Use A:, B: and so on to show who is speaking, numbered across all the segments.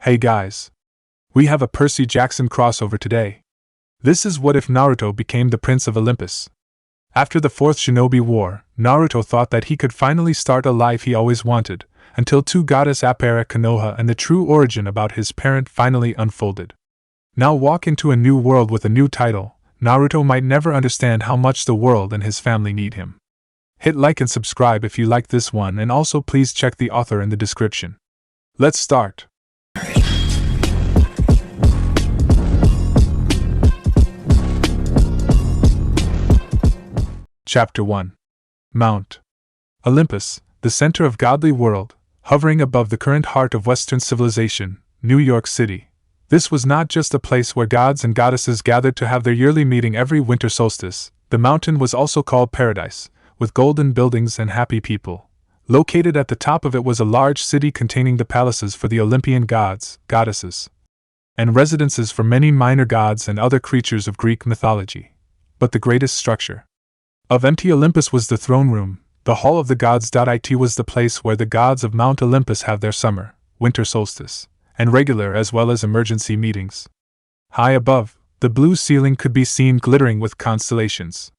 A: Hey guys! We have a Percy Jackson crossover today. This is what if Naruto became the Prince of Olympus. After the Fourth Shinobi War, Naruto thought that he could finally start a life he always wanted, until two goddess appear at Konoha and the true origin about his parent finally unfolded. Now walk into a new world with a new title. Naruto might never understand how much the world and his family need him. Hit like and subscribe if you like this one, and also please check the author in the description. Let's start. Chapter 1. Mount Olympus, the center of godly world, hovering above the current heart of Western civilization, New York City. This was not just a place where gods and goddesses gathered to have their yearly meeting every winter solstice. The mountain was also called Paradise, with golden buildings and happy people. Located at the top of it was a large city containing the palaces for the Olympian gods, goddesses, and residences for many minor gods and other creatures of Greek mythology. But the greatest structure of empty Olympus was the throne room. The Hall of the Gods. It was the place where the gods of Mount Olympus have their summer, winter solstice, and regular as well as emergency meetings. High above, the blue ceiling could be seen glittering with constellations.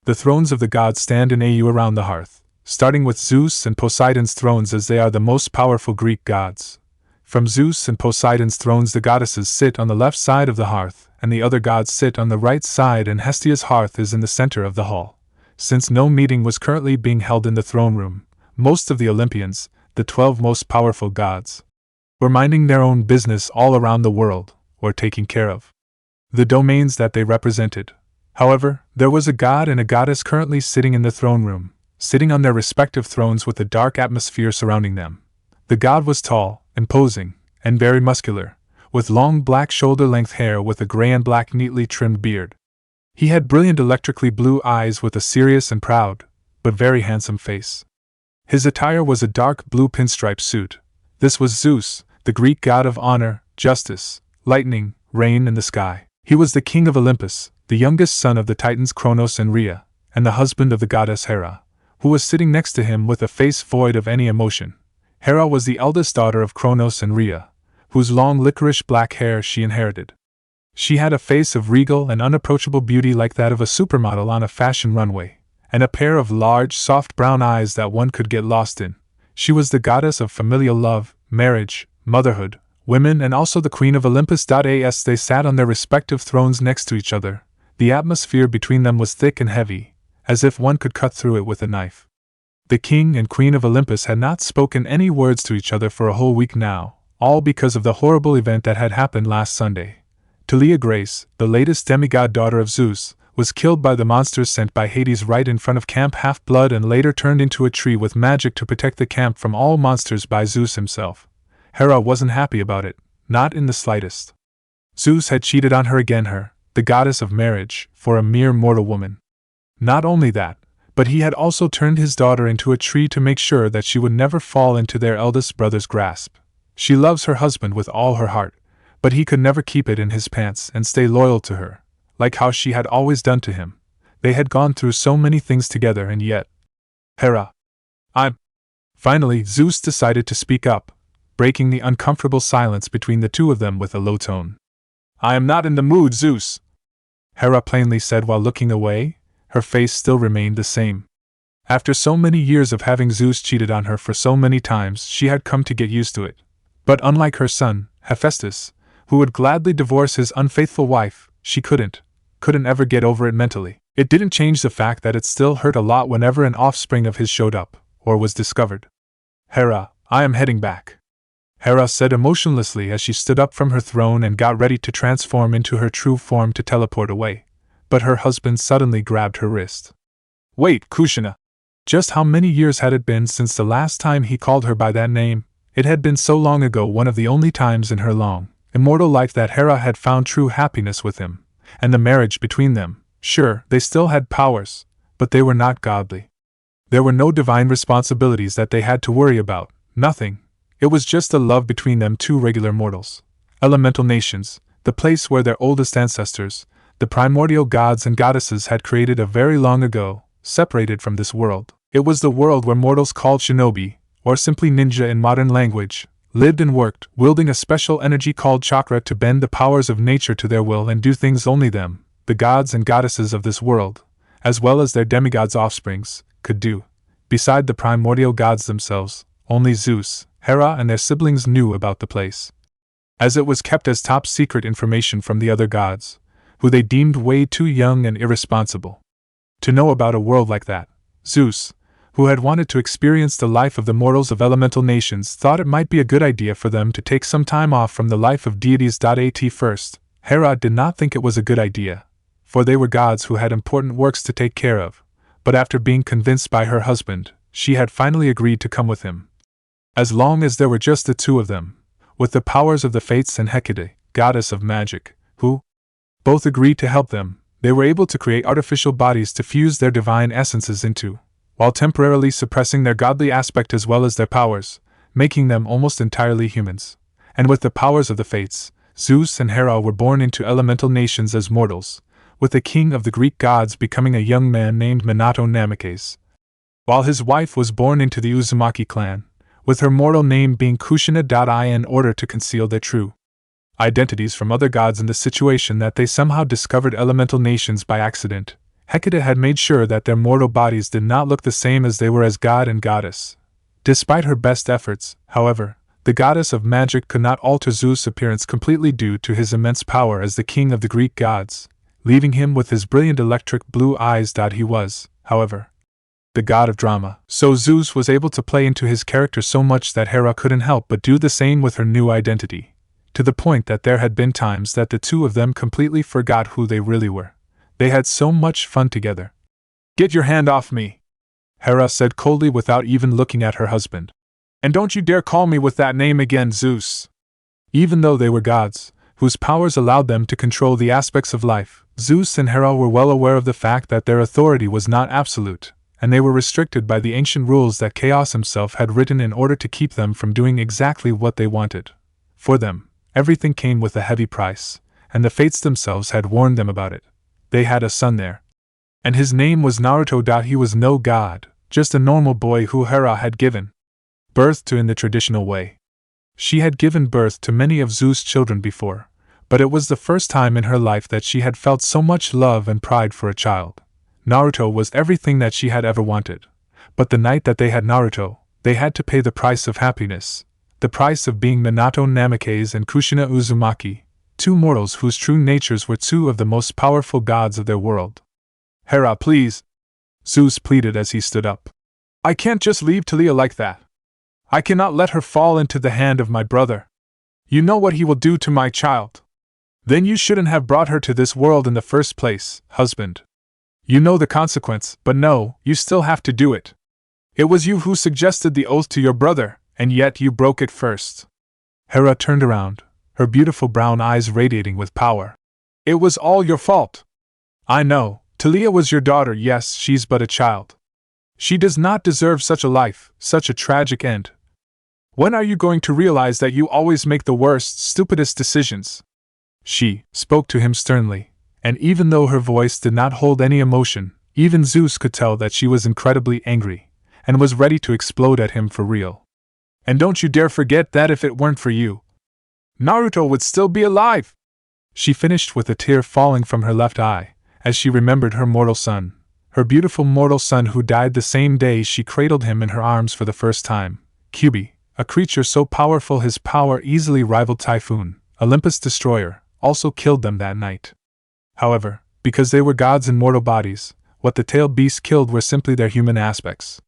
A: The thrones of the gods stand in a U around the hearth, starting with Zeus and Poseidon's thrones, as they are the most powerful Greek gods. From Zeus and Poseidon's thrones, the goddesses sit on the left side of the hearth, and the other gods sit on the right side, and Hestia's hearth is in the center of the hall. Since no meeting was currently being held in the throne room, most of the Olympians, the 12 most powerful gods, were minding their own business all around the world, or taking care of the domains that they represented. However, there was a god and a goddess currently sitting in the throne room, sitting on their respective thrones with a dark atmosphere surrounding them. The god was tall, imposing, and very muscular, with long black shoulder-length hair with a gray and black neatly trimmed beard. He had brilliant electrically blue eyes with a serious and proud, but very handsome face. His attire was a dark blue pinstripe suit. This was Zeus, the Greek god of honor, justice, lightning, rain, and the sky. He was the king of Olympus, the youngest son of the titans Kronos and Rhea, and the husband of the goddess Hera, who was sitting next to him with a face void of any emotion. Hera was the eldest daughter of Kronos and Rhea, whose long licorice black hair she inherited. She had a face of regal and unapproachable beauty like that of a supermodel on a fashion runway, and a pair of large, soft brown eyes that one could get lost in. She was the goddess of familial love, marriage, motherhood, women, and also the queen of Olympus. As they sat on their respective thrones next to each other, the atmosphere between them was thick and heavy, as if one could cut through it with a knife. The king and queen of Olympus had not spoken any words to each other for a whole week now, all because of the horrible event that had happened last Sunday. Talia Grace, the latest demigod daughter of Zeus, was killed by the monsters sent by Hades right in front of Camp Half-Blood, and later turned into a tree with magic to protect the camp from all monsters by Zeus himself. Hera wasn't happy about it, not in the slightest. Zeus had cheated on her again, her, the goddess of marriage, for a mere mortal woman. Not only that, but he had also turned his daughter into a tree to make sure that she would never fall into their eldest brother's grasp. She loves her husband with all her heart, but he could never keep it in his pants and stay loyal to her, like how she had always done to him. They had gone through so many things together, and yet… Hera, Finally, Zeus decided to speak up, breaking the uncomfortable silence between the two of them with a low tone. I am not in the mood, Zeus, Hera plainly said while looking away. Her face still remained the same. After so many years of having Zeus cheated on her for so many times, she had come to get used to it. But unlike her son, Hephaestus, who would gladly divorce his unfaithful wife, she couldn't ever get over it mentally. It didn't change the fact that it still hurt a lot whenever an offspring of his showed up, or was discovered. Hera, I am heading back, Hera said emotionlessly as she stood up from her throne and got ready to transform into her true form to teleport away. But her husband suddenly grabbed her wrist. Wait, Kushina! Just how many years had it been since the last time he called her by that name? It had been so long ago, one of the only times in her long, immortal life that Hera had found true happiness with him, and the marriage between them. Sure, they still had powers, but they were not godly. There were no divine responsibilities that they had to worry about, nothing. It was just a love between them, two regular mortals. Elemental nations, the place where their oldest ancestors, the primordial gods and goddesses, had created a very long ago, separated from this world. It was the world where mortals called shinobi, or simply ninja in modern language, lived and worked, wielding a special energy called chakra to bend the powers of nature to their will and do things only them, the gods and goddesses of this world, as well as their demigods' offsprings, could do. Beside the primordial gods themselves, only Zeus, Hera, and their siblings knew about the place, as it was kept as top secret information from the other gods, who they deemed way too young and irresponsible to know about a world like that. Zeus, who had wanted to experience the life of the mortals of elemental nations, thought it might be a good idea for them to take some time off from the life of deities. At first, Hera did not think it was a good idea, for they were gods who had important works to take care of, but after being convinced by her husband, she had finally agreed to come with him. As long as there were just the two of them, with the powers of the Fates and Hecate, goddess of magic, who both agreed to help them, they were able to create artificial bodies to fuse their divine essences into, while temporarily suppressing their godly aspect as well as their powers, making them almost entirely humans. And with the powers of the Fates, Zeus and Hera were born into elemental nations as mortals, with the king of the Greek gods becoming a young man named Minato Namikaze, while his wife was born into the Uzumaki clan, with her mortal name being Kushina. In order to conceal their true identities from other gods in the situation that they somehow discovered elemental nations by accident, Hecate had made sure that their mortal bodies did not look the same as they were as god and goddess. Despite her best efforts, however, the goddess of magic could not alter Zeus' appearance completely due to his immense power as the king of the Greek gods, leaving him with his brilliant electric blue eyes. He was, however, the god of drama, so Zeus was able to play into his character so much that Hera couldn't help but do the same with her new identity, to the point that there had been times that the two of them completely forgot who they really were. They had so much fun together. "Get your hand off me," Hera said coldly without even looking at her husband. "And don't you dare call me with that name again, Zeus." Even though they were gods, whose powers allowed them to control the aspects of life, Zeus and Hera were well aware of the fact that their authority was not absolute, and they were restricted by the ancient rules that Chaos himself had written in order to keep them from doing exactly what they wanted. For them, everything came with a heavy price, and the Fates themselves had warned them about it. They had a son there, and his name was Naruto. He was no god, just a normal boy who Hera had given birth to in the traditional way. She had given birth to many of Zeus' children before, but it was the first time in her life that she had felt so much love and pride for a child. Naruto was everything that she had ever wanted, but the night that they had Naruto, they had to pay the price of happiness, the price of being Minato Namikaze and Kushina Uzumaki, two mortals whose true natures were two of the most powerful gods of their world. "Hera, please," Zeus pleaded as he stood up. "I can't just leave Talia like that. I cannot let her fall into the hand of my brother. You know what he will do to my child. Then you shouldn't have brought her to this world in the first place, husband. You know the consequence, but no, you still have to do it. It was you who suggested the oath to your brother, and yet you broke it first." Hera turned around, her beautiful brown eyes radiating with power. "It was all your fault. I know, Talia was your daughter. Yes, she's but a child. She does not deserve such a life, such a tragic end. When are you going to realize that you always make the worst, stupidest decisions?" She spoke to him sternly, and even though her voice did not hold any emotion, even Zeus could tell that she was incredibly angry, and was ready to explode at him for real. "And don't you dare forget that if it weren't for you, Naruto would still be alive!" She finished with a tear falling from her left eye, as she remembered her mortal son, her beautiful mortal son who died the same day she cradled him in her arms for the first time. Kyubi, a creature so powerful his power easily rivaled Typhoon, Olympus' destroyer, also killed them that night. However, because they were gods in mortal bodies, what the tailed beasts killed were simply their human aspects.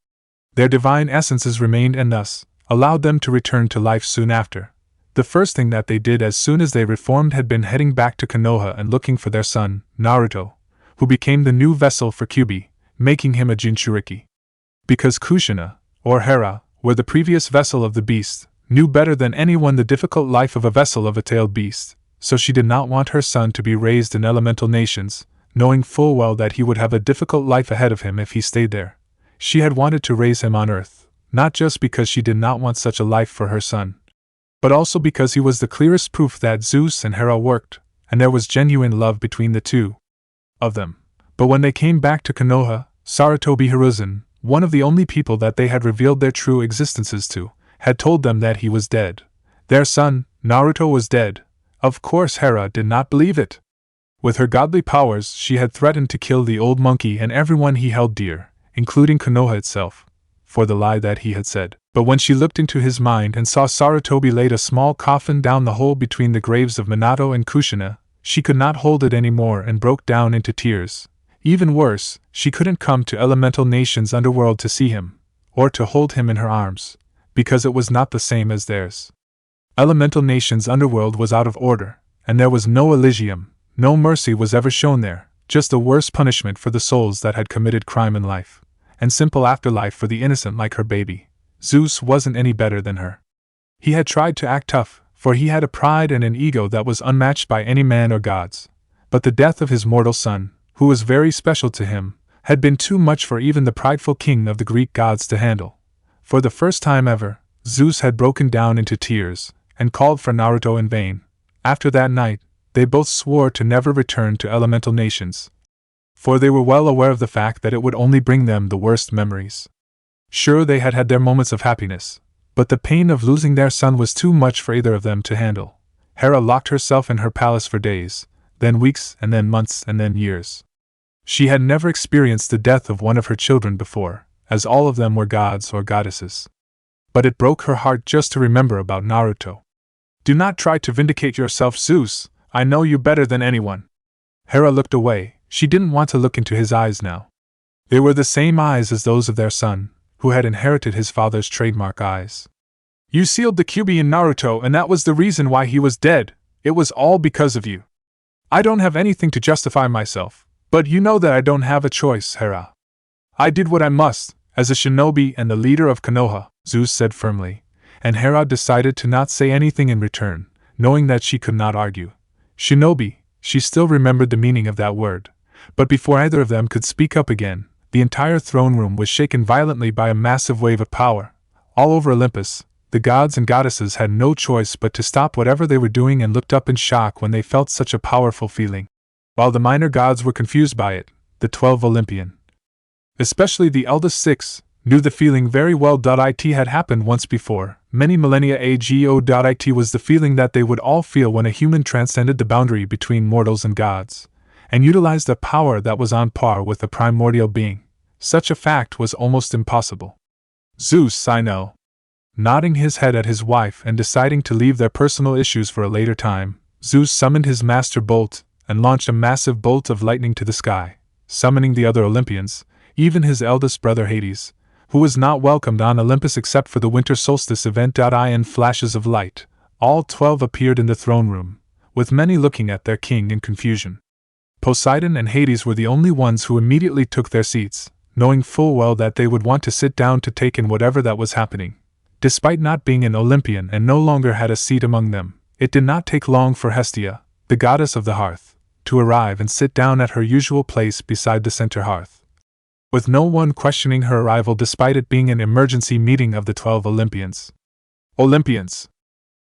A: Their divine essences remained and thus allowed them to return to life soon after. The first thing that they did as soon as they reformed had been heading back to Konoha and looking for their son, Naruto, who became the new vessel for Kyubi, making him a Jinchuriki. Because Kushina, or Hera, were the previous vessel of the beast, knew better than anyone the difficult life of a vessel of a tailed beast, so she did not want her son to be raised in elemental nations, knowing full well that he would have a difficult life ahead of him if he stayed there. She had wanted to raise him on Earth, not just because she did not want such a life for her son, but also because he was the clearest proof that Zeus and Hera worked, and there was genuine love between the two of them. But when they came back to Konoha, Sarutobi Hiruzen, one of the only people that they had revealed their true existences to, had told them that he was dead, Their son, Naruto, was dead. Of course, Hera did not believe it. With her godly powers, she had threatened to kill the old monkey and everyone he held dear, including Konoha itself, for the lie that he had said. But when she looked into his mind and saw Sarutobi laid a small coffin down the hole between the graves of Minato and Kushina, she could not hold it anymore and broke down into tears. Even worse, she couldn't come to Elemental Nation's underworld to see him, or to hold him in her arms, because it was not the same as theirs. Elemental Nation's underworld was out of order, and there was no Elysium, no mercy was ever shown there, just a worse punishment for the souls that had committed crime in life, and simple afterlife for the innocent like her baby. Zeus wasn't any better than her. He had tried to act tough, for he had a pride and an ego that was unmatched by any man or gods. But the death of his mortal son, who was very special to him, had been too much for even the prideful king of the Greek gods to handle. For the first time ever, Zeus had broken down into tears, and called for Naruto in vain. After that night, they both swore to never return to Elemental Nations, for they were well aware of the fact that it would only bring them the worst memories. Sure, they had had their moments of happiness, but the pain of losing their son was too much for either of them to handle. Hera locked herself in her palace for days, then weeks, and then months, and then years. She had never experienced the death of one of her children before, as all of them were gods or goddesses. But it broke her heart just to remember about Naruto. "Do not try to vindicate yourself, Zeus. I know you better than anyone." Hera looked away. She didn't want to look into his eyes now. They were the same eyes as those of their son, who had inherited his father's trademark eyes. "You sealed the Kyuubi in Naruto, and that was the reason why he was dead. It was all because of you. I don't have anything to justify myself, but you know that I don't have a choice, Hera. I did what I must, as a shinobi and the leader of Konoha," Zeus said firmly, and Hera decided to not say anything in return, knowing that she could not argue. Shinobi, she still remembered the meaning of that word, but before either of them could speak up again, the entire throne room was shaken violently by a massive wave of power. All over Olympus, the gods and goddesses had no choice but to stop whatever they were doing and looked up in shock when they felt such a powerful feeling. While the minor gods were confused by it, the 12 Olympian, especially the eldest 6, knew the feeling very well. It had happened once before, many millennia ago. It was the feeling that they would all feel when a human transcended the boundary between mortals and gods, and utilized a power that was on par with a primordial being. Such a fact was almost impossible. "Zeus, I know." Nodding his head at his wife and deciding to leave their personal issues for a later time, Zeus summoned his master bolt, and launched a massive bolt of lightning to the sky, summoning the other Olympians, even his eldest brother Hades, who was not welcomed on Olympus except for the winter solstice event. In flashes of light, all 12 appeared in the throne room, with many looking at their king in confusion. Poseidon and Hades were the only ones who immediately took their seats, knowing full well that they would want to sit down to take in whatever that was happening. Despite not being an Olympian and no longer had a seat among them, it did not take long for Hestia, the goddess of the hearth, to arrive and sit down at her usual place beside the center hearth, with no one questioning her arrival despite it being an emergency meeting of the 12 Olympians. "Olympians!"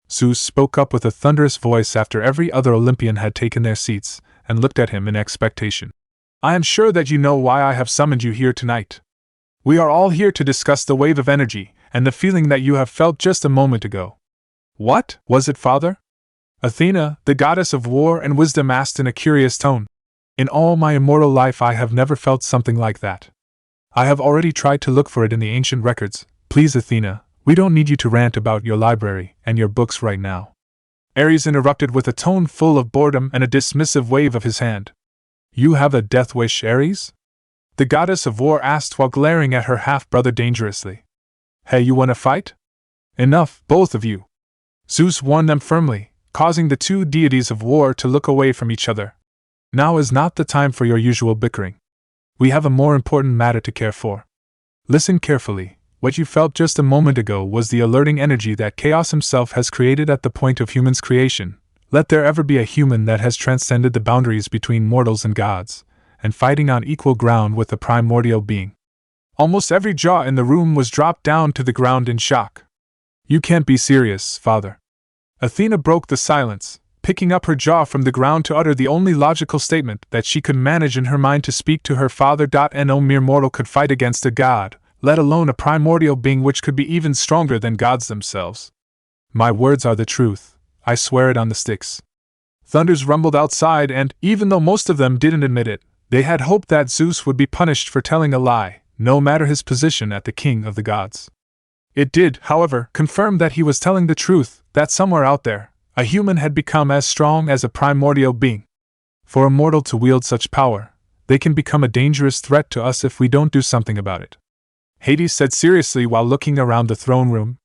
A: Zeus spoke up with a thunderous voice after every other Olympian had taken their seats, and looked at him in expectation. "I am sure that you know why I have summoned you here tonight. We are all here to discuss the wave of energy, and the feeling that you have felt just a moment ago." "What was it, father?" Athena, the goddess of war and wisdom, asked in a curious tone. "In all my immortal life I have never felt something like that. I have already tried to look for it in the ancient records. Please, Athena, we don't need you to rant about your library and your books right now." Aries interrupted with a tone full of boredom and a dismissive wave of his hand. "You have a death wish, Aries?" the goddess of war asked while glaring at her half-brother dangerously. "Hey, you wanna fight? Enough, both of you!" Zeus warned them firmly, causing the two deities of war to look away from each other. "Now is not the time for your usual bickering. We have a more important matter to care for. Listen carefully. What you felt just a moment ago was the alerting energy that Chaos himself has created at the point of human's creation. Let there ever be a human that has transcended the boundaries between mortals and gods, and fighting on equal ground with a primordial being." Almost every jaw in the room was dropped down to the ground in shock. "You can't be serious, father." Athena broke the silence, picking up her jaw from the ground to utter the only logical statement that she could manage in her mind to speak to her father. No mere mortal could fight against a god, let alone a primordial being which could be even stronger than gods themselves. My words are the truth, I swear it on the sticks. Thunders rumbled outside, and, even though most of them didn't admit it, they had hoped that Zeus would be punished for telling a lie, no matter his position as the king of the gods. It did, however, confirm that he was telling the truth, that somewhere out there, a human had become as strong as a primordial being. For a mortal to wield such power, they can become a dangerous threat to us if we don't do something about it. Hades said seriously while looking around the throne room.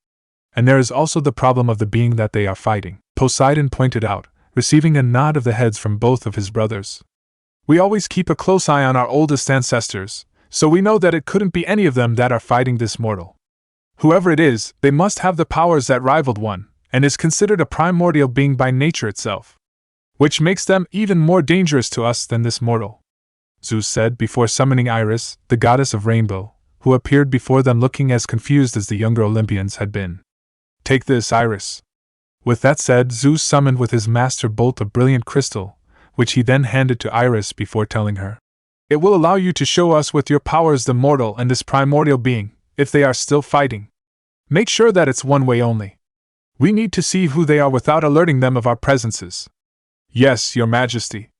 A: And there is also the problem of the being that they are fighting, Poseidon pointed out, receiving a nod of the heads from both of his brothers. We always keep a close eye on our oldest ancestors, so we know that it couldn't be any of them that are fighting this mortal. Whoever it is, they must have the powers that rivaled one, and is considered a primordial being by nature itself. Which makes them even more dangerous to us than this mortal, Zeus said before summoning Iris, the goddess of rainbow, who appeared before them looking as confused as the younger Olympians had been. Take this, Iris. With that said, Zeus summoned with his master bolt a brilliant crystal, which he then handed to Iris before telling her. It will allow you to show us with your powers the mortal and this primordial being, if they are still fighting. Make sure that it's one way only. We need to see who they are without alerting them of our presences. Yes, your majesty,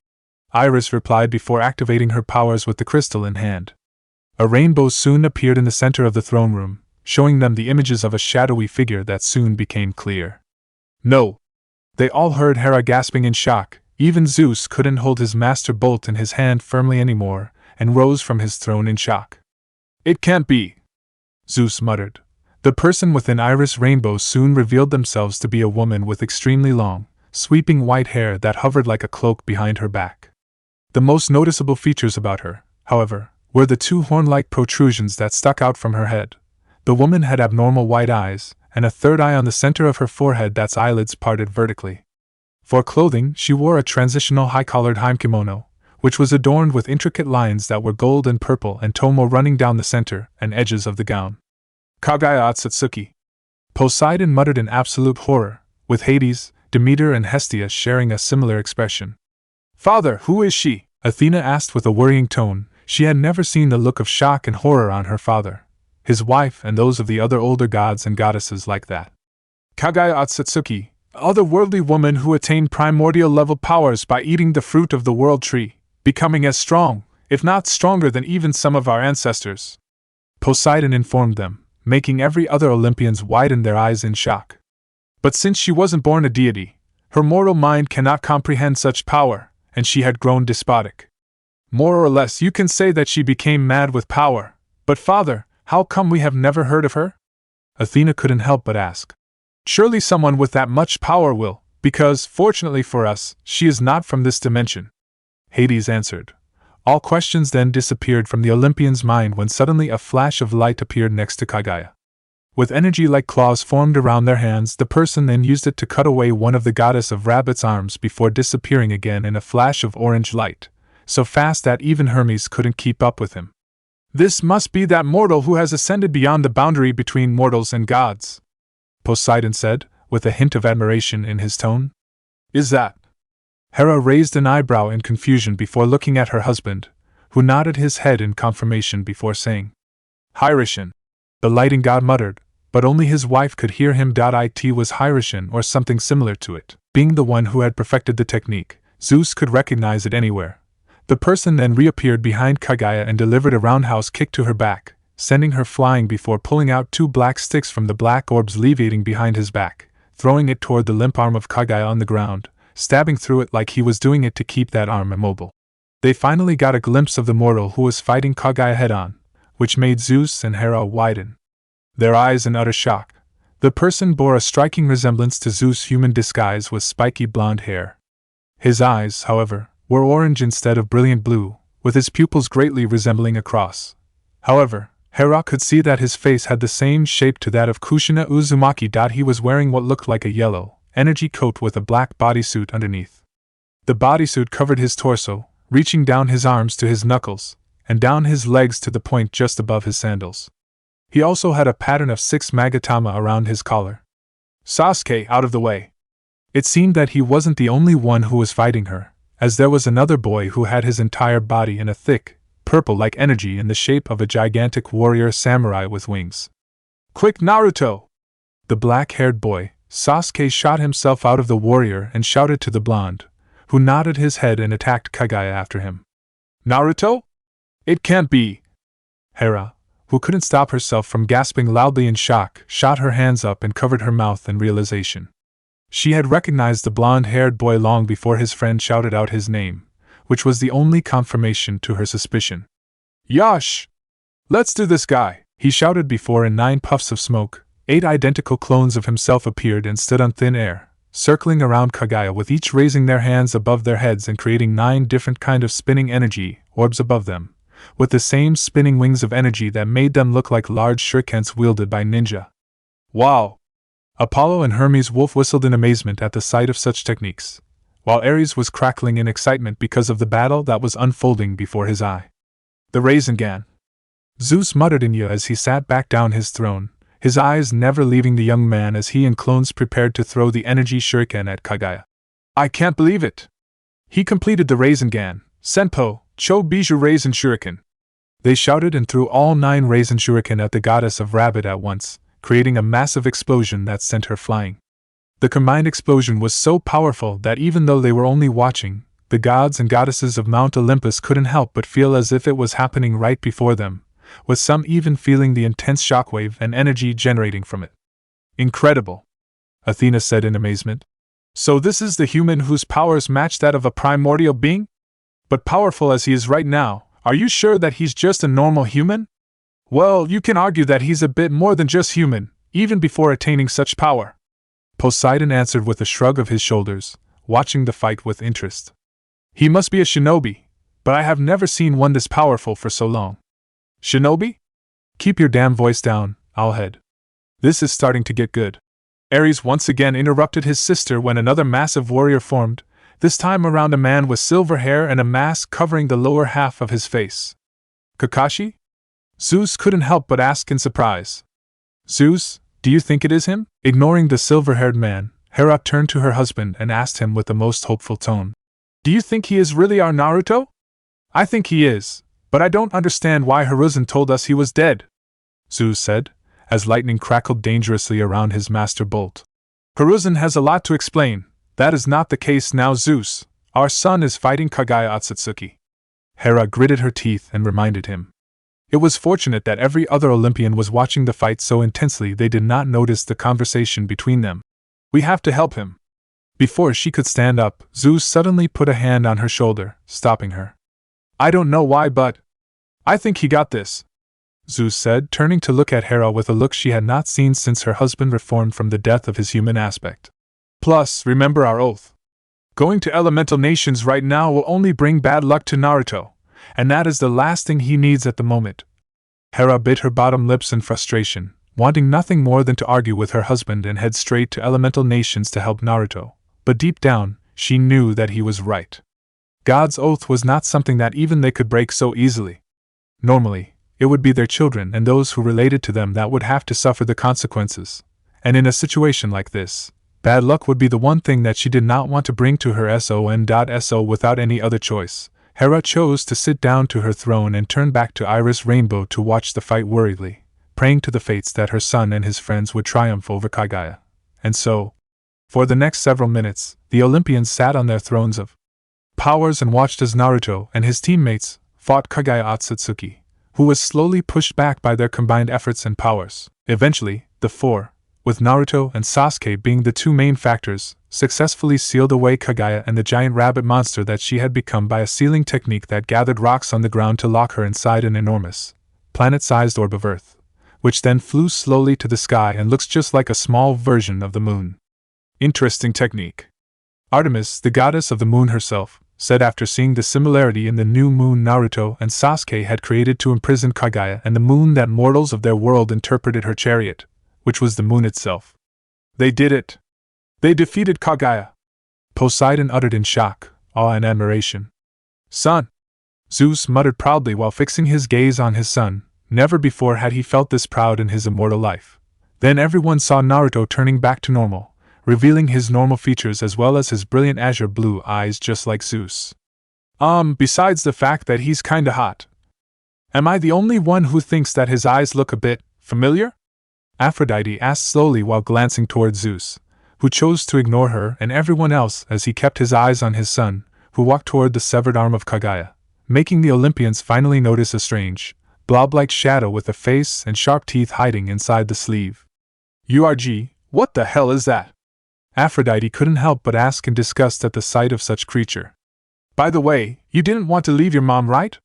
A: Iris replied before activating her powers with the crystal in hand. A rainbow soon appeared in the center of the throne room, showing them the images of a shadowy figure that soon became clear. No! They all heard Hera gasping in shock. Even Zeus couldn't hold his master bolt in his hand firmly anymore, and rose from his throne in shock. It can't be! Zeus muttered. The person within Iris' rainbow soon revealed themselves to be a woman with extremely long, sweeping white hair that hovered like a cloak behind her back. The most noticeable features about her, however, were the two horn-like protrusions that stuck out from her head. The woman had abnormal white eyes, and a third eye on the center of her forehead that's eyelids parted vertically. For clothing, she wore a transitional high-collared kimono, which was adorned with intricate lines that were gold and purple and tomo running down the center and edges of the gown. Kaguya Otsutsuki. Poseidon muttered in absolute horror, with Hades, Demeter and Hestia sharing a similar expression. Father, who is she? Athena asked with a worrying tone. She had never seen the look of shock and horror on her father, his wife, and those of the other older gods and goddesses like that. Kaguya Otsutsuki, otherworldly woman who attained primordial level powers by eating the fruit of the world tree, becoming as strong, if not stronger than even some of our ancestors. Poseidon informed them, making every other Olympians widen their eyes in shock. But since she wasn't born a deity, her mortal mind cannot comprehend such power, and she had grown despotic. More or less you can say that she became mad with power. But father, how come we have never heard of her? Athena couldn't help but ask. Surely someone with that much power will, because, fortunately for us, she is not from this dimension. Hades answered. All questions then disappeared from the Olympian's mind when suddenly a flash of light appeared next to Kaguya. With energy like claws formed around their hands, the person then used it to cut away one of the goddess of rabbit's arms before disappearing again in a flash of orange light, so fast that even Hermes couldn't keep up with him. This must be that mortal who has ascended beyond the boundary between mortals and gods, Poseidon said, with a hint of admiration in his tone. Is that? Hera raised an eyebrow in confusion before looking at her husband, who nodded his head in confirmation before saying, Hierishin. The lighting god muttered, but only his wife could hear him. It was Hierishin or something similar to it. Being the one who had perfected the technique, Zeus could recognize it anywhere. The person then reappeared behind Kaguya and delivered a roundhouse kick to her back, sending her flying before pulling out two black sticks from the black orbs leviating behind his back, throwing it toward the limp arm of Kaguya on the ground, stabbing through it like he was doing it to keep that arm immobile. They finally got a glimpse of the mortal who was fighting Kaguya head-on, which made Zeus and Hera widen their eyes in utter shock. The person bore a striking resemblance to Zeus' human disguise with spiky blonde hair. His eyes, however, were orange instead of brilliant blue, with his pupils greatly resembling a cross. However, Hera could see that his face had the same shape to that of Kushina Uzumaki. He was wearing what looked like a yellow, energy coat with a black bodysuit underneath. The bodysuit covered his torso, reaching down his arms to his knuckles, and down his legs to the point just above his sandals. He also had a pattern of 6 magatama around his collar. Sasuke, out of the way. It seemed that he wasn't the only one who was fighting her, as there was another boy who had his entire body in a thick, purple-like energy in the shape of a gigantic warrior samurai with wings. Quick, Naruto! The black-haired boy, Sasuke shot himself out of the warrior and shouted to the blonde, who nodded his head and attacked Kaguya after him. Naruto? It can't be! Hera, who couldn't stop herself from gasping loudly in shock, shot her hands up and covered her mouth in realization. She had recognized the blonde-haired boy long before his friend shouted out his name, which was the only confirmation to her suspicion. Yash! Let's do this, guy! He shouted before in 9 puffs of smoke. 8 identical clones of himself appeared and stood on thin air, circling around Kaguya with each raising their hands above their heads and creating 9 different kind of spinning energy orbs above them, with the same spinning wings of energy that made them look like large shurikens wielded by ninja. Wow! Apollo and Hermes Wolf whistled in amazement at the sight of such techniques, while Aries was crackling in excitement because of the battle that was unfolding before his eye. The Rasengan! Zeus muttered in awe as he sat back down his throne, his eyes never leaving the young man as he and clones prepared to throw the energy shuriken at Kaguya. I can't believe it! He completed the Rasengan, Senpo, Cho Bijou Raisen Shuriken. They shouted and threw all 9 Raisen Shuriken at the goddess of Rabbit at once, creating a massive explosion that sent her flying. The combined explosion was so powerful that even though they were only watching, the gods and goddesses of Mount Olympus couldn't help but feel as if it was happening right before them, with some even feeling the intense shockwave and energy generating from it. Incredible! Athena said in amazement. So this is the human whose powers match that of a primordial being? But powerful as he is right now, are you sure that he's just a normal human? Well, you can argue that he's a bit more than just human, even before attaining such power. Poseidon answered with a shrug of his shoulders, watching the fight with interest. He must be a shinobi, but I have never seen one this powerful for so long. Shinobi? Keep your damn voice down, Owlhead. This is starting to get good. Aries once again interrupted his sister when another massive warrior formed, this time around a man with silver hair and a mask covering the lower half of his face. Kakashi? Zeus couldn't help but ask in surprise. Zeus, do you think it is him? Ignoring the silver-haired man, Hera turned to her husband and asked him with the most hopeful tone. Do you think he is really our Naruto? I think he is, but I don't understand why Hiruzen told us he was dead, Zeus said, as lightning crackled dangerously around his master bolt. Hiruzen has a lot to explain. That is not the case now, Zeus. Our son is fighting Kaguya Otsutsuki. Hera gritted her teeth and reminded him. It was fortunate that every other Olympian was watching the fight so intensely they did not notice the conversation between them. We have to help him. Before she could stand up, Zeus suddenly put a hand on her shoulder, stopping her. I don't know why, but I think he got this, Zeus said, turning to look at Hera with a look she had not seen since her husband reformed from the death of his human aspect. Plus, remember our oath. Going to elemental nations right now will only bring bad luck to Naruto, and that is the last thing he needs at the moment. Hera bit her bottom lips in frustration, wanting nothing more than to argue with her husband and head straight to elemental nations to help Naruto, but deep down, she knew that he was right. God's oath was not something that even they could break so easily. Normally, it would be their children and those who related to them that would have to suffer the consequences, and in a situation like this, bad luck would be the one thing that she did not want to bring to her son. Without any other choice, Hera chose to sit down to her throne and turn back to Iris Rainbow to watch the fight worriedly, praying to the fates that her son and his friends would triumph over Kaguya. And so, for the next several minutes, the Olympians sat on their thrones of powers and watched as Naruto and his teammates fought Kaguya Otsutsuki, who was slowly pushed back by their combined efforts and powers. Eventually, the four, with Naruto and Sasuke being the two main factors, successfully sealed away Kaguya and the giant rabbit monster that she had become by a sealing technique that gathered rocks on the ground to lock her inside an enormous, planet-sized orb of Earth, which then flew slowly to the sky and looks just like a small version of the moon. Interesting technique. Artemis, the goddess of the moon herself, said after seeing the similarity in the new moon Naruto and Sasuke had created to imprison Kaguya and the moon that mortals of their world interpreted her chariot, which was the moon itself. They did it! They defeated Kaguya! Poseidon uttered in shock, awe and admiration. Son! Zeus muttered proudly while fixing his gaze on his son. Never before had he felt this proud in his immortal life. Then everyone saw Naruto turning back to normal, revealing his normal features as well as his brilliant azure blue eyes just like Zeus. Besides the fact that he's kinda hot. Am I the only one who thinks that his eyes look a bit familiar? Aphrodite asked slowly while glancing toward Zeus, who chose to ignore her and everyone else as he kept his eyes on his son, who walked toward the severed arm of Kaguya, making the Olympians finally notice a strange, blob-like shadow with a face and sharp teeth hiding inside the sleeve. "URG, what the hell is that?" Aphrodite couldn't help but ask in disgust at the sight of such creature. "By the way, you didn't want to leave your mom, right?"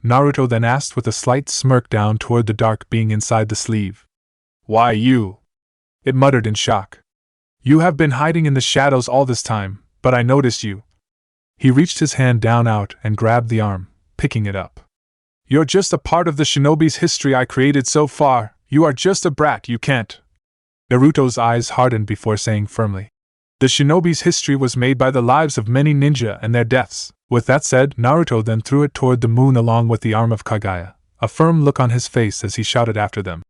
A: Naruto then asked with a slight smirk down toward the dark being inside the sleeve. "Why you?" it muttered in shock. "You have been hiding in the shadows all this time, but I noticed you." He reached his hand down out and grabbed the arm, picking it up. "You're just a part of the shinobi's history I created so far, you are just a brat, you can't." Naruto's eyes hardened before saying firmly, "The shinobi's history was made by the lives of many ninja and their deaths." With that said, Naruto then threw it toward the moon along with the arm of Kaguya, a firm look on his face as he shouted after them.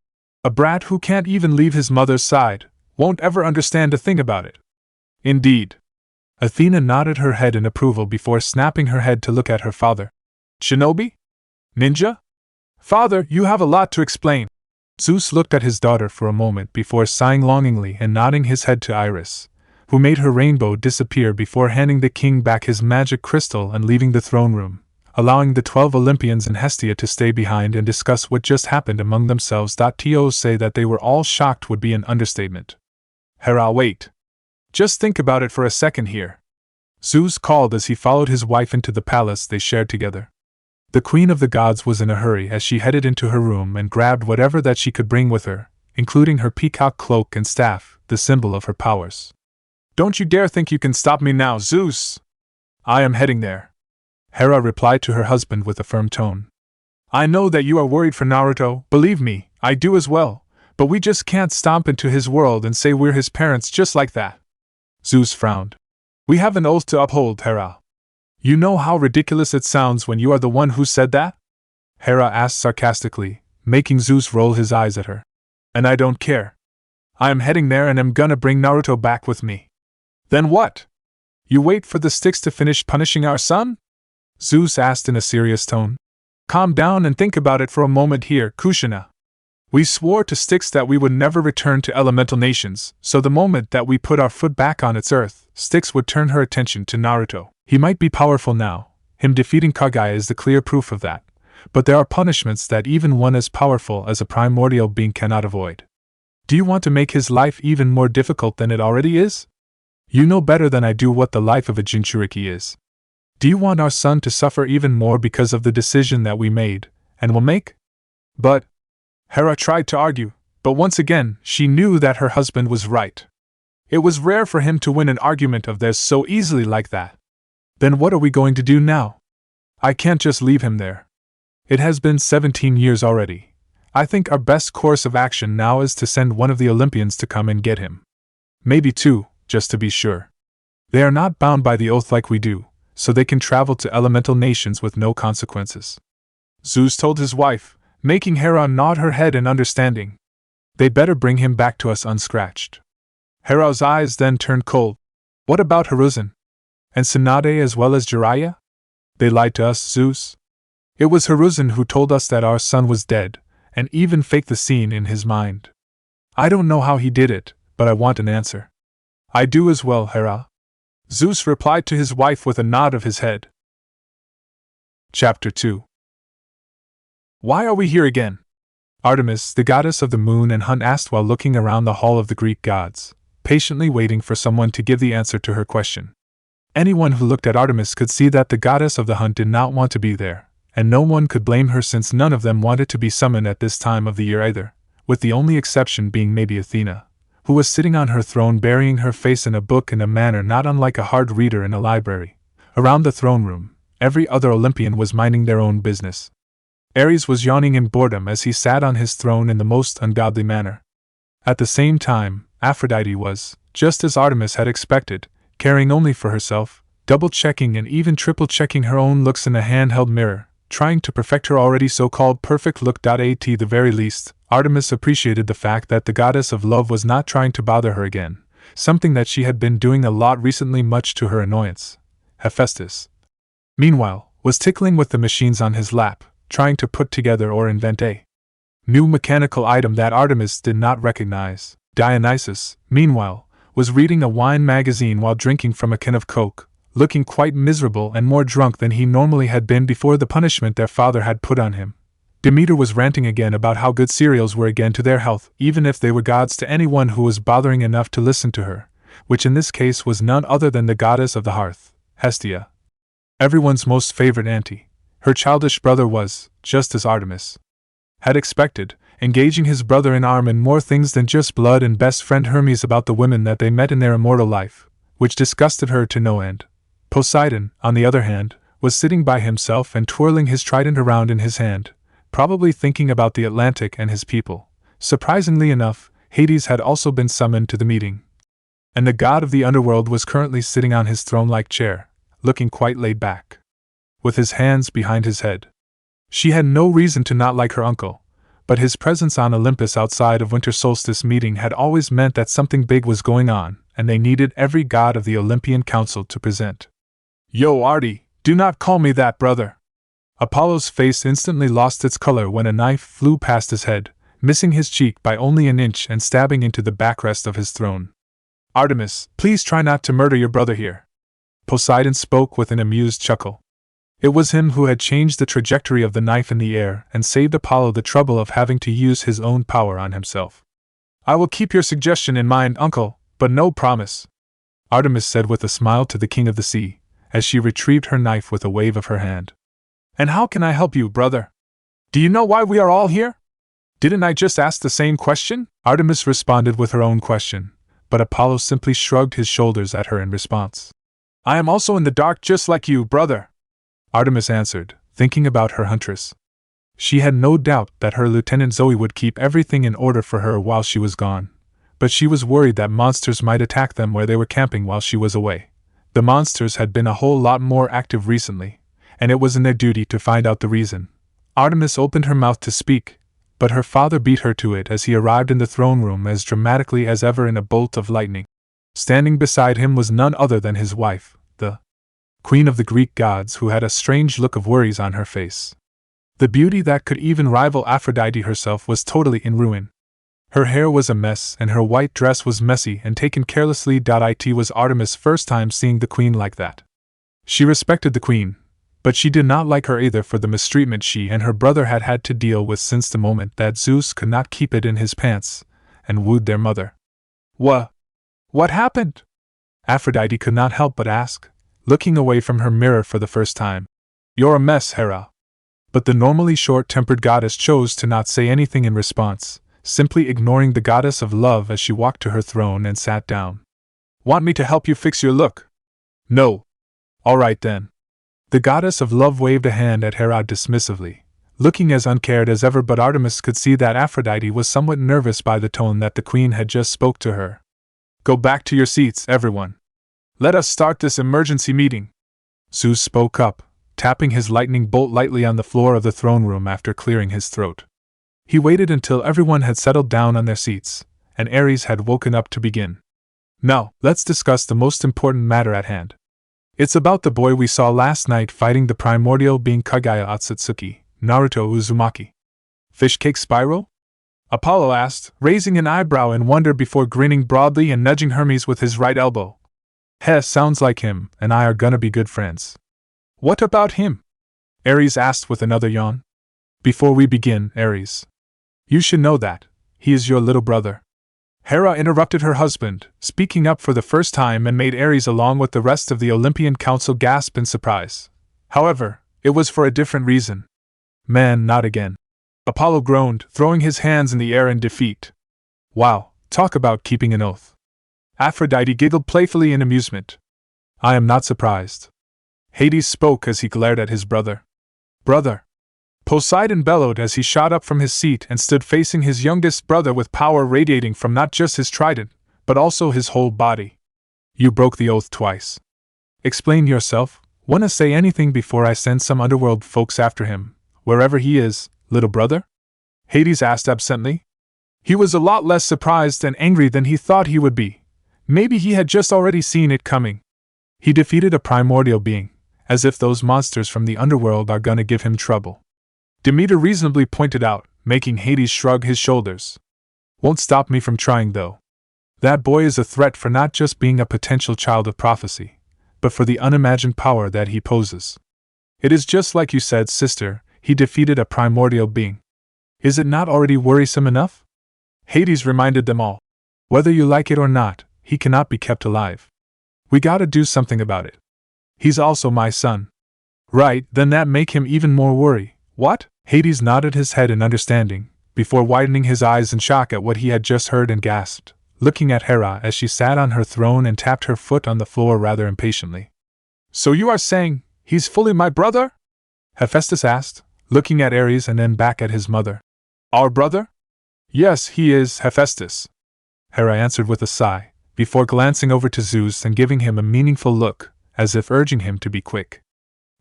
A: "A brat who can't even leave his mother's side, won't ever understand a thing about it." "Indeed." Athena nodded her head in approval before snapping her head to look at her father. "Shinobi? Ninja? Father, you have a lot to explain." Zeus looked at his daughter for a moment before sighing longingly and nodding his head to Aries, who made her rainbow disappear before handing the king back his magic crystal and leaving the throne room, allowing the 12 Olympians and Hestia to stay behind and discuss what just happened among themselves. To say that they were all shocked would be an understatement. "Hera, wait. Just think about it for a second here," Zeus called as he followed his wife into the palace they shared together. The Queen of the Gods was in a hurry as she headed into her room and grabbed whatever that she could bring with her, including her peacock cloak and staff, the symbol of her powers. "Don't you dare think you can stop me now, Zeus! I am heading there," Hera replied to her husband with a firm tone. "I know that you are worried for Naruto, believe me, I do as well, but we just can't stomp into his world and say we're his parents just like that." Zeus frowned. "We have an oath to uphold, Hera. You know how ridiculous it sounds when you are the one who said that?" Hera asked sarcastically, making Zeus roll his eyes at her. "And I don't care. I am heading there and am gonna bring Naruto back with me." "Then what? You wait for the sticks to finish punishing our son?" Zeus asked in a serious tone. "Calm down and think about it for a moment here, Kushina. We swore to Styx that we would never return to elemental nations, so the moment that we put our foot back on its earth, Styx would turn her attention to Naruto. He might be powerful now, him defeating Kaguya is the clear proof of that, but there are punishments that even one as powerful as a primordial being cannot avoid. Do you want to make his life even more difficult than it already is? You know better than I do what the life of a Jinchuriki is. Do you want our son to suffer even more because of the decision that we made, and will make?" "But," Hera tried to argue, but once again she knew that her husband was right. It was rare for him to win an argument of theirs so easily like that. "Then what are we going to do now? I can't just leave him there. It has been 17 years already. I think our best course of action now is to send one of the Olympians to come and get him. Maybe two, just to be sure. They are not bound by the oath like we do, so they can travel to elemental nations with no consequences," Zeus told his wife, making Hera nod her head in understanding. "They'd better bring him back to us unscratched." Hera's eyes then turned cold. "What about Hiruzen? And Tsunade as well as Jiraiya? They lied to us, Zeus. It was Hiruzen who told us that our son was dead, and even faked the scene in his mind. I don't know how he did it, but I want an answer." "I do as well, Hera," Zeus replied to his wife with a nod of his head. Chapter 2. "Why are we here again?" Artemis, the goddess of the moon and hunt, asked while looking around the hall of the Greek gods, patiently waiting for someone to give the answer to her question. Anyone who looked at Artemis could see that the goddess of the hunt did not want to be there, and no one could blame her since none of them wanted to be summoned at this time of the year either, with the only exception being maybe Athena, who was sitting on her throne burying her face in a book in a manner not unlike a hard reader in a library. Around the throne room, every other Olympian was minding their own business. Aries was yawning in boredom as he sat on his throne in the most ungodly manner. At the same time, Aphrodite was, just as Artemis had expected, caring only for herself, double-checking and even triple-checking her own looks in a handheld mirror, trying to perfect her already so-called perfect look. At the very least, Artemis appreciated the fact that the goddess of love was not trying to bother her again, something that she had been doing a lot recently much to her annoyance. Hephaestus, meanwhile, was tickling with the machines on his lap, trying to put together or invent a new mechanical item that Artemis did not recognize. Dionysus, meanwhile, was reading a wine magazine while drinking from a can of Coke, looking quite miserable and more drunk than he normally had been before the punishment their father had put on him. Demeter was ranting again about how good cereals were again to their health, even if they were gods to anyone who was bothering enough to listen to her, which in this case was none other than the goddess of the hearth, Hestia. Everyone's most favorite auntie. Her childish brother was, just as Artemis had expected, engaging his brother in arm in more things than just blood and best friend Hermes about the women that they met in their immortal life, which disgusted her to no end. Poseidon, on the other hand, was sitting by himself and twirling his trident around in his hand, probably thinking about the Atlantic and his people. Surprisingly enough, Hades had also been summoned to the meeting. And the god of the underworld was currently sitting on his throne-like chair, looking quite laid back, with his hands behind his head. She had no reason to not like her uncle, but his presence on Olympus outside of winter solstice meeting had always meant that something big was going on, and they needed every god of the Olympian council to present. "Yo, Artie, do not call me that, brother." Apollo's face instantly lost its color when a knife flew past his head, missing his cheek by only an inch and stabbing into the backrest of his throne. "Artemis, please try not to murder your brother here." Poseidon spoke with an amused chuckle. It was him who had changed the trajectory of the knife in the air and saved Apollo the trouble of having to use his own power on himself. "I will keep your suggestion in mind, uncle, but no promise," Artemis said with a smile to the king of the sea, as she retrieved her knife with a wave of her hand. "And how can I help you, brother? Do you know why we are all here?" "Didn't I just ask the same question?" Artemis responded with her own question, but Apollo simply shrugged his shoulders at her in response. "I am also in the dark just like you, brother," Artemis answered, thinking about her huntress. She had no doubt that her Lieutenant Zoe would keep everything in order for her while she was gone, but she was worried that monsters might attack them where they were camping while she was away. The monsters had been a whole lot more active recently, and it was in their duty to find out the reason. Artemis opened her mouth to speak, but her father beat her to it as he arrived in the throne room as dramatically as ever in a bolt of lightning. Standing beside him was none other than his wife, the Queen of the Greek gods, who had a strange look of worries on her face. The beauty that could even rival Aphrodite herself was totally in ruin. Her hair was a mess and her white dress was messy and taken carelessly. It was Artemis' first time seeing the queen like that. She respected the queen, but she did not like her either for the mistreatment she and her brother had had to deal with since the moment that Zeus could not keep it in his pants and wooed their mother. What happened?" Aphrodite could not help but ask, looking away from her mirror for the first time. "You're a mess, Hera." But the normally short-tempered goddess chose to not say anything in response, simply ignoring the goddess of love as she walked to her throne and sat down. "Want me to help you fix your look?" "No." "All right then." The goddess of love waved a hand at Hera dismissively, looking as uncared as ever, but Artemis could see that Aphrodite was somewhat nervous by the tone that the queen had just spoke to her. "Go back to your seats, everyone. Let us start this emergency meeting." Zeus spoke up, tapping his lightning bolt lightly on the floor of the throne room after clearing his throat. He waited until everyone had settled down on their seats, and Aries had woken up to begin. "Now, let's discuss the most important matter at hand. It's about the boy we saw last night fighting the primordial being Kaguya Otsutsuki, Naruto Uzumaki." "Fishcake Spyro?" Apollo asked, raising an eyebrow in wonder before grinning broadly and nudging Hermes with his right elbow. Sounds like him, and I are gonna be good friends." "What about him?" Aries asked with another yawn. "Before we begin, Aries, you should know that he is your little brother." Hera interrupted her husband, speaking up for the first time, and made Aries along with the rest of the Olympian council gasp in surprise. However, it was for a different reason. "Man, not again," Apollo groaned, throwing his hands in the air in defeat. "Wow, talk about keeping an oath." Aphrodite giggled playfully in amusement. "I am not surprised." Hades spoke as he glared at his brother. "Brother!" Poseidon bellowed as he shot up from his seat and stood facing his youngest brother with power radiating from not just his trident, but also his whole body. "You broke the oath twice. Explain yourself. Wanna say anything before I send some underworld folks after him, wherever he is, little brother?" Hades asked absently. He was a lot less surprised and angry than he thought he would be. Maybe he had just already seen it coming. He defeated a primordial being, as if those monsters from the underworld are gonna give him trouble. Demeter reasonably pointed out, making Hades shrug his shoulders. "Won't stop me from trying though." That boy is a threat for not just being a potential child of prophecy, but for the unimagined power that he poses. It is just like you said, sister, he defeated a primordial being. Is it not already worrisome enough? Hades reminded them all. Whether you like it or not, he cannot be kept alive. We gotta do something about it. He's also my son. Right, then that make him even more worry. What? Hades nodded his head in understanding, before widening his eyes in shock at what he had just heard and gasped, looking at Hera as she sat on her throne and tapped her foot on the floor rather impatiently. So you are saying, he's fully my brother? Hephaestus asked, looking at Aries and then back at his mother. Our brother? Yes, he is, Hephaestus. Hera answered with a sigh, before glancing over to Zeus and giving him a meaningful look, as if urging him to be quick.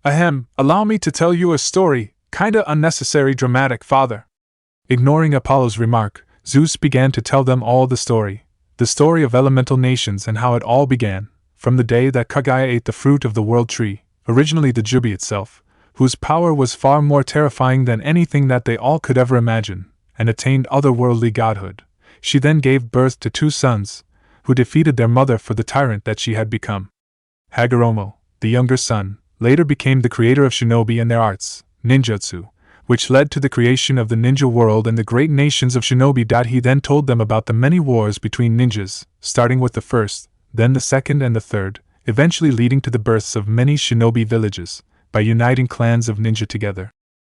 A: Ahem, allow me to tell you a story, kinda unnecessary dramatic, father. Ignoring Apollo's remark, Zeus began to tell them all the story of elemental nations and how it all began, from the day that Kaguya ate the fruit of the world tree, originally the Jubi itself, whose power was far more terrifying than anything that they all could ever imagine, and attained otherworldly godhood. She then gave birth to 2 sons, who defeated their mother for the tyrant that she had become. Hagoromo, the younger son, later became the creator of shinobi and their arts, ninjutsu, which led to the creation of the ninja world and the great nations of shinobi. He then told them about the many wars between ninjas, starting with the first, then the second and the third, eventually leading to the births of many shinobi villages, by uniting clans of ninja together.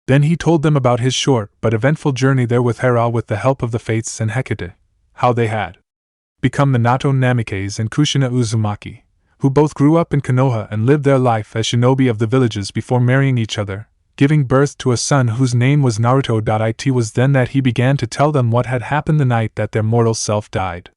A: Then he told them about his short but eventful journey there with Hera with the help of the Fates and Hecate, how they had become the Nato Namikes and Kushina Uzumaki, who both grew up in Konoha and lived their life as shinobi of the villages before marrying each other, giving birth to a son whose name was Naruto. It was then that he began to tell them what had happened the night that their mortal self died.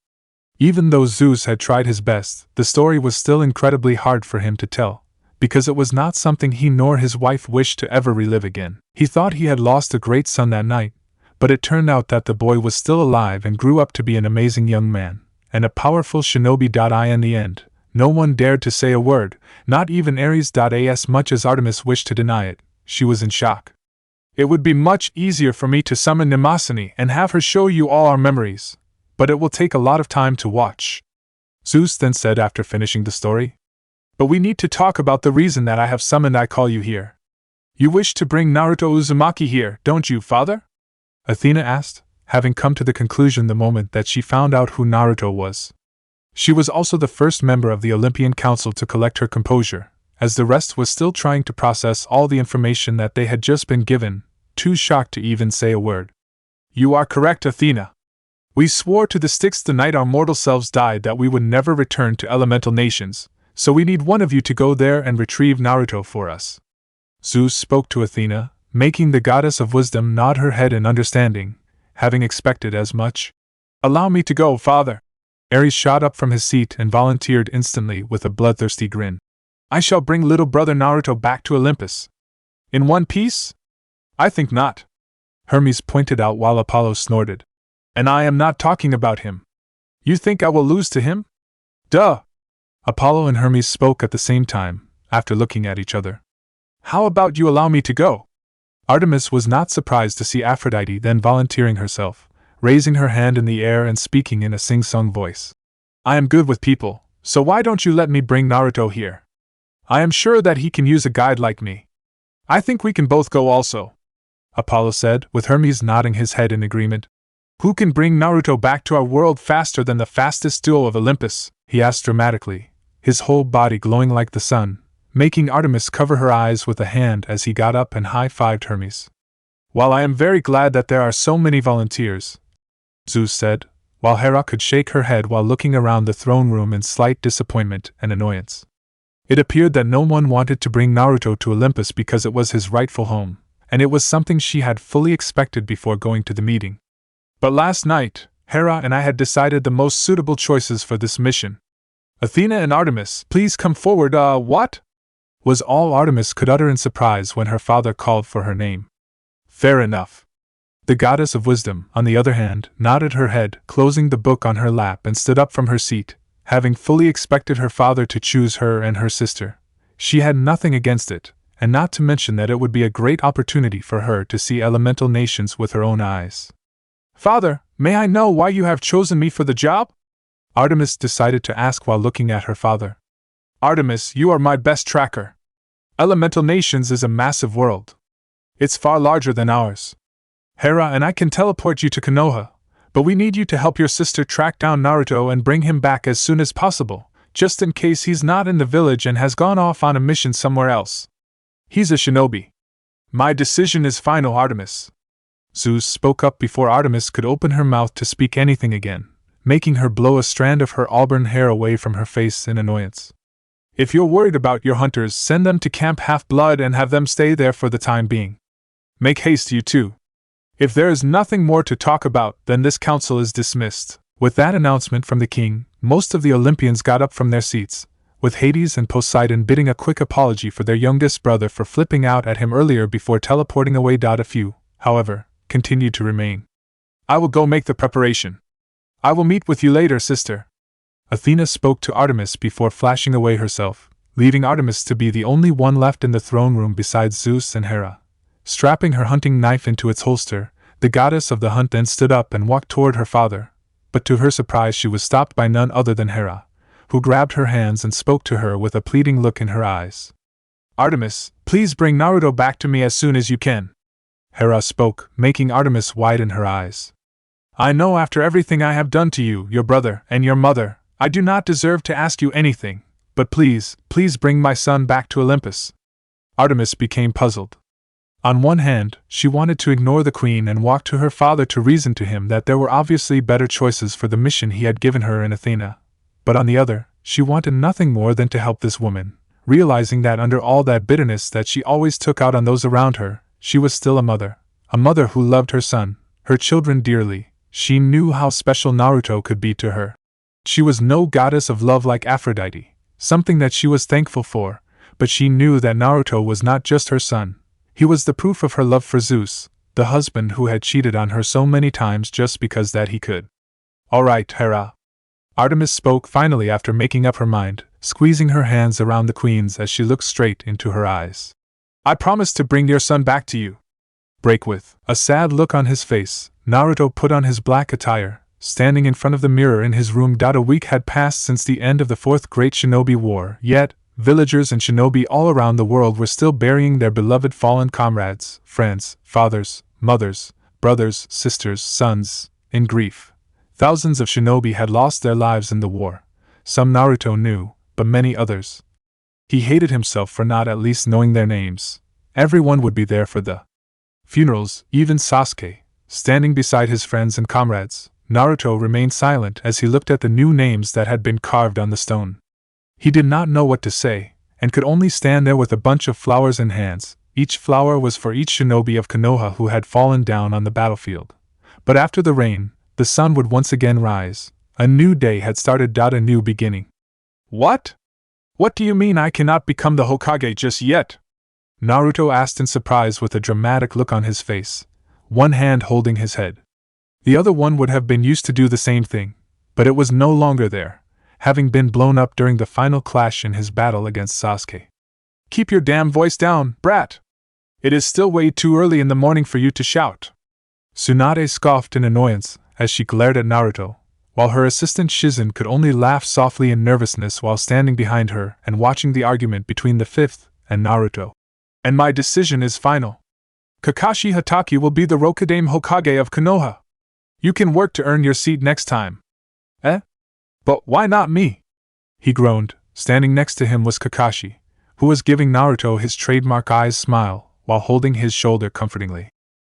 A: Even though Zeus had tried his best, the story was still incredibly hard for him to tell, because it was not something he nor his wife wished to ever relive again. He thought he had lost a great son that night, but it turned out that the boy was still alive and grew up to be an amazing young man, and a powerful shinobi. In the end, no one dared to say a word, not even Aries. As much as Artemis wished to deny it, she was in shock. It would be much easier for me to summon Mnemosyne and have her show you all our memories, but it will take a lot of time to watch. Zeus then said after finishing the story. But we need to talk about the reason that I have summoned. I call you here. You wish to bring Naruto Uzumaki here, don't you, father? Athena asked, having come to the conclusion the moment that she found out who Naruto was. She was also the first member of the Olympian Council to collect her composure, as the rest was still trying to process all the information that they had just been given, too shocked to even say a word. You are correct, Athena. We swore to the Styx the night our mortal selves died that we would never return to elemental nations, so we need one of you to go there and retrieve Naruto for us. Zeus spoke to Athena, making the goddess of wisdom nod her head in understanding, having expected as much. Allow me to go, father. Aries shot up from his seat and volunteered instantly with a bloodthirsty grin. I shall bring little brother Naruto back to Olympus. In one piece? I think not. Hermes pointed out while Apollo snorted. And I am not talking about him. You think I will lose to him? Duh! Apollo and Hermes spoke at the same time, after looking at each other. How about you allow me to go? Artemis was not surprised to see Aphrodite then volunteering herself, raising her hand in the air and speaking in a sing-song voice. I am good with people, so why don't you let me bring Naruto here? I am sure that he can use a guide like me. I think we can both go also, Apollo said, with Hermes nodding his head in agreement. Who can bring Naruto back to our world faster than the fastest duo of Olympus? He asked dramatically, his whole body glowing like the sun, making Artemis cover her eyes with a hand as he got up and high-fived Hermes. While I am very glad that there are so many volunteers, Zeus said, while Hera could shake her head while looking around the throne room in slight disappointment and annoyance. It appeared that no one wanted to bring Naruto to Olympus because it was his rightful home, and it was something she had fully expected before going to the meeting. But last night, Hera and I had decided the most suitable choices for this mission. Athena and Artemis, please come forward. What? Was all Artemis could utter in surprise when her father called for her name. Fair enough. The goddess of wisdom, on the other hand, nodded her head, closing the book on her lap and stood up from her seat, having fully expected her father to choose her and her sister. She had nothing against it, and not to mention that it would be a great opportunity for her to see elemental nations with her own eyes. Father, may I know why you have chosen me for the job? Artemis decided to ask while looking at her father. Artemis, you are my best tracker. Elemental Nations is a massive world. It's far larger than ours. Hera and I can teleport you to Konoha, but we need you to help your sister track down Naruto and bring him back as soon as possible, just in case he's not in the village and has gone off on a mission somewhere else. He's a shinobi. My decision is final, Artemis. Zeus spoke up before Artemis could open her mouth to speak anything again, making her blow a strand of her auburn hair away from her face in annoyance. If you're worried about your hunters, send them to Camp Half-Blood and have them stay there for the time being. Make haste, you two. If there is nothing more to talk about, then this council is dismissed. With that announcement from the king, most of the Olympians got up from their seats, with Hades and Poseidon bidding a quick apology for their youngest brother for flipping out at him earlier before teleporting away. A few, however, continued to remain. I will go make the preparation. I will meet with you later, sister. Athena spoke to Artemis before flashing away herself, leaving Artemis to be the only one left in the throne room besides Zeus and Hera. Strapping her hunting knife into its holster, the goddess of the hunt then stood up and walked toward her father, but to her surprise she was stopped by none other than Hera, who grabbed her hands and spoke to her with a pleading look in her eyes. Artemis, please bring Naruto back to me as soon as you can. Hera spoke, making Artemis widen her eyes. I know after everything I have done to you, your brother, and your mother, I do not deserve to ask you anything, but please bring my son back to Olympus. Artemis became puzzled. On one hand, she wanted to ignore the queen and walk to her father to reason to him that there were obviously better choices for the mission he had given her in Athena. But on the other, she wanted nothing more than to help this woman, realizing that under all that bitterness that she always took out on those around her, she was still a mother who loved her son, her children dearly. She knew how special Naruto could be to her. She was no goddess of love like Aphrodite, something that she was thankful for, but she knew that Naruto was not just her son. He was the proof of her love for Zeus, the husband who had cheated on her so many times just because that he could. All right, Hera. Artemis spoke finally after making up her mind, squeezing her hands around the queen's as she looked straight into her eyes. I promise to bring your son back to you. Break with a sad look on his face, Naruto put on his black attire, standing in front of the mirror in his room. A week had passed since the end of the Fourth Great Shinobi War, yet villagers and shinobi all around the world were still burying their beloved fallen comrades, friends, fathers, mothers, brothers, sisters, sons, in grief. Thousands of shinobi had lost their lives in the war. Some Naruto knew, but many others. He hated himself for not at least knowing their names. Everyone would be there for the funerals, even Sasuke. Standing beside his friends and comrades, Naruto remained silent as he looked at the new names that had been carved on the stone. He did not know what to say, and could only stand there with a bunch of flowers in hands. Each flower was for each shinobi of Konoha who had fallen down on the battlefield. But after the rain, the sun would once again rise. A new day had started. A new beginning. What? What do you mean I cannot become the Hokage just yet? Naruto asked in surprise with a dramatic look on his face, one hand holding his head. The other one would have been used to do the same thing, but it was no longer there, having been blown up during the final clash in his battle against Sasuke. Keep your damn voice down, brat! It is still way too early in the morning for you to shout. Tsunade scoffed in annoyance as she glared at Naruto, while her assistant Shizen could only laugh softly in nervousness while standing behind her and watching the argument between the fifth and Naruto. And my decision is final. Kakashi Hatake will be the Rokudaime Hokage of Konoha. You can work to earn your seat next time. Eh? But why not me? He groaned. Standing next to him was Kakashi, who was giving Naruto his trademark eyes smile while holding his shoulder comfortingly.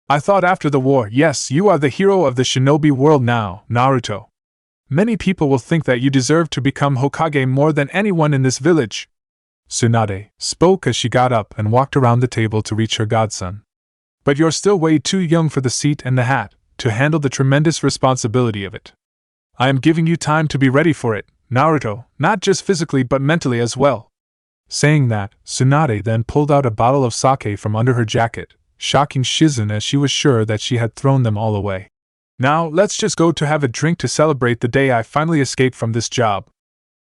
A: I thought after the war, yes, you are the hero of the shinobi world now, Naruto. Many people will think that you deserve to become Hokage more than anyone in this village. Tsunade spoke as she got up and walked around the table to reach her godson. But you're still way too young for the seat and the hat to handle the tremendous responsibility of it. I am giving you time to be ready for it, Naruto, not just physically but mentally as well. Saying that, Tsunade then pulled out a bottle of sake from under her jacket, shocking Shizen as she was sure that she had thrown them all away. Now, let's just go to have a drink to celebrate the day I finally escaped from this job.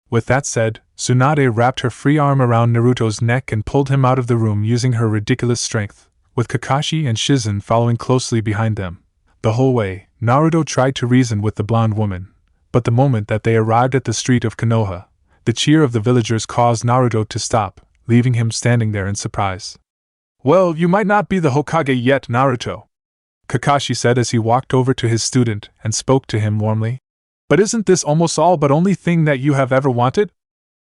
A: With that said, Tsunade wrapped her free arm around Naruto's neck and pulled him out of the room using her ridiculous strength, with Kakashi and Shizen following closely behind them. The whole way, Naruto tried to reason with the blonde woman, but the moment that they arrived at the street of Konoha, the cheer of the villagers caused Naruto to stop, leaving him standing there in surprise. "Well, you might not be the Hokage yet, Naruto," Kakashi said as he walked over to his student and spoke to him warmly. "But isn't this almost all but only thing that you have ever wanted?"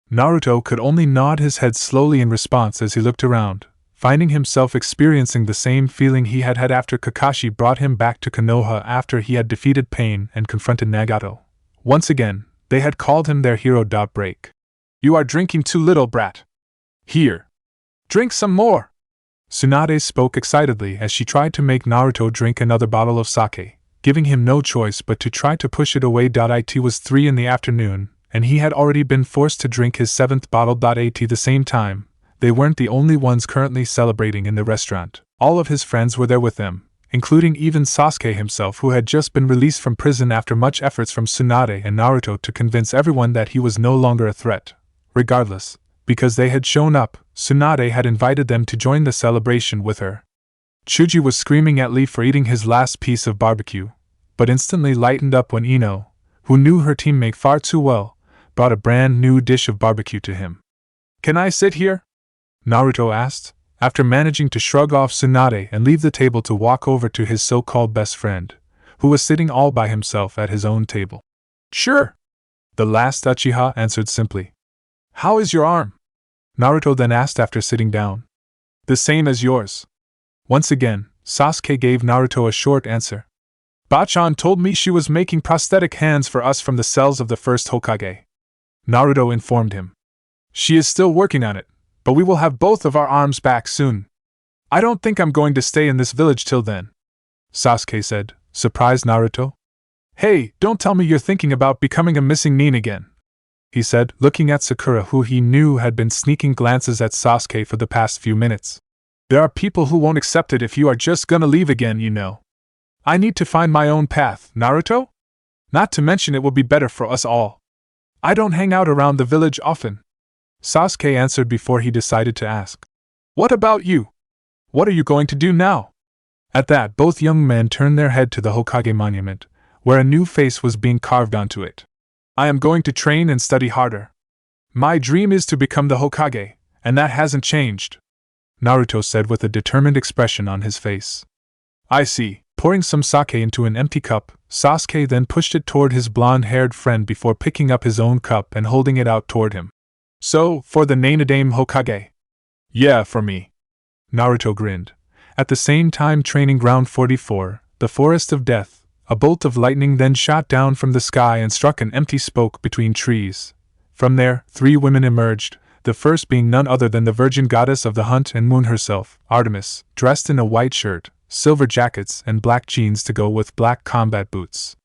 A: Naruto could only nod his head slowly in response as he looked around, finding himself experiencing the same feeling he had had after Kakashi brought him back to Konoha after he had defeated Pain and confronted Nagato. Once again, they had called him their hero. Break. "You are drinking too little, brat. Here. Drink some more." Tsunade spoke excitedly as she tried to make Naruto drink another bottle of sake, giving him no choice but to try to push it away. It was 3 in the afternoon, and he had already been forced to drink his 7th bottle. At the same time, they weren't the only ones currently celebrating in the restaurant. All of his friends were there with them, including even Sasuke himself, who had just been released from prison after much efforts from Tsunade and Naruto to convince everyone that he was no longer a threat. Regardless, because they had shown up, Tsunade had invited them to join the celebration with her. Chuji was screaming at Lee for eating his last piece of barbecue, but instantly lightened up when Ino, who knew her teammate far too well, brought a brand new dish of barbecue to him. "Can I sit here?" Naruto asked, after managing to shrug off Tsunade and leave the table to walk over to his so-called best friend, who was sitting all by himself at his own table. "Sure," the last Uchiha answered simply. "How is your arm?" Naruto then asked after sitting down. "The same as yours." Once again, Sasuke gave Naruto a short answer. "Bachan told me she was making prosthetic hands for us from the cells of the first Hokage," Naruto informed him. "She is still working on it, but we will have both of our arms back soon. I don't think I'm going to stay in this village till then," Sasuke said, surprised Naruto. "Hey, don't tell me you're thinking about becoming a missing nin again," he said, looking at Sakura, who he knew had been sneaking glances at Sasuke for the past few minutes. "There are people who won't accept it if you are just gonna leave again, you know. I need to find my own path, Naruto? Not to mention it will be better for us all. I don't hang out around the village often." Sasuke answered before he decided to ask, "What about you? What are you going to do now?" At that, both young men turned their head to the Hokage monument, where a new face was being carved onto it. "I am going to train and study harder. My dream is to become the Hokage, and that hasn't changed," Naruto said with a determined expression on his face. "I see." Pouring some sake into an empty cup, Sasuke then pushed it toward his blonde-haired friend before picking up his own cup and holding it out toward him. "So, for the Nainadame Hokage?" "Yeah, for me." Naruto grinned. At the same time, training ground 44, the Forest of Death, a bolt of lightning then shot down from the sky and struck an empty spoke between trees. From there, 3 women emerged, the first being none other than the virgin goddess of the hunt and moon herself, Artemis, dressed in a white shirt, silver jackets and black jeans to go with black combat boots.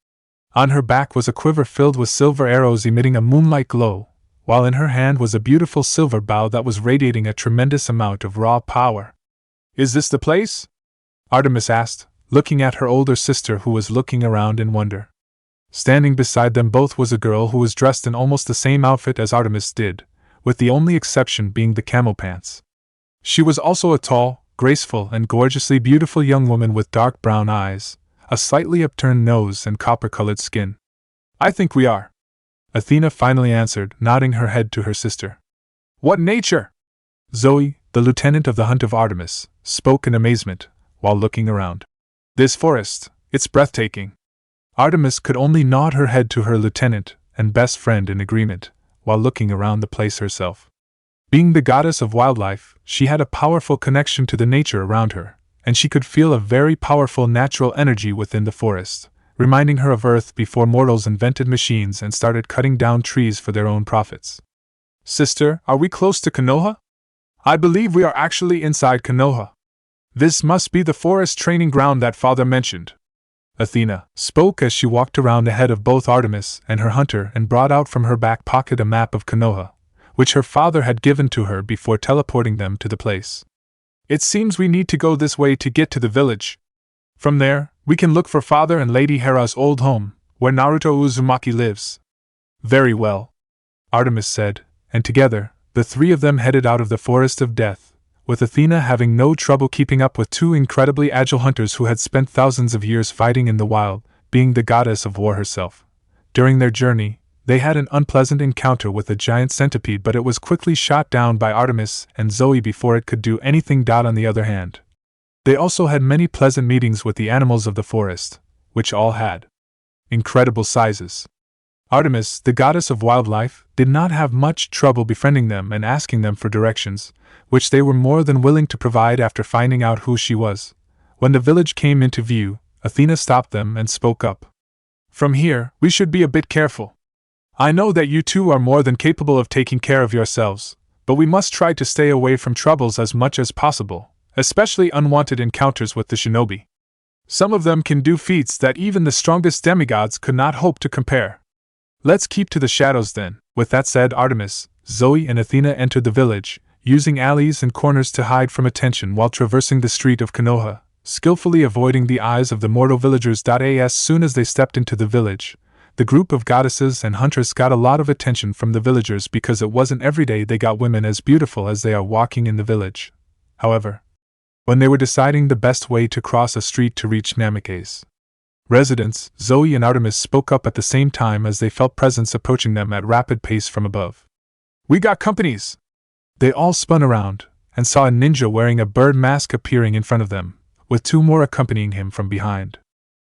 A: On her back was a quiver filled with silver arrows emitting a moonlight glow, while in her hand was a beautiful silver bow that was radiating a tremendous amount of raw power. "Is this the place?" Artemis asked, looking at her older sister who was looking around in wonder. Standing beside them both was a girl who was dressed in almost the same outfit as Artemis did, with the only exception being the camo pants. She was also a tall, graceful and gorgeously beautiful young woman with dark brown eyes, a slightly upturned nose and copper-colored skin. "I think we are," Athena finally answered, nodding her head to her sister. "What nature?" Zoe, the lieutenant of the Hunt of Artemis, spoke in amazement, while looking around. "This forest, it's breathtaking." Artemis could only nod her head to her lieutenant and best friend in agreement, while looking around the place herself. Being the goddess of wildlife, she had a powerful connection to the nature around her, and she could feel a very powerful natural energy within the forest, reminding her of Earth before mortals invented machines and started cutting down trees for their own profits. "Sister, are we close to Konoha?" "I believe we are actually inside Konoha. This must be the forest training ground that father mentioned," Athena spoke as she walked around ahead of both Artemis and her hunter and brought out from her back pocket a map of Konoha, which her father had given to her before teleporting them to the place. "It seems we need to go this way to get to the village. From there, we can look for Father and Lady Hera's old home, where Naruto Uzumaki lives." "Very well," Artemis said, and together, the 3 of them headed out of the Forest of Death, with Athena having no trouble keeping up with 2 incredibly agile hunters who had spent thousands of years fighting in the wild, being the goddess of war herself, During their journey, they had an unpleasant encounter with a giant centipede, but it was quickly shot down by Artemis and Zoe before it could do anything. On the other hand, they also had many pleasant meetings with the animals of the forest, which all had incredible sizes. Artemis, the goddess of wildlife, did not have much trouble befriending them and asking them for directions, which they were more than willing to provide after finding out who she was. When the village came into view, Athena stopped them and spoke up. "From here, we should be a bit careful. I know that you two are more than capable of taking care of yourselves, but we must try to stay away from troubles as much as possible, especially unwanted encounters with the shinobi. Some of them can do feats that even the strongest demigods could not hope to compare. Let's keep to the shadows then." With that said, Artemis, Zoe, and Athena entered the village, using alleys and corners to hide from attention while traversing the street of Konoha, skillfully avoiding the eyes of the mortal villagers. As soon as they stepped into the village, the group of goddesses and hunters got a lot of attention from the villagers because it wasn't every day they got women as beautiful as they are walking in the village. However, when they were deciding the best way to cross a street to reach Namikaze's residence, Zoe and Artemis spoke up at the same time as they felt presence approaching them at rapid pace from above. "We got companies!" They all spun around and saw a ninja wearing a bird mask appearing in front of them, with two more accompanying him from behind.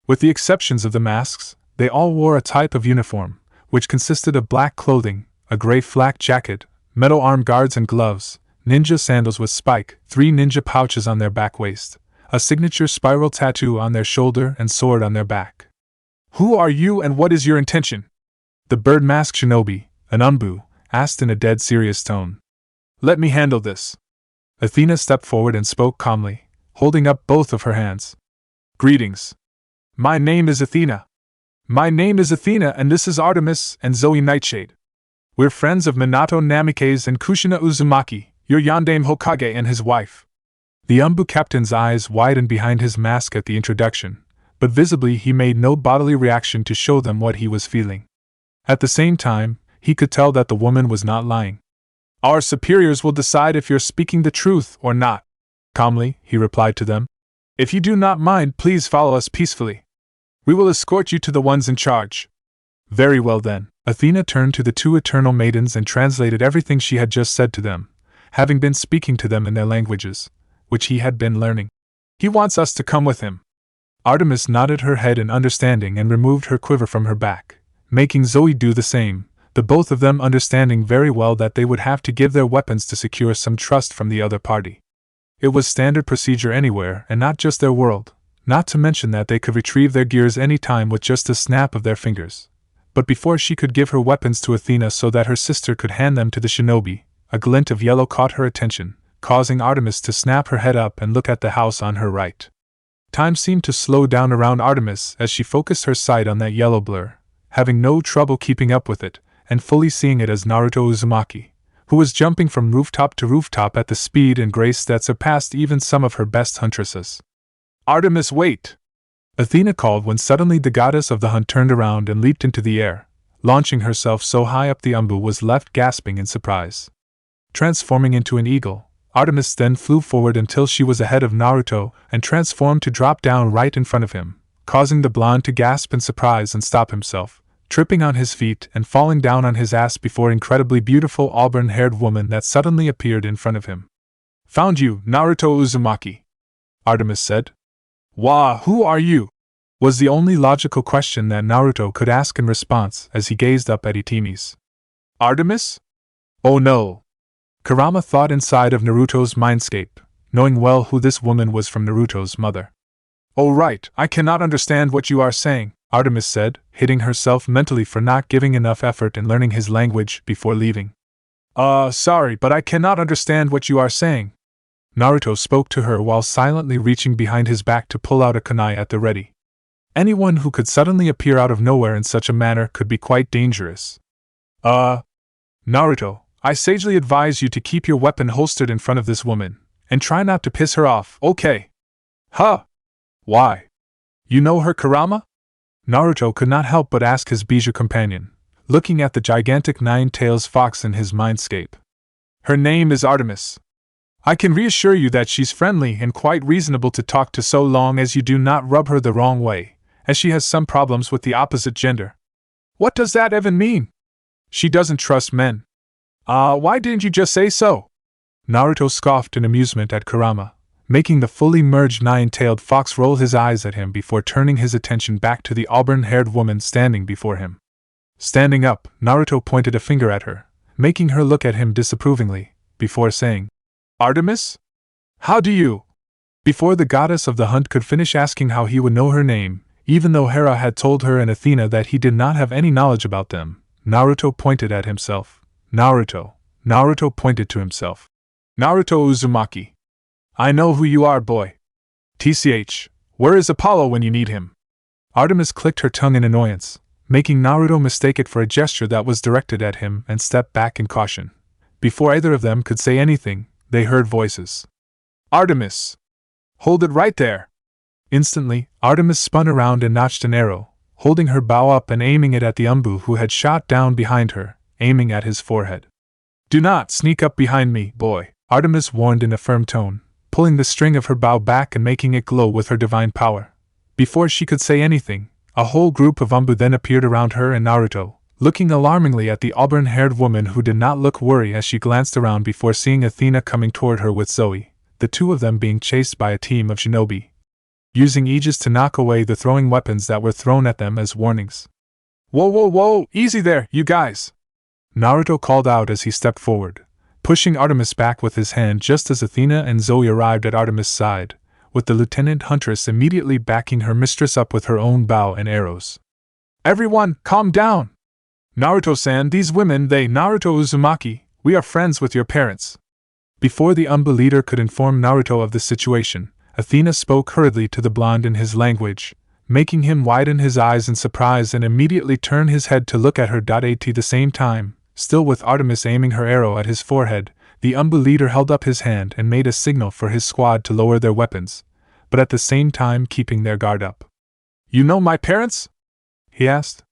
A: With the exceptions of the masks, they all wore a type of uniform, which consisted of black clothing, a gray flak jacket, metal arm guards and gloves, ninja sandals with spike, 3 ninja pouches on their back waist, a signature spiral tattoo on their shoulder and sword on their back. "Who are you and what is your intention?" the bird mask shinobi, an Umbu, asked in a dead serious tone. "Let me handle this." Athena stepped forward and spoke calmly, holding up both of her hands. "Greetings. My name is Athena. And this is Artemis and Zoe Nightshade. We're friends of Minato Namikaze and Kushina Uzumaki, your Yondaime Hokage and his wife." The Umbu captain's eyes widened behind his mask at the introduction, but visibly he made no bodily reaction to show them what he was feeling. At the same time, he could tell that the woman was not lying. "Our superiors will decide if you're speaking the truth or not," calmly, he replied to them. "If you do not mind, please follow us peacefully. We will escort you to the ones in charge." "Very well then." Athena turned to the 2 eternal maidens and translated everything she had just said to them, having been speaking to them in their languages, which he had been learning. "He wants us to come with him." Artemis nodded her head in understanding and removed her quiver from her back, making Zoe do the same, the both of them understanding very well that they would have to give their weapons to secure some trust from the other party. It was standard procedure anywhere and not just their world, not to mention that they could retrieve their gears any time with just a snap of their fingers. But before she could give her weapons to Athena so that her sister could hand them to the shinobi, a glint of yellow caught her attention, causing Artemis to snap her head up and look at the house on her right. Time seemed to slow down around Artemis as she focused her sight on that yellow blur, having no trouble keeping up with it, and fully seeing it as Naruto Uzumaki, who was jumping from rooftop to rooftop at the speed and grace that surpassed even some of her best huntresses. "Artemis, wait!" Athena called when suddenly the goddess of the hunt turned around and leaped into the air, launching herself so high up the Umbu was left gasping in surprise. Transforming into an eagle, Artemis then flew forward until she was ahead of Naruto and transformed to drop down right in front of him, causing the blonde to gasp in surprise and stop himself, tripping on his feet and falling down on his ass before incredibly beautiful auburn-haired woman that suddenly appeared in front of him. "Found you, Naruto Uzumaki," Artemis said. "Wah, who are you?" was the only logical question that Naruto could ask in response as he gazed up at Itimi's. "Artemis? Oh no!" Kurama thought inside of Naruto's mindscape, knowing well who this woman was from Naruto's mother. "Oh right, I cannot understand what you are saying," Artemis said, hitting herself mentally for not giving enough effort in learning his language before leaving. Sorry, but I cannot understand what you are saying." Naruto spoke to her while silently reaching behind his back to pull out a kunai at the ready. Anyone who could suddenly appear out of nowhere in such a manner could be quite dangerous. Naruto, I sagely advise you to keep your weapon holstered in front of this woman, and try not to piss her off, okay?" "Huh? Why? You know her, Kurama?" Naruto could not help but ask his bijou companion, looking at the gigantic nine-tails fox in his mindscape. "Her name is Artemis. I can reassure you that she's friendly and quite reasonable to talk to so long as you do not rub her the wrong way, as she has some problems with the opposite gender." What does that even mean? She doesn't trust men. Why didn't you just say so? Naruto scoffed in amusement at Kurama, making the fully merged nine-tailed fox roll his eyes at him before turning his attention back to the auburn-haired woman standing before him. Standing up, Naruto pointed a finger at her, making her look at him disapprovingly, before saying, Artemis? How do you? Before the goddess of the hunt could finish asking how he would know her name, even though Hera had told her and Athena that he did not have any knowledge about them, Naruto pointed at himself. Naruto pointed to himself. Naruto Uzumaki. I know who you are, boy. TCH, where is Apollo when you need him? Artemis clicked her tongue in annoyance, making Naruto mistake it for a gesture that was directed at him and step back in caution. Before either of them could say anything, they heard voices. Artemis! Hold it right there! Instantly, Artemis spun around and notched an arrow, holding her bow up and aiming it at the Umbu who had shot down behind her, aiming at his forehead. Do not sneak up behind me, boy, Artemis warned in a firm tone, pulling the string of her bow back and making it glow with her divine power. Before she could say anything, a whole group of Umbu then appeared around her and Naruto, looking alarmingly at the auburn-haired woman who did not look worried as she glanced around before seeing Athena coming toward her with Zoe, the two of them being chased by a team of shinobi, using aegis to knock away the throwing weapons that were thrown at them as warnings. Whoa, easy there, you guys! Naruto called out as he stepped forward, pushing Artemis back with his hand just as Athena and Zoe arrived at Artemis' side, with the lieutenant huntress immediately backing her mistress up with her own bow and arrows. Everyone, calm down! Naruto-san, these women, Naruto Uzumaki, we are friends with your parents. Before the Umbu leader could inform Naruto of the situation, Athena spoke hurriedly to the blonde in his language, making him widen his eyes in surprise and immediately turn his head to look at her. At the same time, still with Artemis aiming her arrow at his forehead, the Umbu leader held up his hand and made a signal for his squad to lower their weapons, but at the same time keeping their guard up. You know my parents? He asked.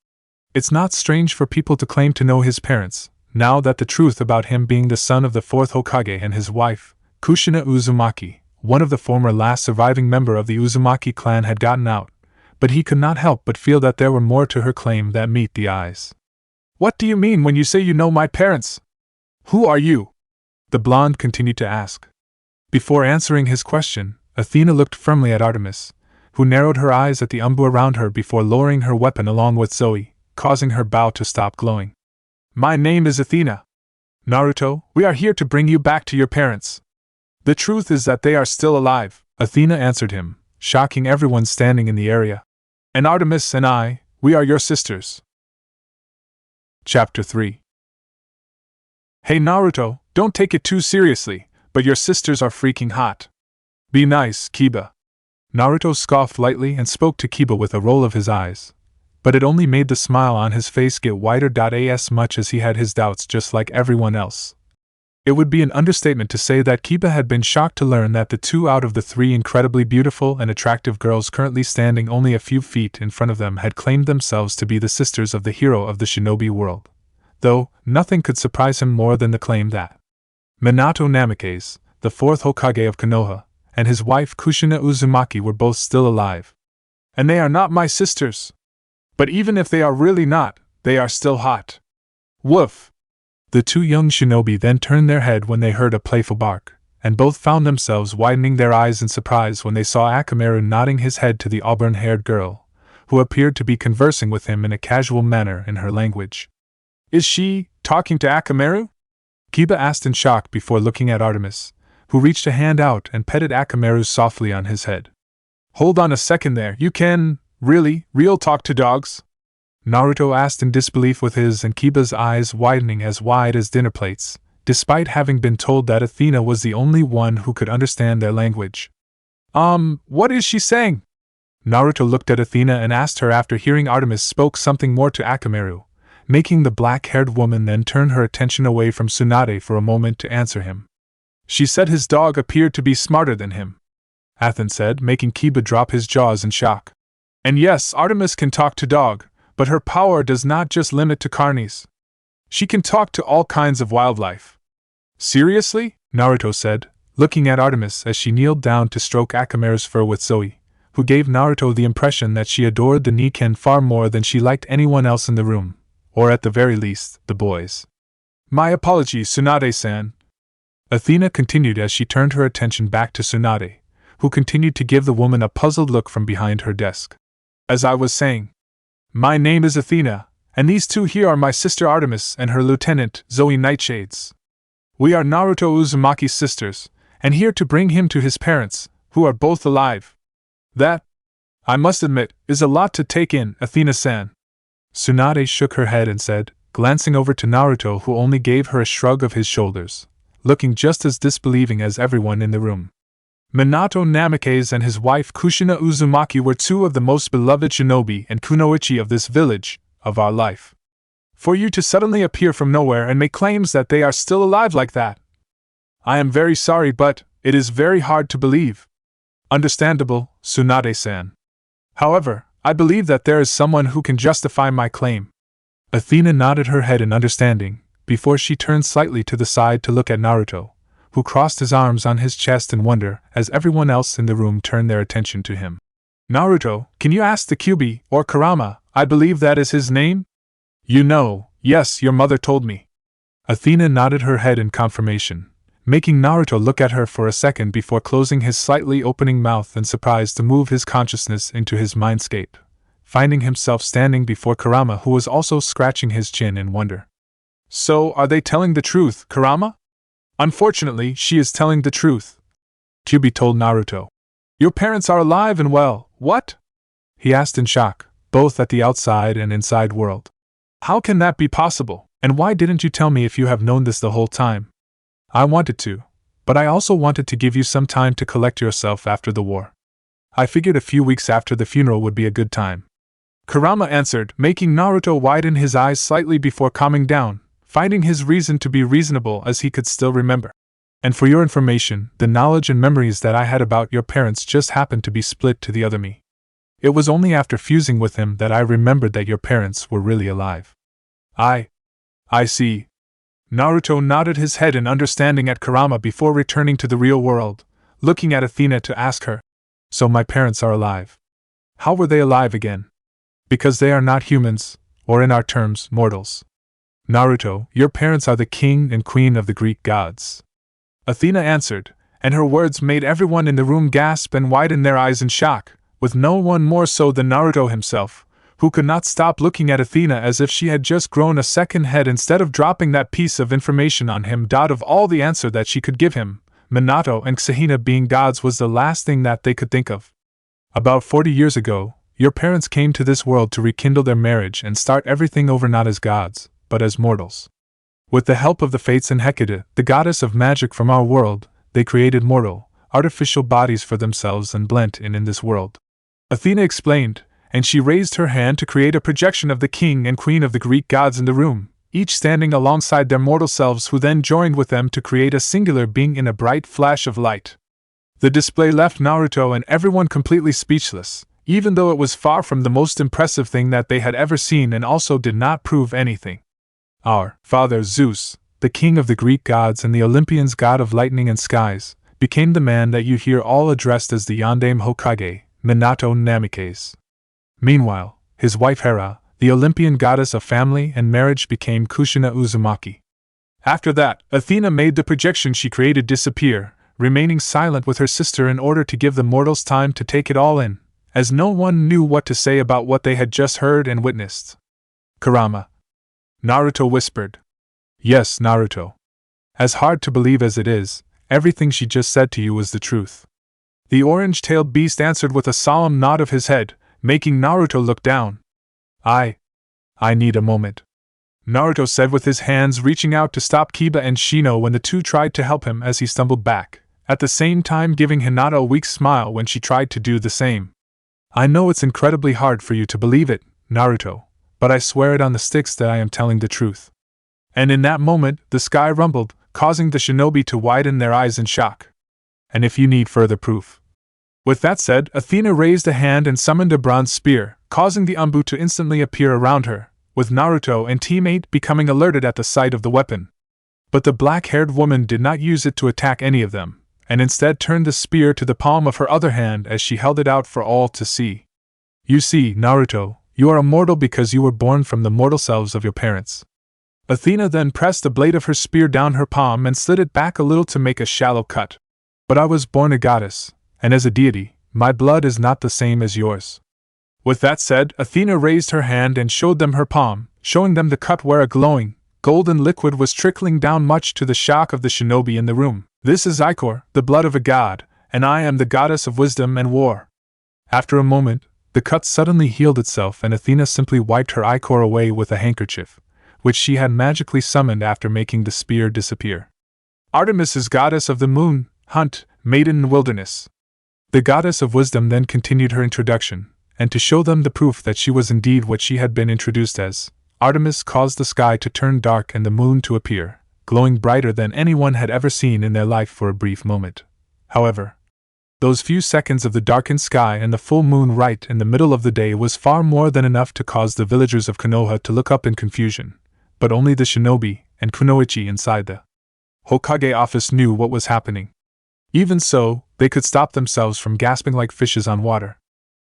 A: It's not strange for people to claim to know his parents, now that the truth about him being the son of the fourth Hokage and his wife, Kushina Uzumaki, one of the former last surviving member of the Uzumaki clan, had gotten out, but he could not help but feel that there were more to her claim that meet the eyes. What do you mean when you say you know my parents? Who are you? The blonde continued to ask. Before answering his question, Athena looked firmly at Artemis, who narrowed her eyes at the Umbu around her before lowering her weapon along with Zoe, causing her bow to stop glowing. My name is Athena. Naruto, we are here to bring you back to your parents. The truth is that they are still alive, Athena answered him, shocking everyone standing in the area. And Artemis and I, we are your sisters. Chapter 3. Hey Naruto, don't take it too seriously, but your sisters are freaking hot. Be nice, Kiba. Naruto scoffed lightly and spoke to Kiba with a roll of his eyes, but it only made the smile on his face get wider. As much as he had his doubts just like everyone else. It would be an understatement to say that Kiba had been shocked to learn that the two out of the three incredibly beautiful and attractive girls currently standing only a few feet in front of them had claimed themselves to be the sisters of the hero of the shinobi world. Though, nothing could surprise him more than the claim that Minato Namikaze, the fourth Hokage of Konoha, and his wife Kushina Uzumaki were both still alive. And they are not my sisters. But even if they are really not, they are still hot. Woof! The two young shinobi then turned their head when they heard a playful bark, and both found themselves widening their eyes in surprise when they saw Akamaru nodding his head to the auburn-haired girl, who appeared to be conversing with him in a casual manner in her language. Is she talking to Akamaru? Kiba asked in shock before looking at Artemis, who reached a hand out and petted Akamaru softly on his head. Hold on a second there, you can, real talk to dogs? Naruto asked in disbelief with his and Kiba's eyes widening as wide as dinner plates, despite having been told that Athena was the only one who could understand their language. What is she saying? Naruto looked at Athena and asked her after hearing Artemis spoke something more to Akamaru, making the black-haired woman then turn her attention away from Tsunade for a moment to answer him. She said his dog appeared to be smarter than him, Athen said, making Kiba drop his jaws in shock. And yes, Artemis can talk to dog, but her power does not just limit to carnies. She can talk to all kinds of wildlife. Seriously? Naruto said, looking at Artemis as she kneeled down to stroke Akamaru's fur with Zoe, who gave Naruto the impression that she adored the Nikken far more than she liked anyone else in the room, or at the very least, the boys. My apologies, Tsunade-san. Athena continued as she turned her attention back to Tsunade, who continued to give the woman a puzzled look from behind her desk. As I was saying, my name is Athena, and these two here are my sister Artemis and her lieutenant, Zoe Nightshades. We are Naruto Uzumaki's sisters, and here to bring him to his parents, who are both alive. That, I must admit, is a lot to take in, Athena-san. Tsunade shook her head and said, glancing over to Naruto, who only gave her a shrug of his shoulders, looking just as disbelieving as everyone in the room. Minato Namikaze and his wife Kushina Uzumaki were two of the most beloved shinobi and kunoichi of this village, of our life. For you to suddenly appear from nowhere and make claims that they are still alive like that. I am very sorry, but it is very hard to believe. Understandable, Tsunade-san. However, I believe that there is someone who can justify my claim. Athena nodded her head in understanding, before she turned slightly to the side to look at Naruto, who crossed his arms on his chest in wonder as everyone else in the room turned their attention to him. Naruto, can you ask the Kyuubi, or Kurama, I believe that is his name? You know, yes, your mother told me. Athena nodded her head in confirmation, making Naruto look at her for a second before closing his slightly opening mouth in surprise to move his consciousness into his mindscape, finding himself standing before Kurama, who was also scratching his chin in wonder. So, are they telling the truth, Kurama? Unfortunately, she is telling the truth, Kyuubi told Naruto. Your parents are alive and well, what? He asked in shock, both at the outside and inside world. How can that be possible, and why didn't you tell me if you have known this the whole time? I wanted to, but I also wanted to give you some time to collect yourself after the war. I figured a few weeks after the funeral would be a good time. Kurama answered, making Naruto widen his eyes slightly before calming down, finding his reason to be reasonable as he could still remember. And for your information, the knowledge and memories that I had about your parents just happened to be split to the other me. It was only after fusing with him that I remembered that your parents were really alive. I see. Naruto nodded his head in understanding at Kurama before returning to the real world, looking at Athena to ask her, so my parents are alive. How were they alive again? Because they are not humans, or in our terms, mortals. Naruto, your parents are the king and queen of the Greek gods. Athena answered, and her words made everyone in the room gasp and widen their eyes in shock, with no one more so than Naruto himself, who could not stop looking at Athena as if she had just grown a second head instead of dropping that piece of information on him. Of all the answer that she could give him, Minato and Kushina being gods was the last thing that they could think of. About 40 years ago, your parents came to this world to rekindle their marriage and start everything over not as gods, but as mortals. With the help of the Fates and Hecate, the goddess of magic from our world, they created mortal, artificial bodies for themselves and blent in this world. Athena explained, and she raised her hand to create a projection of the king and queen of the Greek gods in the room, each standing alongside their mortal selves, who then joined with them to create a singular being in a bright flash of light. The display left Naruto and everyone completely speechless, even though it was far from the most impressive thing that they had ever seen and also did not prove anything. Our father Zeus, the king of the Greek gods and the Olympians, god of lightning and skies, became the man that you hear all addressed as the Yondaime Hokage, Minato Namikaze. Meanwhile, his wife Hera, the Olympian goddess of family and marriage, became Kushina Uzumaki. After that, Athena made the projection she created disappear, remaining silent with her sister in order to give the mortals time to take it all in, as no one knew what to say about what they had just heard and witnessed. Kurama. Naruto whispered. Yes, Naruto. As hard to believe as it is, everything she just said to you was the truth. The orange-tailed beast answered with a solemn nod of his head, making Naruto look down. I need a moment, Naruto said, with his hands reaching out to stop Kiba and Shino when the two tried to help him as he stumbled back, at the same time giving Hinata a weak smile when she tried to do the same. I know it's incredibly hard for you to believe it, Naruto, but I swear it on the sticks that I am telling the truth. And in that moment, the sky rumbled, causing the shinobi to widen their eyes in shock. And if you need further proof. With that said, Athena raised a hand and summoned a bronze spear, causing the Anbu to instantly appear around her, with Naruto and teammate becoming alerted at the sight of the weapon. But the black-haired woman did not use it to attack any of them, and instead turned the spear to the palm of her other hand as she held it out for all to see. You see, Naruto, you are immortal because you were born from the mortal selves of your parents. Athena then pressed the blade of her spear down her palm and slid it back a little to make a shallow cut. But I was born a goddess, and as a deity, my blood is not the same as yours. With that said, Athena raised her hand and showed them her palm, showing them the cut where a glowing, golden liquid was trickling down, much to the shock of the shinobi in the room. This is ichor, the blood of a god, and I am the goddess of wisdom and war. After a moment, the cut suddenly healed itself and Athena simply wiped her ichor away with a handkerchief, which she had magically summoned after making the spear disappear. Artemis is goddess of the moon, hunt, maiden and wilderness. The goddess of wisdom then continued her introduction, and to show them the proof that she was indeed what she had been introduced as, Artemis caused the sky to turn dark and the moon to appear, glowing brighter than anyone had ever seen in their life for a brief moment. However, those few seconds of the darkened sky and the full moon right in the middle of the day was far more than enough to cause the villagers of Konoha to look up in confusion, but only the shinobi and kunoichi inside the Hokage office knew what was happening. Even so, they could stop themselves from gasping like fishes on water.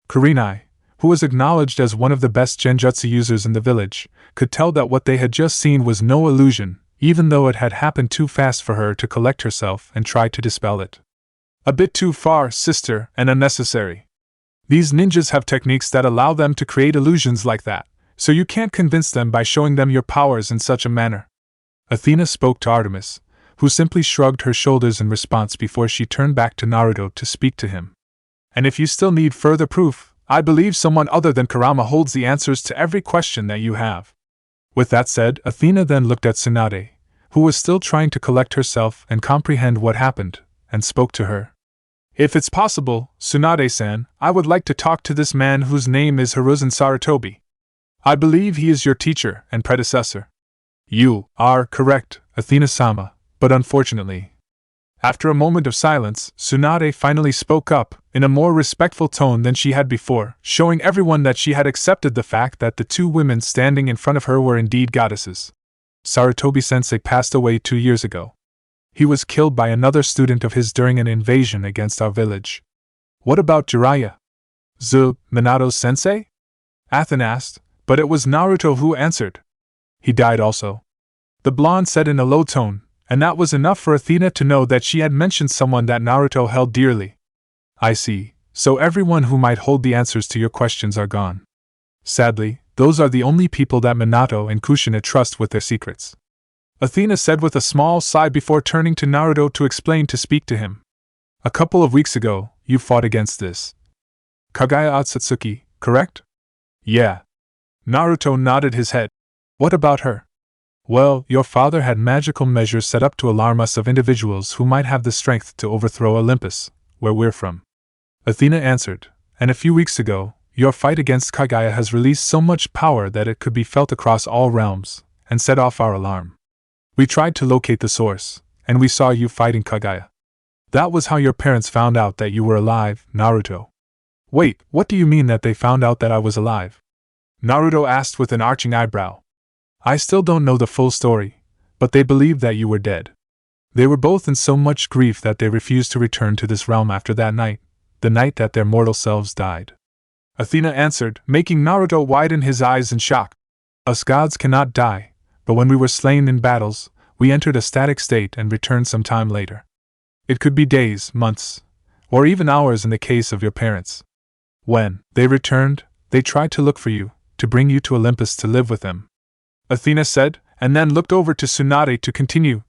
A: Kurenai, who was acknowledged as one of the best genjutsu users in the village, could tell that what they had just seen was no illusion, even though it had happened too fast for her to collect herself and try to dispel it. A bit too far, sister, and unnecessary. These ninjas have techniques that allow them to create illusions like that, so you can't convince them by showing them your powers in such a manner. Athena spoke to Artemis, who simply shrugged her shoulders in response before she turned back to Naruto to speak to him. And if you still need further proof, I believe someone other than Kurama holds the answers to every question that you have. With that said, Athena then looked at Tsunade, who was still trying to collect herself and comprehend what happened, and spoke to her. If it's possible, Tsunade-san, I would like to talk to this man whose name is Hiruzen Sarutobi. I believe he is your teacher and predecessor. You are correct, Athena-sama, but unfortunately. After a moment of silence, Tsunade finally spoke up, in a more respectful tone than she had before, showing everyone that she had accepted the fact that the two women standing in front of her were indeed goddesses. Sarutobi-sensei passed away 2 years ago. He was killed by another student of his during an invasion against our village. What about Jiraiya? Minato-sensei? Athena asked, but it was Naruto who answered. He died also. The blonde said in a low tone, and that was enough for Athena to know that she had mentioned someone that Naruto held dearly. I see, so everyone who might hold the answers to your questions are gone. Sadly, those are the only people that Minato and Kushina trust with their secrets. Athena said with a small sigh before turning to Naruto to speak to him. A couple of weeks ago, you fought against this Kaguya Otsutsuki, correct? Yeah. Naruto nodded his head. What about her? Well, your father had magical measures set up to alarm us of individuals who might have the strength to overthrow Olympus, where we're from. Athena answered, and a few weeks ago, your fight against Kaguya has released so much power that it could be felt across all realms, and set off our alarm. We tried to locate the source, and we saw you fighting Kaguya. That was how your parents found out that you were alive, Naruto. Wait, what do you mean that they found out that I was alive? Naruto asked with an arching eyebrow. I still don't know the full story, but they believed that you were dead. They were both in so much grief that they refused to return to this realm after that night, the night that their mortal selves died. Athena answered, making Naruto widen his eyes in shock. Us gods cannot die, but when we were slain in battles, we entered a static state and returned some time later. It could be days, months, or even hours in the case of your parents. When they returned, they tried to look for you, to bring you to Olympus to live with them. Athena said, and then looked over to Tsunade to continue.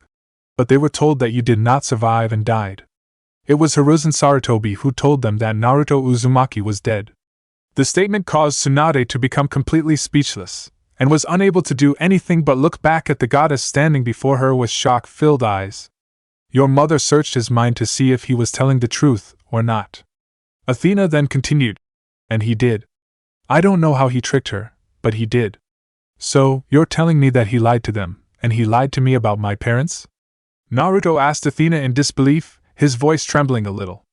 A: But they were told that you did not survive and died. It was Hiruzen Sarutobi who told them that Naruto Uzumaki was dead. The statement caused Tsunade to become completely speechless, and was unable to do anything but look back at the goddess standing before her with shock-filled eyes. Your mother searched his mind to see if he was telling the truth or not. Athena then continued, and he did. I don't know how he tricked her, but he did. So, you're telling me that he lied to them, and he lied to me about my parents? Naruto asked Athena in disbelief, his voice trembling a little.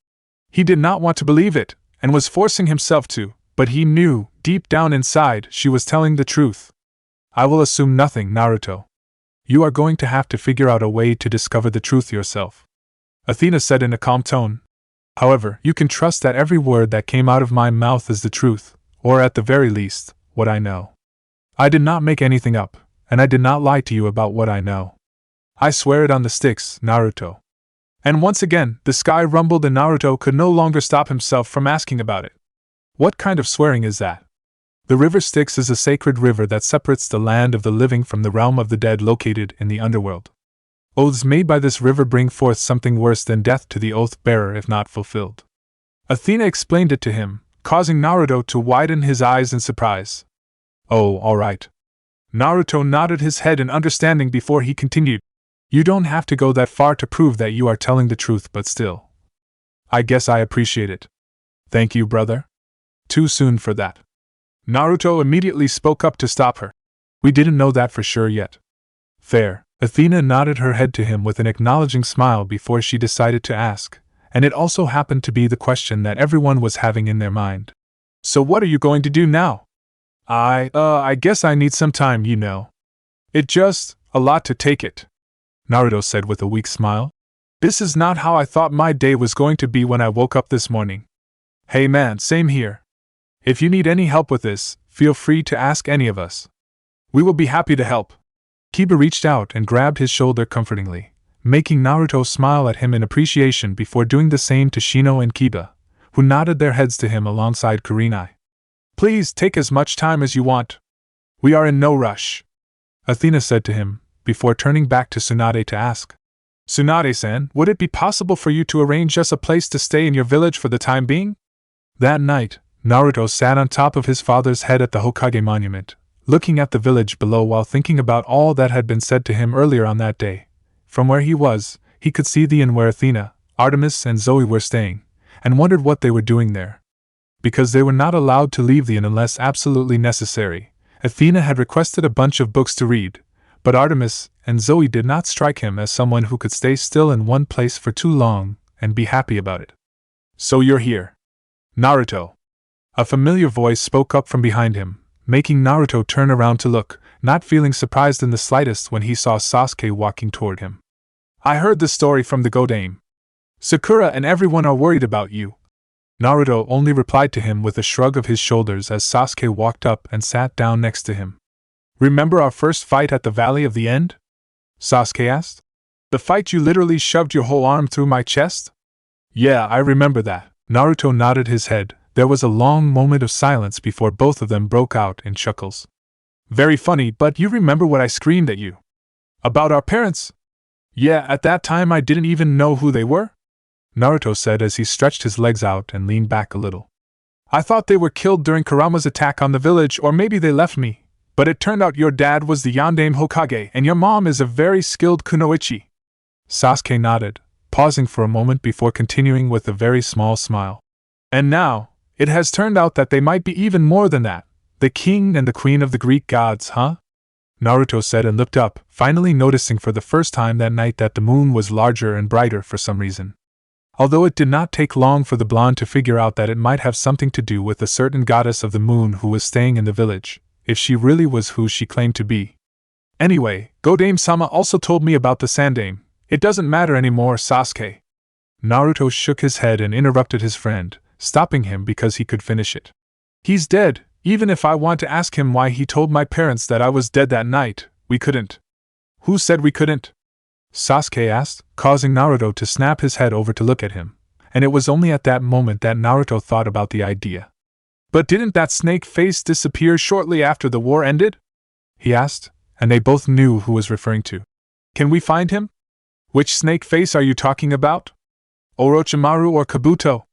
A: He did not want to believe it, and was forcing himself to, but he knew, deep down inside, she was telling the truth. I will assume nothing, Naruto. You are going to have to figure out a way to discover the truth yourself. Athena said in a calm tone. However, you can trust that every word that came out of my mouth is the truth, or at the very least, what I know. I did not make anything up, and I did not lie to you about what I know. I swear it on the sticks, Naruto. And once again, the sky rumbled and Naruto could no longer stop himself from asking about it. What kind of swearing is that? The river Styx is a sacred river that separates the land of the living from the realm of the dead located in the underworld. Oaths made by this river bring forth something worse than death to the oath-bearer if not fulfilled. Athena explained it to him, causing Naruto to widen his eyes in surprise. Oh, all right. Naruto nodded his head in understanding before he continued. You don't have to go that far to prove that you are telling the truth, but still. I guess I appreciate it. Thank you, brother. Too soon for that. Naruto immediately spoke up to stop her. We didn't know that for sure yet. Fair. Athena nodded her head to him with an acknowledging smile before she decided to ask, and it also happened to be the question that everyone was having in their mind. So what are you going to do now? I guess I need some time, you know. It just, a lot to take it. Naruto said with a weak smile. This is not how I thought my day was going to be when I woke up this morning. Hey man, same here. If you need any help with this, feel free to ask any of us. We will be happy to help. Kiba reached out and grabbed his shoulder comfortingly, making Naruto smile at him in appreciation before doing the same to Shino and Kiba, who nodded their heads to him alongside Kurenai. Please take as much time as you want. We are in no rush, Athena said to him, before turning back to Tsunade to ask. Tsunade-san, would it be possible for you to arrange us a place to stay in your village for the time being? That night, Naruto sat on top of his father's head at the Hokage monument, looking at the village below while thinking about all that had been said to him earlier on that day. From where he was, he could see the inn where Athena, Artemis, and Zoe were staying, and wondered what they were doing there. Because they were not allowed to leave the inn unless absolutely necessary, Athena had requested a bunch of books to read, but Artemis and Zoe did not strike him as someone who could stay still in one place for too long and be happy about it. So you're here. Naruto. A familiar voice spoke up from behind him, making Naruto turn around to look, not feeling surprised in the slightest when he saw Sasuke walking toward him. I heard the story from the Godame. Sakura and everyone are worried about you. Naruto only replied to him with a shrug of his shoulders as Sasuke walked up and sat down next to him. Remember our first fight at the Valley of the End? Sasuke asked. The fight you literally shoved your whole arm through my chest? Yeah, I remember that. Naruto nodded his head. There was a long moment of silence before both of them broke out in chuckles. Very funny, but you remember what I screamed at you? About our parents? Yeah, at that time I didn't even know who they were? Naruto said as he stretched his legs out and leaned back a little. I thought they were killed during Kurama's attack on the village, or maybe they left me. But it turned out your dad was the Yandame Hokage and your mom is a very skilled kunoichi. Sasuke nodded, pausing for a moment before continuing with a very small smile. And now, it has turned out that they might be even more than that. The king and the queen of the Greek gods, huh? Naruto said and looked up, finally noticing for the first time that night that the moon was larger and brighter for some reason. Although it did not take long for the blonde to figure out that it might have something to do with a certain goddess of the moon who was staying in the village, if she really was who she claimed to be. Anyway, Godame-sama also told me about the Sandame. It doesn't matter anymore, Sasuke. Naruto shook his head and interrupted his friend, stopping him because he could finish it. He's dead. Even if I want to ask him why he told my parents that I was dead that night, we couldn't. Who said we couldn't? Sasuke asked, causing Naruto to snap his head over to look at him, and it was only at that moment that Naruto thought about the idea. But didn't that snake face disappear shortly after the war ended? He asked, and they both knew who was referring to. Can we find him? Which snake face are you talking about? Orochimaru or Kabuto?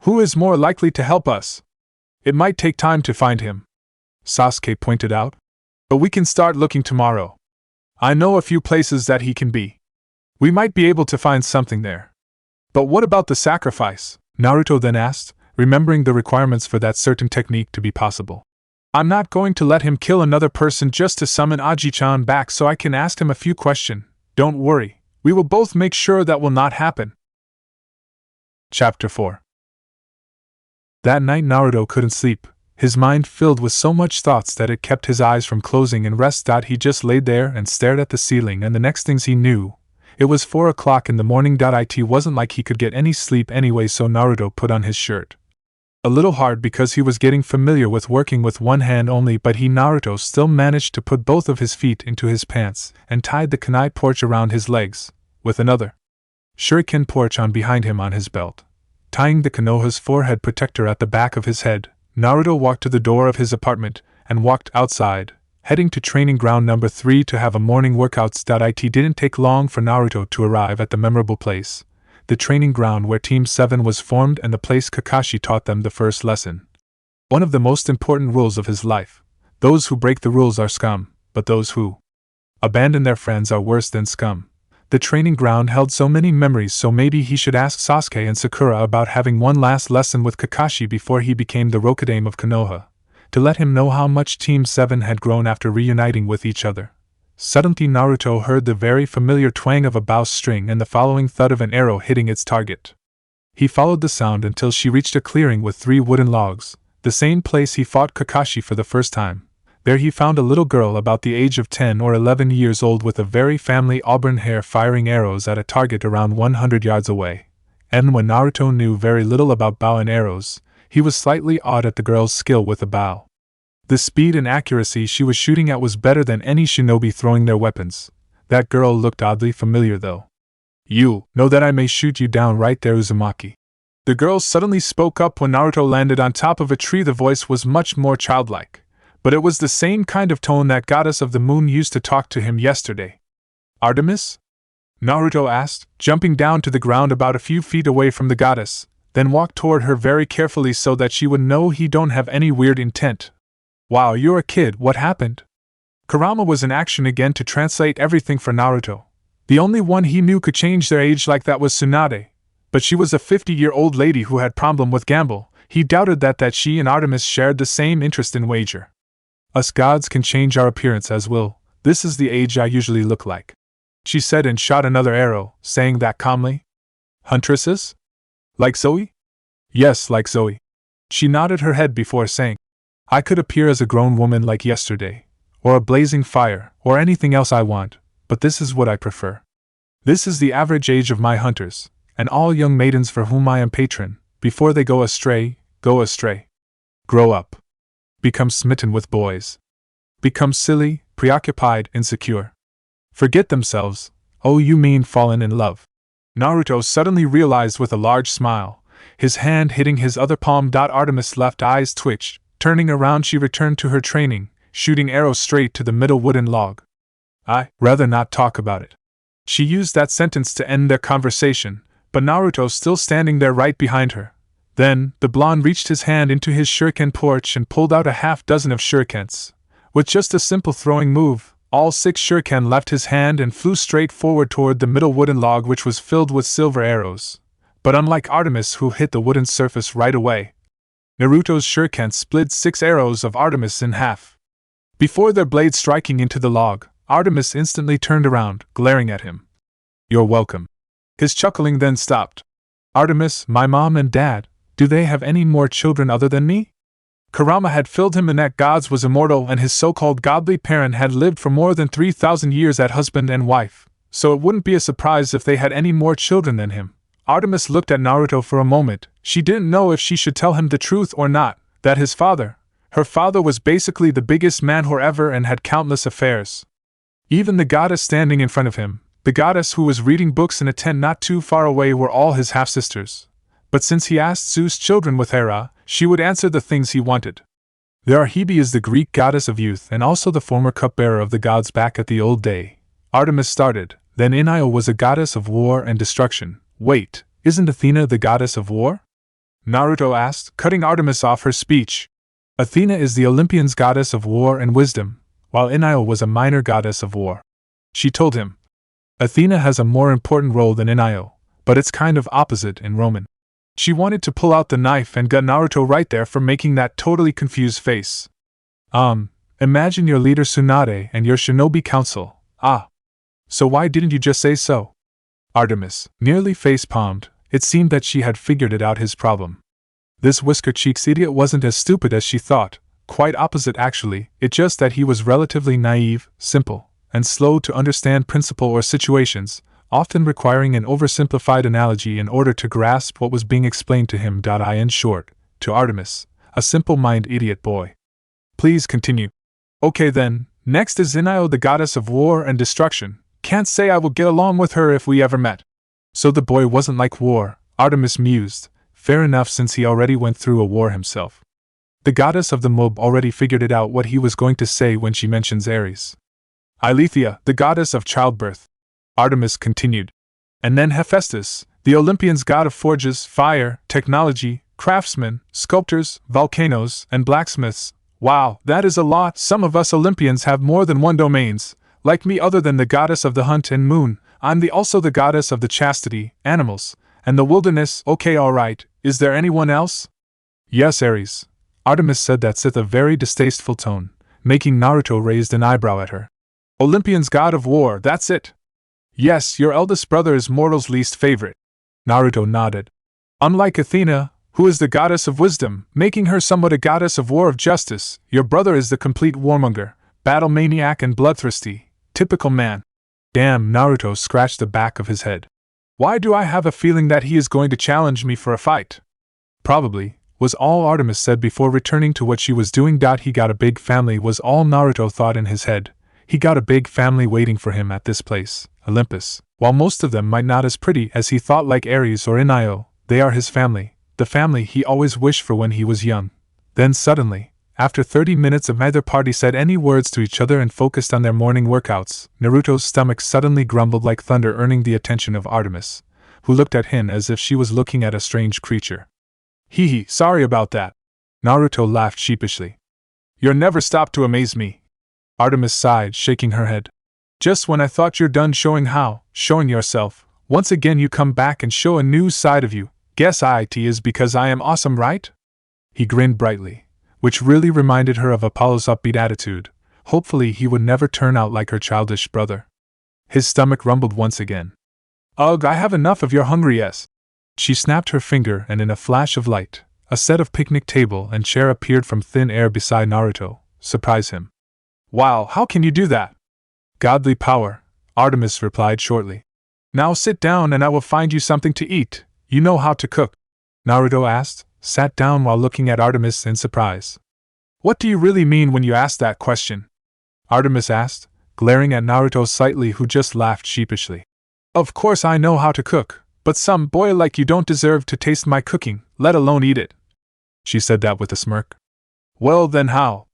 A: Who is more likely to help us? It might take time to find him, Sasuke pointed out. But we can start looking tomorrow. I know a few places that he can be. We might be able to find something there. But what about the sacrifice? Naruto then asked, remembering the requirements for that certain technique to be possible. I'm not going to let him kill another person just to summon Aji-chan back so I can ask him a few questions. Don't worry, we will both make sure that will not happen. Chapter 4. That night Naruto couldn't sleep, his mind filled with so much thoughts that it kept his eyes from closing and rest. He just laid there and stared at the ceiling, and the next things he knew, It was 4 o'clock in the morning. It wasn't like he could get any sleep anyway, so Naruto put on his shirt. A little hard because he was getting familiar with working with one hand only, but Naruto still managed to put both of his feet into his pants and tied the kunai porch around his legs, with another shuriken porch on behind him on his belt. Tying the Konoha's forehead protector at the back of his head, Naruto walked to the door of his apartment and walked outside, heading to training ground number 3 to have a morning workouts. It didn't take long for Naruto to arrive at the memorable place, the training ground where Team 7 was formed and the place Kakashi taught them the first lesson. One of the most important rules of his life: those who break the rules are scum, but those who abandon their friends are worse than scum. The training ground held so many memories, so maybe he should ask Sasuke and Sakura about having one last lesson with Kakashi before he became the Rokudame of Konoha, to let him know how much Team 7 had grown after reuniting with each other. Suddenly Naruto heard the very familiar twang of a bowstring and the following thud of an arrow hitting its target. He followed the sound until she reached a clearing with 3 wooden logs, the same place he fought Kakashi for the first time. There he found a little girl about the age of 10 or 11 years old with a very family auburn hair firing arrows at a target around 100 yards away. And when Naruto knew very little about bow and arrows, he was slightly awed at the girl's skill with a bow. The speed and accuracy she was shooting at was better than any shinobi throwing their weapons. That girl looked oddly familiar though. "You know that I may shoot you down right there, Uzumaki." The girl suddenly spoke up when Naruto landed on top of a tree. The voice was much more childlike, but it was the same kind of tone that goddess of the moon used to talk to him yesterday. "Artemis?" Naruto asked, jumping down to the ground about a few feet away from the goddess, then walked toward her very carefully so that she would know he don't have any weird intent. "Wow, you're a kid, what happened?" Kurama was in action again to translate everything for Naruto. The only one he knew could change their age like that was Tsunade, but she was a 50-year-old lady who had problem with gamble. He doubted that she and Artemis shared the same interest in wager. "Us gods can change our appearance as will. This is the age I usually look like," she said and shot another arrow, saying that calmly. "Huntresses? Like Zoe?" "Yes, like Zoe." She nodded her head before saying, "I could appear as a grown woman like yesterday, or a blazing fire, or anything else I want, but this is what I prefer. This is the average age of my hunters, and all young maidens for whom I am patron, before they go astray. Grow up. Become smitten with boys. Become silly, preoccupied, insecure. Forget themselves. Oh, you mean fallen in love." Naruto suddenly realized with a large smile, his hand hitting his other palm. Artemis' left eyes twitched. Turning around, she returned to her training, shooting arrows straight to the middle wooden log. "I rather not talk about it." She used that sentence to end their conversation, but Naruto still standing there right behind her. Then, the blonde reached his hand into his shuriken porch and pulled out a half-dozen of shurikens. With just a simple throwing move, all 6 shuriken left his hand and flew straight forward toward the middle wooden log, which was filled with silver arrows. But unlike Artemis, who hit the wooden surface right away, Naruto's shuriken split 6 arrows of Artemis in half. Before their blades striking into the log, Artemis instantly turned around, glaring at him. "You're welcome." His chuckling then stopped. "Artemis, my mom and dad, do they have any more children other than me?" Kurama had filled him in that gods was immortal and his so-called godly parent had lived for more than 3,000 years as husband and wife, so it wouldn't be a surprise if they had any more children than him. Artemis looked at Naruto for a moment. She didn't know if she should tell him the truth or not, that her father was basically the biggest man whore ever and had countless affairs. Even the goddess standing in front of him, the goddess who was reading books in a tent not too far away, were all his half-sisters. But since he asked Zeus' children with Hera, she would answer the things he wanted. There are Hebe is the Greek goddess of youth and also the former cupbearer of the gods back at the old day. Artemis started, then Io was a goddess of war and destruction. Wait, isn't Athena the goddess of war? Naruto asked, cutting Artemis off her speech. Athena is the Olympian's goddess of war and wisdom, while Io was a minor goddess of war. She told him. Athena has a more important role than Io, but it's kind of opposite in Roman. She wanted to pull out the knife and got Naruto right there for making that totally confused face. Imagine your leader Tsunade and your shinobi council. So why didn't you just say so? Artemis nearly face-palmed. It seemed that she had figured it out his problem. This whisker-cheeks idiot wasn't as stupid as she thought, quite opposite actually, it's just that he was relatively naive, simple, and slow to understand principle or situations. often requiring an oversimplified analogy in order to grasp what was being explained to him. In short, to Artemis, a simple-minded idiot boy. Please continue. Okay then, next is Io, the goddess of war and destruction. Can't say I will get along with her if we ever met. So the boy wasn't like war, Artemis mused. Fair enough, since he already went through a war himself. The goddess of the mob already figured it out what he was going to say when she mentions Aries. Ilethia, the goddess of childbirth. Artemis continued. And then Hephaestus, the Olympian's god of forges, fire, technology, craftsmen, sculptors, volcanoes, and blacksmiths. Wow, that is a lot. Some of us Olympians have more than one domains. Like me, other than the goddess of the hunt and moon, I'm also the goddess of the chastity, animals, and the wilderness. Okay, alright, is there anyone else? Yes, Aries. Artemis said that with a very distasteful tone, making Naruto raise an eyebrow at her. Olympian's god of war, that's it. Yes, your eldest brother is mortal's least favorite. Naruto nodded. Unlike Athena, who is the goddess of wisdom, making her somewhat a goddess of war of justice, your brother is the complete warmonger, battle maniac and bloodthirsty. Typical man. Damn, Naruto scratched the back of his head. Why do I have a feeling that he is going to challenge me for a fight? Probably, was all Artemis said before returning to what she was doing. He got a big family was all Naruto thought in his head. He got a big family waiting for him at this place, Olympus. While most of them might not as pretty as he thought, like Aries or Io, they are his family, the family he always wished for when he was young. Then suddenly, after 30 minutes of neither party said any words to each other and focused on their morning workouts, Naruto's stomach suddenly grumbled like thunder, earning the attention of Artemis, who looked at him as if she was looking at a strange creature. Hee hee, sorry about that. Naruto laughed sheepishly. You're never stopped to amaze me. Artemis sighed, shaking her head. Just when I thought you're done showing yourself, once again you come back and show a new side of you. Guess it is because I am awesome, right? He grinned brightly, which really reminded her of Apollo's upbeat attitude. Hopefully he would never turn out like her childish brother. His stomach rumbled once again. Ugh, I have enough of your hungry-ness. She snapped her finger, and in a flash of light, a set of picnic table and chair appeared from thin air beside Naruto, surprise him. Wow, how can you do that? Godly power, Artemis replied shortly. Now sit down and I will find you something to eat. You know how to cook? Naruto asked, sat down while looking at Artemis in surprise. What do you really mean when you ask that question? Artemis asked, glaring at Naruto slightly, who just laughed sheepishly. Of course I know how to cook, but some boy like you don't deserve to taste my cooking, let alone eat it. She said that with a smirk. Well then how?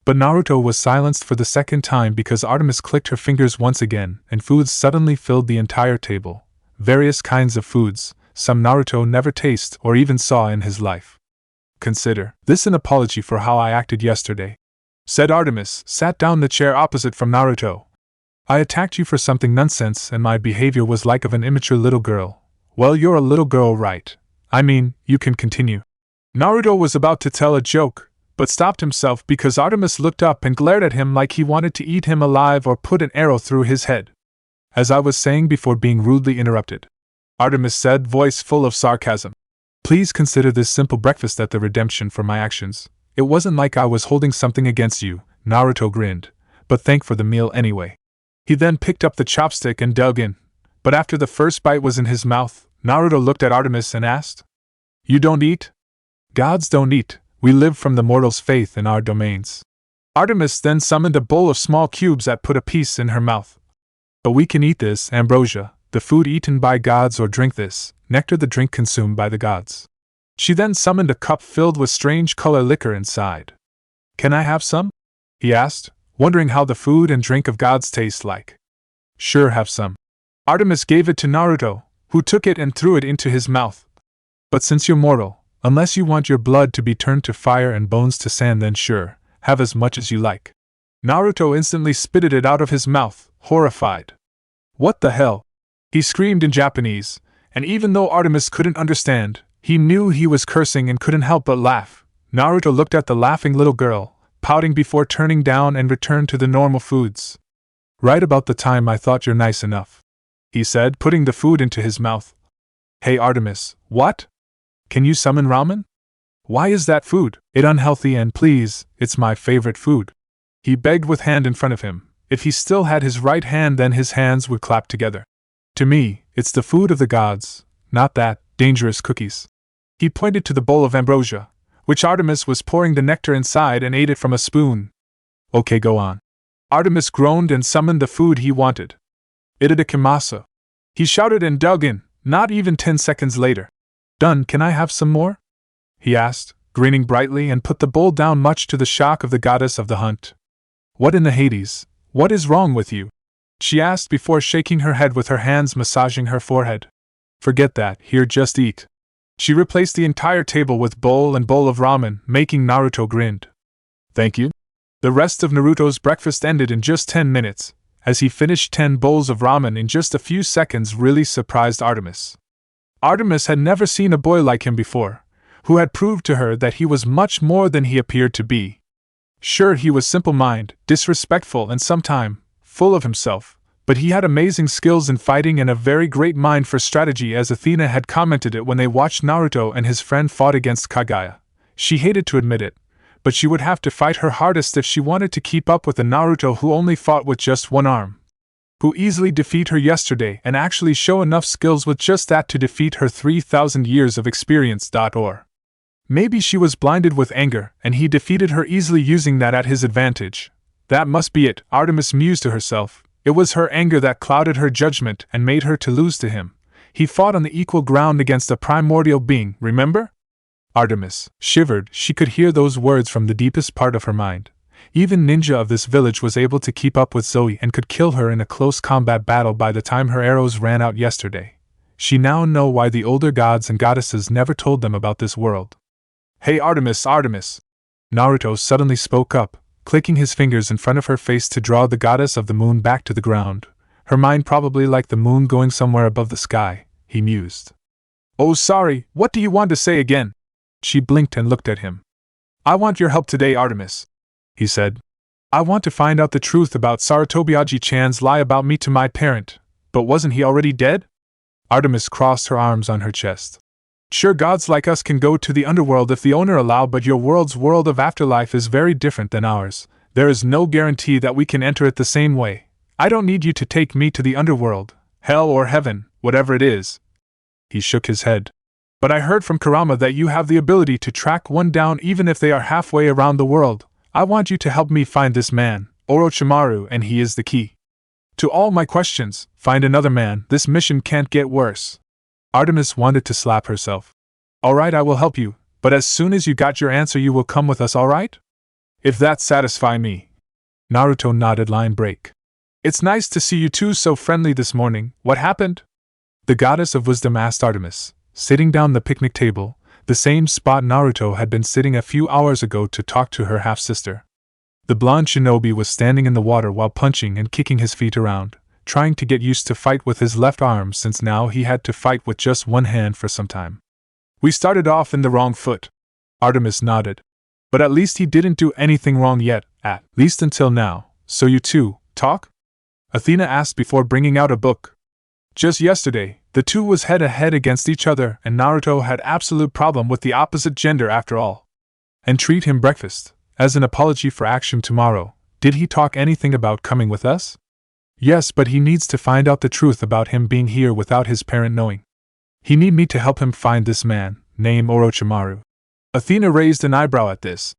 A: But Naruto was silenced for the second time because Artemis clicked her fingers once again, and foods suddenly filled the entire table. Various kinds of foods, some Naruto never tasted or even saw in his life. Consider this an apology for how I acted yesterday, said Artemis, sat down in the chair opposite from Naruto. I attacked you for something nonsense and my behavior was like of an immature little girl. Well, you're a little girl, right? I mean, you can continue. Naruto was about to tell a joke, but stopped himself because Artemis looked up and glared at him like he wanted to eat him alive or put an arrow through his head. As I was saying before being rudely interrupted, Artemis said, voice full of sarcasm. Please consider this simple breakfast as the redemption for my actions. It wasn't like I was holding something against you, Naruto grinned, but thank for the meal anyway. He then picked up the chopstick and dug in, but after the first bite was in his mouth, Naruto looked at Artemis and asked, You don't eat? Gods don't eat, we live from the mortal's faith in our domains. Artemis then summoned a bowl of small cubes that put a piece in her mouth. But we can eat this, ambrosia, the food eaten by gods, or drink this, nectar, the drink consumed by the gods. She then summoned a cup filled with strange color liquor inside. Can I have some? He asked, wondering how the food and drink of gods taste like. Sure, have some. Artemis gave it to Naruto, who took it and threw it into his mouth. But since you're mortal, unless you want your blood to be turned to fire and bones to sand, then sure, have as much as you like. Naruto instantly spitted it out of his mouth, horrified. What the hell? He screamed in Japanese, and even though Artemis couldn't understand, he knew he was cursing and couldn't help but laugh. Naruto looked at the laughing little girl, pouting before turning down and returned to the normal foods. Right about the time I thought you're nice enough, he said, putting the food into his mouth. Hey Artemis, what? Can you summon ramen? Why is that food? It unhealthy, and please, it's my favorite food. He begged with hand in front of him. If he still had his right hand, then his hands would clap together. To me, it's the food of the gods, not that, dangerous cookies. He pointed to the bowl of ambrosia, which Artemis was pouring the nectar inside and ate it from a spoon. Okay, go on. Artemis groaned and summoned the food he wanted. Itadakimasu. He shouted and dug in, not even 10 seconds later. Done, can I have some more? He asked, grinning brightly, and put the bowl down, much to the shock of the goddess of the hunt. What in the Hades? What is wrong with you? She asked before shaking her head with her hands massaging her forehead. Forget that, here, just eat. She replaced the entire table with bowl and bowl of ramen, making Naruto grinned. Thank you. The rest of Naruto's breakfast ended in just 10 minutes, as he finished 10 bowls of ramen in just a few seconds. Really surprised Artemis. Artemis had never seen a boy like him before, who had proved to her that he was much more than he appeared to be. Sure, he was simple-minded, disrespectful, and sometimes full of himself, but he had amazing skills in fighting and a very great mind for strategy, as Athena had commented it when they watched Naruto and his friend fought against Kaguya. She hated to admit it, but she would have to fight her hardest if she wanted to keep up with the Naruto who only fought with just one arm, who easily defeated her yesterday and actually show enough skills with just that to defeat her 3,000 years of experience. Or maybe she was blinded with anger and he defeated her easily using that at his advantage. That must be it, Artemis mused to herself. It was her anger that clouded her judgment and made her to lose to him. He fought on the equal ground against a primordial being, remember? Artemis shivered. She could hear those words from the deepest part of her mind. Even ninja of this village was able to keep up with Zoe and could kill her in a close combat battle by the time her arrows ran out yesterday. She now knew why the older gods and goddesses never told them about this world. Hey Artemis, Artemis! Naruto suddenly spoke up, clicking his fingers in front of her face to draw the goddess of the moon back to the ground. Her mind probably like the moon going somewhere above the sky, he mused. Oh sorry, what do you want to say again? She blinked and looked at him. I want your help today, Artemis, he said. I want to find out the truth about Sarutobiaji-chan's lie about me to my parent, but wasn't he already dead? Artemis crossed her arms on her chest. Sure, gods like us can go to the underworld if the owner allow, but your world's world of afterlife is very different than ours. There is no guarantee that we can enter it the same way. I don't need you to take me to the underworld, hell or heaven, whatever it is. He shook his head. But I heard from Kurama that you have the ability to track one down even if they are halfway around the world. I want you to help me find this man, Orochimaru, and he is the key to all my questions. Find another man, this mission can't get worse. Artemis wanted to slap herself. Alright, I will help you, but as soon as you got your answer you will come with us, alright? If that satisfy me. Naruto nodded. Line break. It's nice to see you two so friendly this morning. What happened? The goddess of wisdom asked Artemis, sitting down the picnic table, the same spot Naruto had been sitting a few hours ago to talk to her half-sister. The blonde shinobi was standing in the water while punching and kicking his feet around, trying to get used to fight with his left arm since now he had to fight with just one hand for some time. We started off in the wrong foot. Artemis nodded. But at least he didn't do anything wrong yet, at least until now. So you two talk? Athena asked before bringing out a book. Just yesterday, the two was head-to-head against each other and Naruto had absolute problem with the opposite gender after all. And treat him breakfast, as an apology for action tomorrow. Did he talk anything about coming with us? Yes, but he needs to find out the truth about him being here without his parent knowing. He need me to help him find this man, named Orochimaru. Athena raised an eyebrow at this.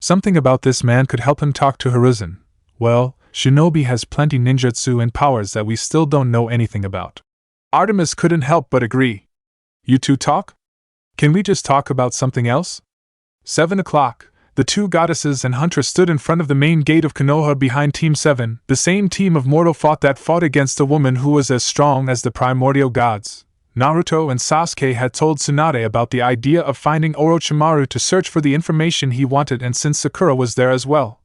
A: Something about this man could help him talk to Hiruzen. Well, Shinobi has plenty ninjutsu and powers that we still don't know anything about. Artemis couldn't help but agree. You two talk? Can we just talk about something else? 7 o'clock. The two goddesses and huntress stood in front of the main gate of Konoha behind Team 7, the same team of mortal that fought against a woman who was as strong as the primordial gods. Naruto and Sasuke had told Tsunade about the idea of finding Orochimaru to search for the information he wanted, and since Sakura was there as well,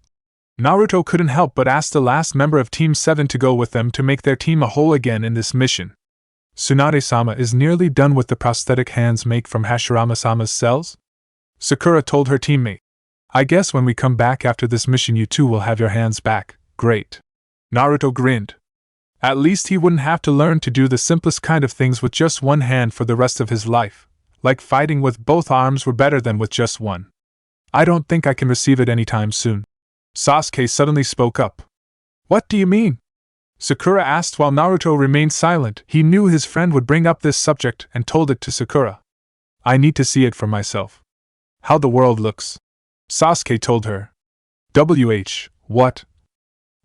A: Naruto couldn't help but ask the last member of Team 7 to go with them to make their team a whole again in this mission. Tsunade-sama is nearly done with the prosthetic hands made from Hashirama-sama's cells? Sakura told her teammate. I guess when we come back after this mission you two will have your hands back. Great. Naruto grinned. At least he wouldn't have to learn to do the simplest kind of things with just one hand for the rest of his life. Like fighting with both arms were better than with just one. I don't think I can receive it anytime soon. Sasuke suddenly spoke up. What do you mean? Sakura asked while Naruto remained silent. He knew his friend would bring up this subject and told it to Sakura. I need to see it for myself. How the world looks. Sasuke told her. What?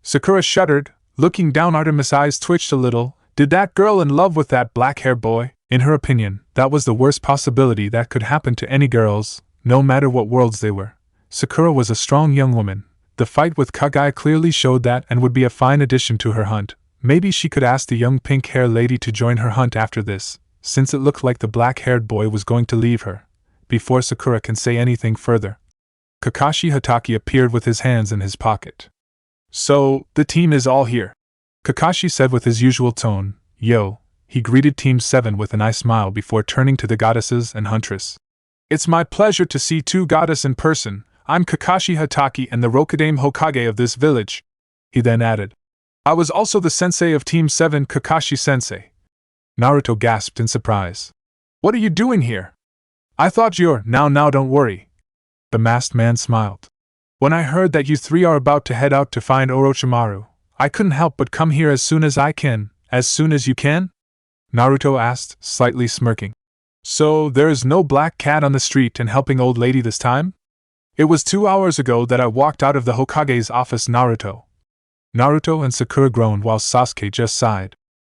A: Sakura shuddered, looking down. Artemis' eyes twitched a little. Did that girl in love with that black-haired boy? In her opinion, that was the worst possibility that could happen to any girls, no matter what worlds they were. Sakura was a strong young woman. The fight with Kaguya clearly showed that and would be a fine addition to her hunt. Maybe she could ask the young pink-haired lady to join her hunt after this, since it looked like the black-haired boy was going to leave her. Before Sakura can say anything further, Kakashi Hatake appeared with his hands in his pocket. So, the team is all here, Kakashi said with his usual tone. Yo. He greeted Team 7 with a nice smile before turning to the goddesses and huntress. It's my pleasure to see two goddesses in person. I'm Kakashi Hatake and the Rokudame Hokage of this village. He then added. I was also the sensei of Team 7, Kakashi-sensei. Naruto gasped in surprise. What are you doing here? I thought you're… Now don't worry. The masked man smiled. When I heard that you three are about to head out to find Orochimaru, I couldn't help but come here as soon as I can. As soon as you can? Naruto asked, slightly smirking. So, there is no black cat on the street and helping old lady this time? It was 2 hours ago that I walked out of the Hokage's office. Naruto and Sakura groaned while Sasuke just sighed.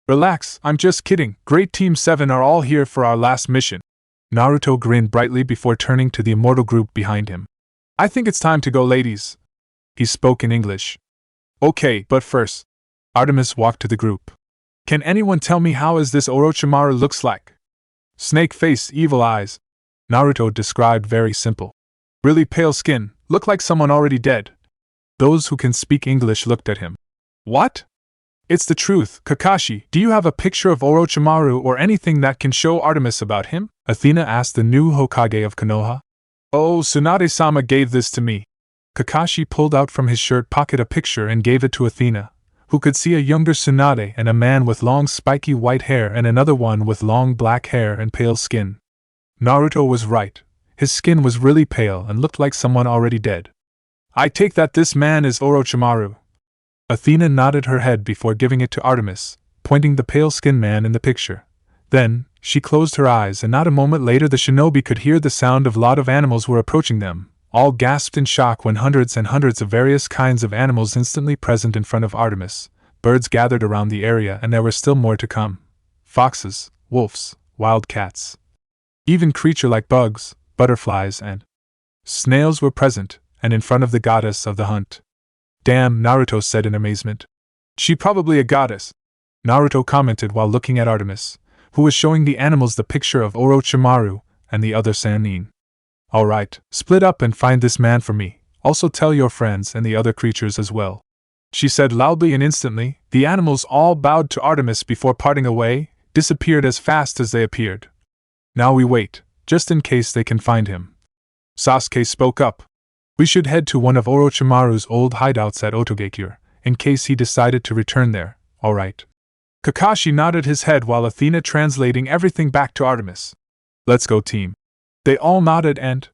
A: Relax, I'm just kidding. Great Team 7 are all here for our last mission. Naruto grinned brightly before turning to the immortal group behind him. I think it's time to go, ladies. He spoke in English. Okay, but first. Artemis walked to the group. Can anyone tell me how is this Orochimaru looks like? Snake face, evil eyes. Naruto described very simple. Really pale skin, look like someone already dead. Those who can speak English looked at him. What? It's the truth, Kakashi. Do you have a picture of Orochimaru or anything that can show Artemis about him? Athena asked the new Hokage of Konoha. Oh, Tsunade-sama gave this to me. Kakashi pulled out from his shirt pocket a picture and gave it to Athena, who could see a younger Tsunade and a man with long spiky white hair and another one with long black hair and pale skin. Naruto was right. His skin was really pale and looked like someone already dead. I take that this man is Orochimaru. Athena nodded her head before giving it to Artemis, pointing the pale-skinned man in the picture. Then, she closed her eyes and not a moment later the shinobi could hear the sound of a lot of animals were approaching them. All gasped in shock when hundreds and hundreds of various kinds of animals instantly present in front of Artemis. Birds gathered around the area and there were still more to come. Foxes, wolves, wild cats. Even creatures like bugs, butterflies and snails were present, and in front of the goddess of the hunt. Damn, Naruto said in amazement. She probably a goddess, Naruto commented while looking at Artemis, who was showing the animals the picture of Orochimaru and the other Sannin. Alright, split up and find this man for me, also tell your friends and the other creatures as well. She said loudly and instantly, the animals all bowed to Artemis before parting away, disappeared as fast as they appeared. Now we wait, just in case they can find him. Sasuke spoke up. We should head to one of Orochimaru's old hideouts at Otogakure, in case he decided to return there, alright. Kakashi nodded his head while Athena translating everything back to Artemis. Let's go, team. They all nodded and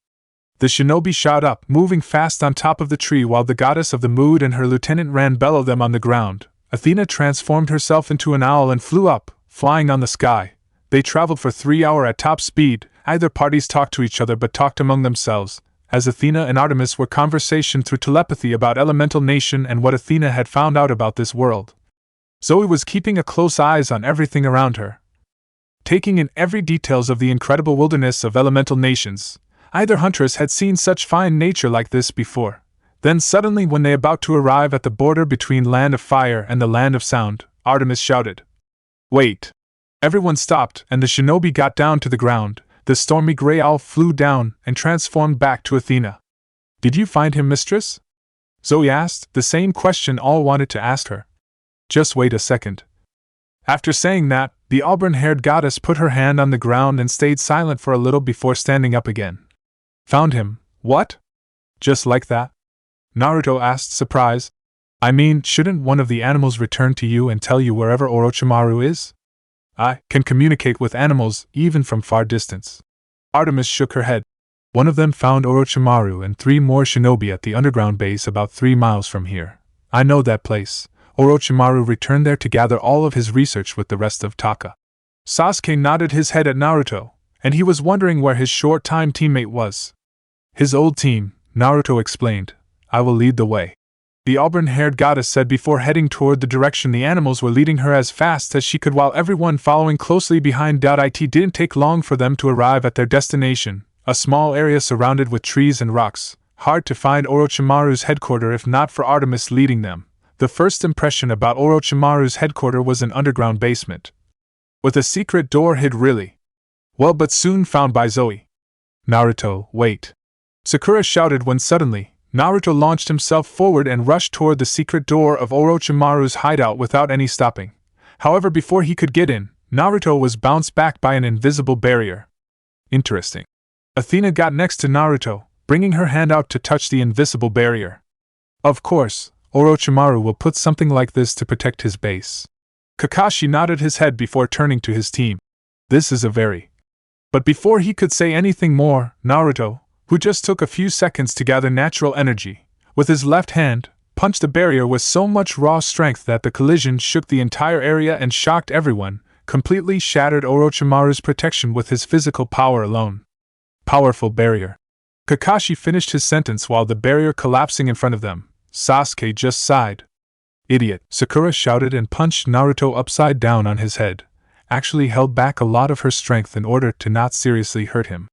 A: the shinobi shot up, moving fast on top of the tree while the goddess of the mood and her lieutenant ran below them on the ground. Athena transformed herself into an owl and flew up, flying on the sky. They traveled for 3 hours at top speed. Either parties talked to each other but talked among themselves, as Athena and Artemis were conversation through telepathy about Elemental Nation and what Athena had found out about this world. Zoe was keeping a close eyes on everything around her, taking in every details of the incredible wilderness of Elemental Nations. Either huntress had seen such fine nature like this before. Then suddenly when they about to arrive at the border between Land of Fire and the Land of Sound, Artemis shouted, "Wait!" Everyone stopped and the shinobi got down to the ground. The stormy gray owl flew down and transformed back to Athena. Did you find him, mistress? Zoe asked, the same question all wanted to ask her. Just wait a second. After saying that, the auburn-haired goddess put her hand on the ground and stayed silent for a little before standing up again. Found him, what? Just like that? Naruto asked, surprised. I mean, shouldn't one of the animals return to you and tell you wherever Orochimaru is? I can communicate with animals, even from far distance. Artemis shook her head. One of them found Orochimaru and 3 more shinobi at the underground base about 3 miles from here. I know that place. Orochimaru returned there to gather all of his research with the rest of Taka. Sasuke nodded his head at Naruto, and he was wondering where his short-time teammate was. His old team, Naruto explained. I will lead the way. The auburn-haired goddess said before heading toward the direction the animals were leading her as fast as she could while everyone following closely behind. It didn't take long for them to arrive at their destination, a small area surrounded with trees and rocks, hard to find Orochimaru's headquarters if not for Artemis leading them. The first impression about Orochimaru's headquarters was an underground basement, with a secret door hid really well but soon found by Zoe. Naruto, wait! Sakura shouted when suddenly, Naruto launched himself forward and rushed toward the secret door of Orochimaru's hideout without any stopping. However, before he could get in, Naruto was bounced back by an invisible barrier. Interesting. Athena got next to Naruto, bringing her hand out to touch the invisible barrier. Of course, Orochimaru will put something like this to protect his base. Kakashi nodded his head before turning to his team. This is a very... But before he could say anything more, Naruto, who just took a few seconds to gather natural energy, with his left hand, punched the barrier with so much raw strength that the collision shook the entire area and shocked everyone, completely shattered Orochimaru's protection with his physical power alone. Powerful barrier. Kakashi finished his sentence while the barrier collapsing in front of them. Sasuke just sighed. Idiot, Sakura shouted and punched Naruto upside down on his head, actually held back a lot of her strength in order to not seriously hurt him.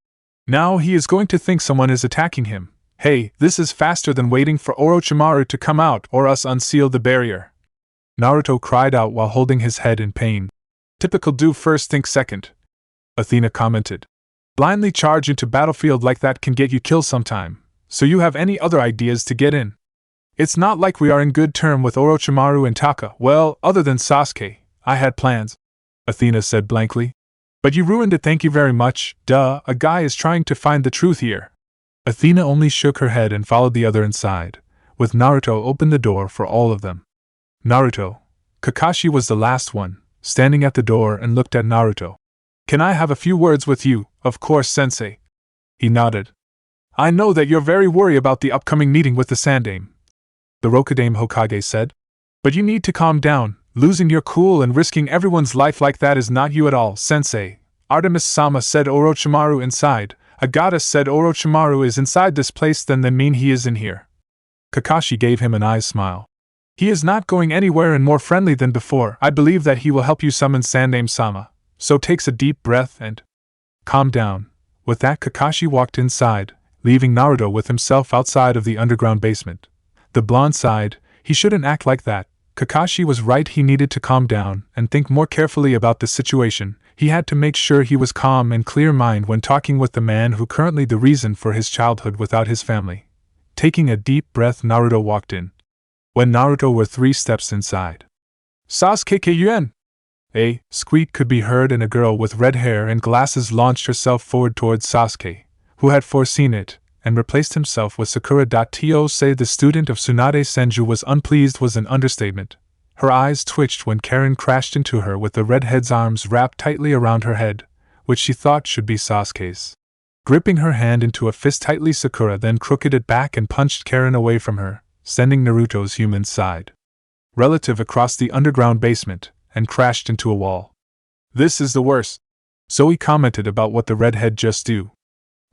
A: Now he is going to think someone is attacking him. Hey, this is faster than waiting for Orochimaru to come out or us unseal the barrier. Naruto cried out while holding his head in pain. Typical do first think second, Athena commented. Blindly charge into battlefield like that can get you killed sometime, so you have any other ideas to get in? It's not like we are in good term with Orochimaru and Taka. Well, other than Sasuke, I had plans, Athena said blankly. But you ruined it, thank you very much. Duh, a guy is trying to find the truth here. Athena only shook her head and followed the other inside, with Naruto opened the door for all of them. Naruto. Kakashi was the last one, standing at the door and looked at Naruto. Can I have a few words with you? Of course, sensei. He nodded. I know that you're very worried about the upcoming meeting with the Sandaime, the Rokudaime Hokage said. But you need to calm down. Losing your cool and risking everyone's life like that is not you at all, sensei. Artemis-sama said Orochimaru inside. A goddess said Orochimaru is inside this place, then they mean he is in here. Kakashi gave him an eye smile. He is not going anywhere and more friendly than before. I believe that he will help you summon Sandaime-sama. So takes a deep breath and calm down. With that, Kakashi walked inside, leaving Naruto with himself outside of the underground basement. The blonde sighed. He shouldn't act like that. Kakashi was right, he needed to calm down and think more carefully about the situation. He had to make sure he was calm and clear-minded when talking with the man who currently the reason for his childhood without his family. Taking a deep breath, Naruto walked in. When Naruto were 3 steps inside, Sasuke Kyuan! A squeak could be heard and a girl with red hair and glasses launched herself forward towards Sasuke, who had foreseen it, and replaced himself with Sakura. To say the student of Tsunade Senju was unpleased was an understatement. Her eyes twitched when Karen crashed into her with the redhead's arms wrapped tightly around her head, which she thought should be Sasuke's. Gripping her hand into a fist tightly, Sakura then crooked it back and punched Karen away from her, sending Naruto's human side relative across the underground basement, and crashed into a wall. This is the worst, Zoe commented about what the redhead just do.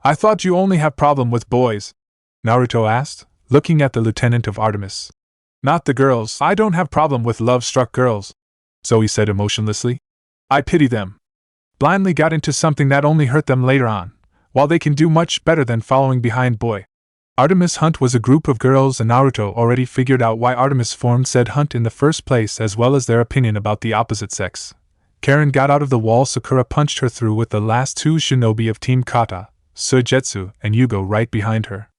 A: I thought you only have problem with boys, Naruto asked, looking at the lieutenant of Artemis. Not the girls. I don't have problem with love-struck girls, Zoe said emotionlessly. I pity them. Blindly got into something that only hurt them later on, while they can do much better than following behind boy. Artemis Hunt was a group of girls and Naruto already figured out why Artemis formed said hunt in the first place as well as their opinion about the opposite sex. Karen got out of the wall. Sakura punched her through with the last 2 shinobi of Team Kata, Suigetsu and Hugo right behind her.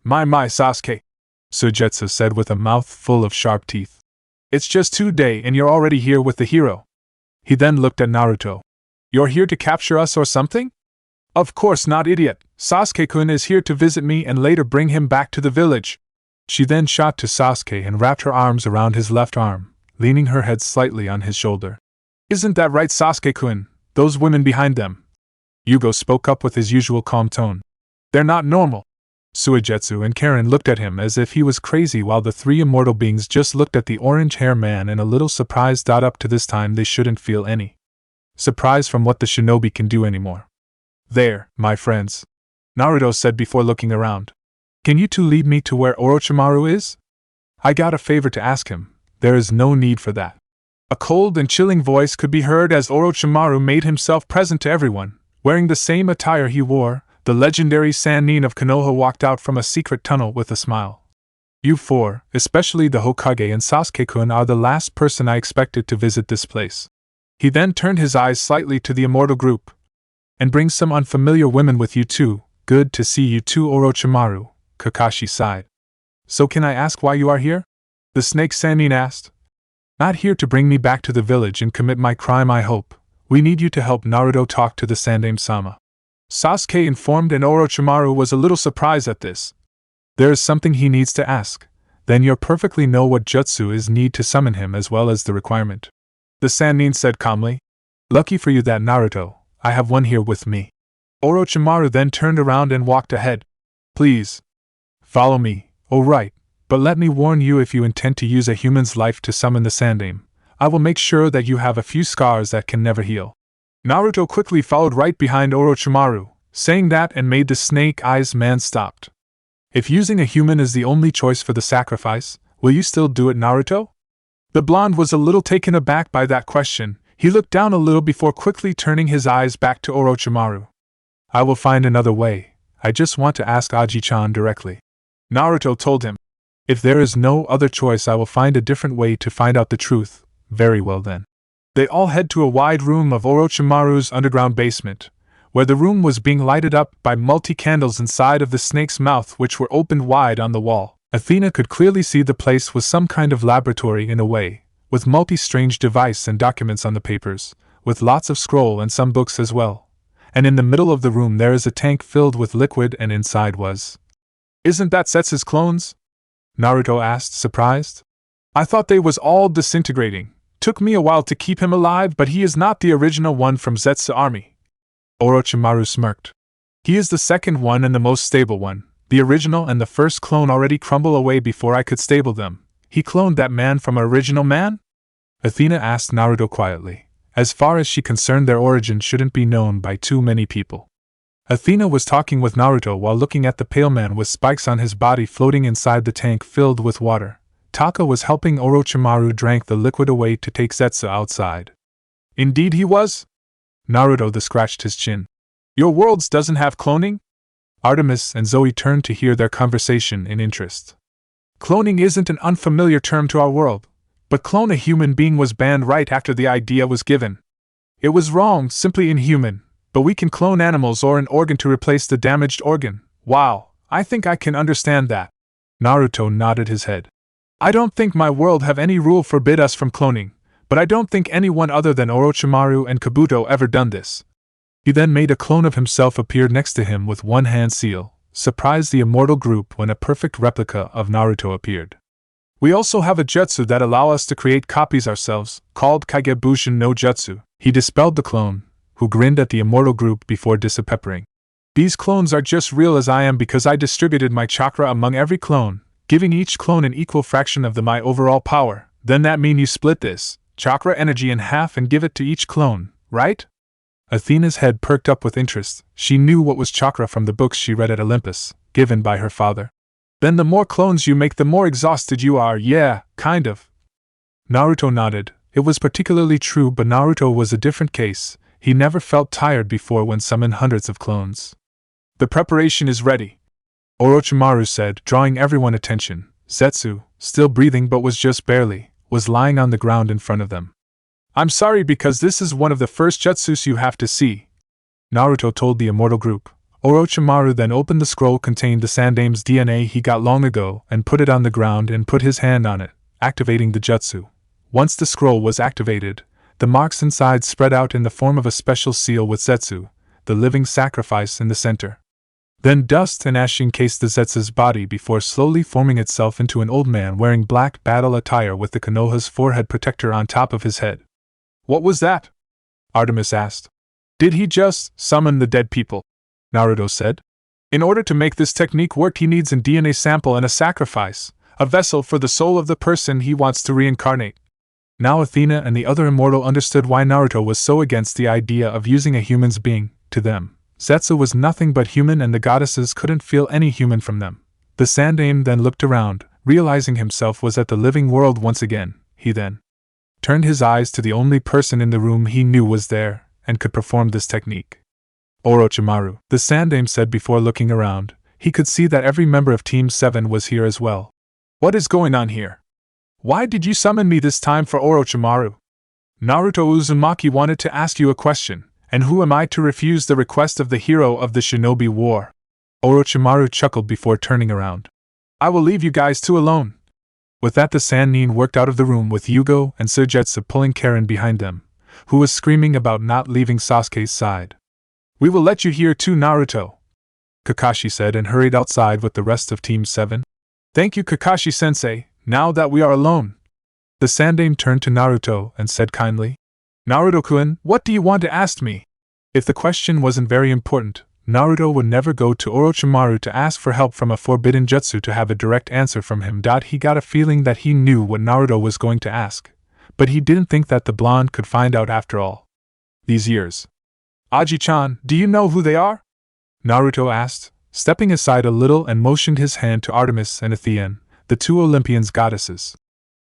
A: My Sasuke, Suigetsu said with a mouth full of sharp teeth. It's just 2 days and you're already here with the hero. He then looked at Naruto. You're here to capture us or something? Of course not, idiot. Sasuke-kun is here to visit me and later bring him back to the village. She then shot to Sasuke and wrapped her arms around his left arm, leaning her head slightly on his shoulder. Isn't that right, Sasuke-kun? Those women behind them. Hugo spoke up with his usual calm tone. They're not normal. Suigetsu and Karen looked at him as if he was crazy, while the three immortal beings just looked at the orange-hair man and a little surprised. Up to this time they shouldn't feel any surprise from what the shinobi can do anymore. There, my friends, Naruto said before looking around. Can you two lead me to where Orochimaru is? I got a favor to ask him. There is no need for that. A cold and chilling voice could be heard as Orochimaru made himself present to everyone. Wearing the same attire he wore, the legendary Sannin of Konoha walked out from a secret tunnel with a smile. You four, especially the Hokage and Sasuke-kun, are the last person I expected to visit this place. He then turned his eyes slightly to the immortal group. And bring some unfamiliar women with you too. Good to see you too, Orochimaru, Kakashi sighed. So can I ask why you are here? The snake Sannin asked. Not here to bring me back to the village and commit my crime, I hope. We need you to help Naruto talk to the Sandaime-sama. Sasuke informed, and Orochimaru was a little surprised at this. There is something he needs to ask. Then you perfectly know what jutsu is need to summon him as well as the requirement. The Sannin said calmly. Lucky for you that, Naruto, I have one here with me. Orochimaru then turned around and walked ahead. Please. Follow me, oh right, but let me warn you, if you intend to use a human's life to summon the Sandaime, I will make sure that you have a few scars that can never heal. Naruto quickly followed right behind Orochimaru, saying that and made the snake-eyes man stopped. If using a human is the only choice for the sacrifice, will you still do it, Naruto? The blonde was a little taken aback by that question. He looked down a little before quickly turning his eyes back to Orochimaru. I will find another way. I just want to ask Aji-chan directly. Naruto told him. If there is no other choice, I will find a different way to find out the truth. Very well then. They all head to a wide room of Orochimaru's underground basement, where the room was being lighted up by multi-candles inside of the snake's mouth, which were opened wide on the wall. Athena could clearly see the place was some kind of laboratory in a way, with multi-strange device and documents on the papers, with lots of scroll and some books as well. And in the middle of the room there is a tank filled with liquid, and inside was... Isn't that Zetsu's clones? Naruto asked, surprised. I thought they was all disintegrating. Took me a while to keep him alive, but he is not the original one from Zetsu's army. Orochimaru smirked. He is the second one and the most stable one. The original and the first clone already crumble away before I could stable them. He cloned that man from an original man? Athena asked Naruto quietly. As far as she concerned, their origin shouldn't be known by too many people. Athena was talking with Naruto while looking at the pale man with spikes on his body floating inside the tank filled with water. Taka was helping Orochimaru drank the liquid away to take Zetsu outside. Indeed he was? Naruto scratched his chin. Your worlds doesn't have cloning? Artemis and Zoe turned to hear their conversation in interest. Cloning isn't an unfamiliar term to our world, but clone a human being was banned right after the idea was given. It was wrong, simply inhuman, but we can clone animals or an organ to replace the damaged organ. Wow, I think I can understand that. Naruto nodded his head. I don't think my world have any rule forbid us from cloning, but I don't think anyone other than Orochimaru and Kabuto ever done this. He then made a clone of himself appear next to him with one hand seal, surprised the immortal group when a perfect replica of Naruto appeared. We also have a jutsu that allow us to create copies ourselves, called Kagebushin no Jutsu. He dispelled the clone, who grinned at the immortal group before disappearing. These clones are just real as I am because I distributed my chakra among every clone, giving each clone an equal fraction of my overall power. Then that mean you split this chakra energy in half and give it to each clone, right? Athena's head perked up with interest. She knew what was chakra from the books she read at Olympus, given by her father. Then the more clones you make, the more exhausted you are. Yeah, kind of. Naruto nodded. It was particularly true, but Naruto was a different case. He never felt tired before when summoned hundreds of clones. The preparation is ready, Orochimaru said, drawing everyone's attention. Zetsu, still breathing but was just barely, was lying on the ground in front of them. I'm sorry because this is one of the first jutsus you have to see, Naruto told the immortal group. Orochimaru then opened the scroll containing the Sandaime's DNA he got long ago and put it on the ground and put his hand on it, activating the jutsu. Once the scroll was activated, the marks inside spread out in the form of a special seal with Zetsu, the living sacrifice, in the center. Then dust and ash encased the Zetsu's body before slowly forming itself into an old man wearing black battle attire with the Konoha's forehead protector on top of his head. What was that? Artemis asked. Did he just summon the dead people? Naruto said. In order to make this technique work, he needs a DNA sample and a sacrifice, a vessel for the soul of the person he wants to reincarnate. Now Athena and the other immortal understood why Naruto was so against the idea of using a human's being. To them, Zetsu was nothing but human, and the goddesses couldn't feel any human from them. The Sandaime then looked around, realizing himself was at the living world once again. He then turned his eyes to the only person in the room he knew was there, and could perform this technique. Orochimaru, the Sandaime said before looking around. He could see that every member of Team 7 was here as well. What is going on here? Why did you summon me this time for Orochimaru? Naruto Uzumaki wanted to ask you a question, and who am I to refuse the request of the hero of the Shinobi War? Orochimaru chuckled before turning around. I will leave you guys two alone. With that, the Sannin worked out of the room with Hugo and Suigetsu pulling Karen behind them, who was screaming about not leaving Sasuke's side. We will let you here too, Naruto, Kakashi said, and hurried outside with the rest of Team 7. Thank you, Kakashi-sensei, now that we are alone. The Sandaime turned to Naruto and said kindly, Naruto-kun, what do you want to ask me? If the question wasn't very important, Naruto would never go to Orochimaru to ask for help from a forbidden jutsu to have a direct answer from him. He got a feeling that he knew what Naruto was going to ask, but he didn't think that the blonde could find out after all these years. Aji-chan, do you know who they are? Naruto asked, stepping aside a little and motioned his hand to Artemis and Athene, the two Olympians' goddesses.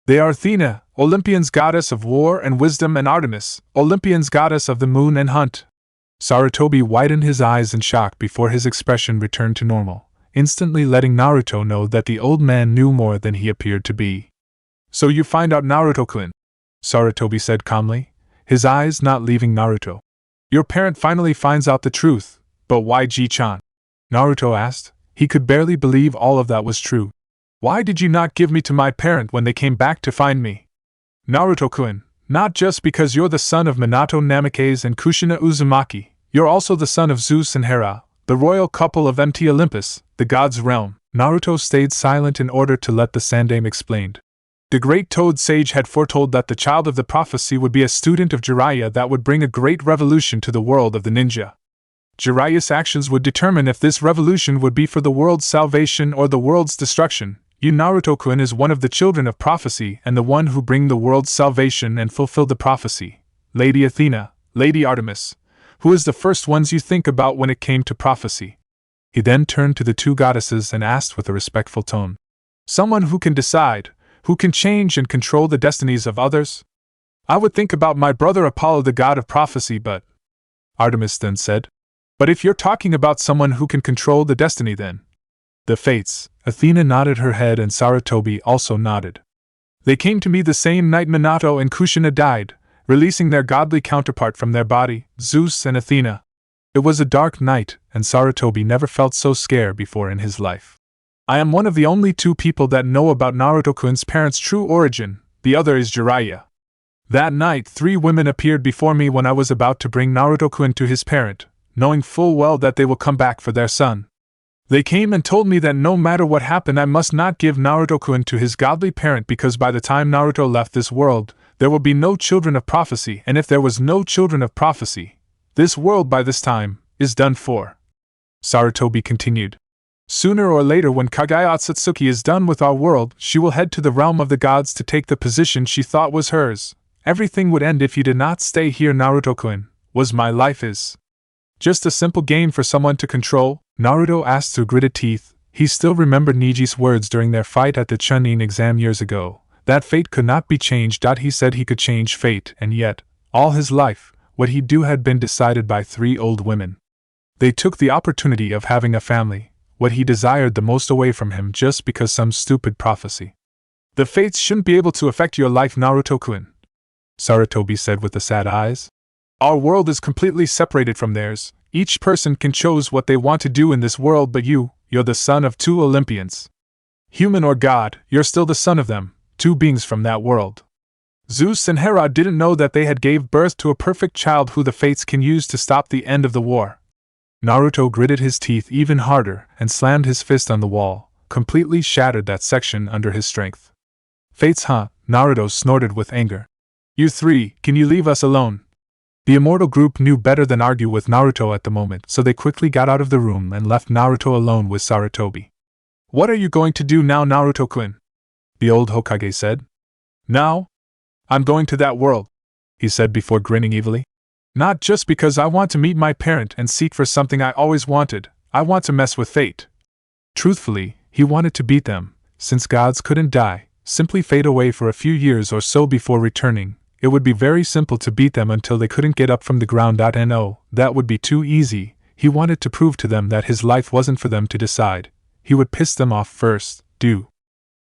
A: They are Athena, Olympian's goddess of war and wisdom, and Artemis, Olympian's goddess of the moon and hunt. Sarutobi widened his eyes in shock before his expression returned to normal, instantly letting Naruto know that the old man knew more than he appeared to be. So you find out, Naruto-kun, Sarutobi said calmly, his eyes not leaving Naruto. Your parent finally finds out the truth, but why Ji-chan? Naruto asked. He could barely believe all of that was true. Why did you not give me to my parent when they came back to find me? Naruto-kun, not just because you're the son of Minato Namikaze and Kushina Uzumaki, you're also the son of Zeus and Hera, the royal couple of MT Olympus, the god's realm. Naruto stayed silent in order to let the Sandaime explain. The great Toad Sage had foretold that the child of the prophecy would be a student of Jiraiya that would bring a great revolution to the world of the ninja. Jiraiya's actions would determine if this revolution would be for the world's salvation or the world's destruction. You, Naruto-kun, is one of the children of prophecy and the one who bring the world's salvation and fulfill the prophecy. Lady Athena, Lady Artemis, who is the first ones you think about when it came to prophecy? He then turned to the two goddesses and asked with a respectful tone. Someone who can decide, who can change and control the destinies of others? I would think about my brother Apollo, the god of prophecy, but... Artemis then said. But if you're talking about someone who can control the destiny, then... The fates. Athena nodded her head and Sarutobi also nodded. They came to me the same night Minato and Kushina died, releasing their godly counterpart from their body, Zeus and Athena. It was a dark night, and Sarutobi never felt so scared before in his life. I am one of the only two people that know about Naruto-kun's parents' true origin, the other is Jiraiya. That night 3 women appeared before me when I was about to bring Naruto-kun to his parent, knowing full well that they will come back for their son. They came and told me that no matter what happened I must not give Naruto-kun to his godly parent because by the time Naruto left this world, there will be no children of prophecy, and if there was no children of prophecy, this world by this time is done for. Sarutobi continued. Sooner or later when Kaguya Otsutsuki is done with our world, she will head to the realm of the gods to take the position she thought was hers. Everything would end if you did not stay here, Naruto-kun. Was my life is just a simple game for someone to control? Naruto asked through gritted teeth. He still remembered Niji's words during their fight at the Chunin exam years ago. That fate could not be changed. He said he could change fate, and yet, all his life, what he'd do had been decided by 3 old women. They took the opportunity of having a family, what he desired the most, away from him just because some stupid prophecy. The fates shouldn't be able to affect your life, Naruto-kun, Sarutobi said with the sad eyes. Our world is completely separated from theirs. Each person can choose what they want to do in this world, but you're the son of 2 Olympians. Human or god, you're still the son of them, 2 beings from that world. Zeus and Hera didn't know that they had gave birth to a perfect child who the fates can use to stop the end of the war. Naruto gritted his teeth even harder and slammed his fist on the wall, completely shattered that section under his strength. Fates, huh? Naruto snorted with anger. You 3, can you leave us alone? The immortal group knew better than argue with Naruto at the moment, so they quickly got out of the room and left Naruto alone with Sarutobi. What are you going to do now, Naruto-kun? The old Hokage said. Now? I'm going to that world, he said before grinning evilly. Not just because I want to meet my parent and seek for something I always wanted, I want to mess with fate. Truthfully, he wanted to beat them, since gods couldn't die, simply fade away for a few years or so before returning. It would be very simple to beat them until they couldn't get up from the ground. No, that would be too easy. He wanted to prove to them that his life wasn't for them to decide. He would piss them off first, do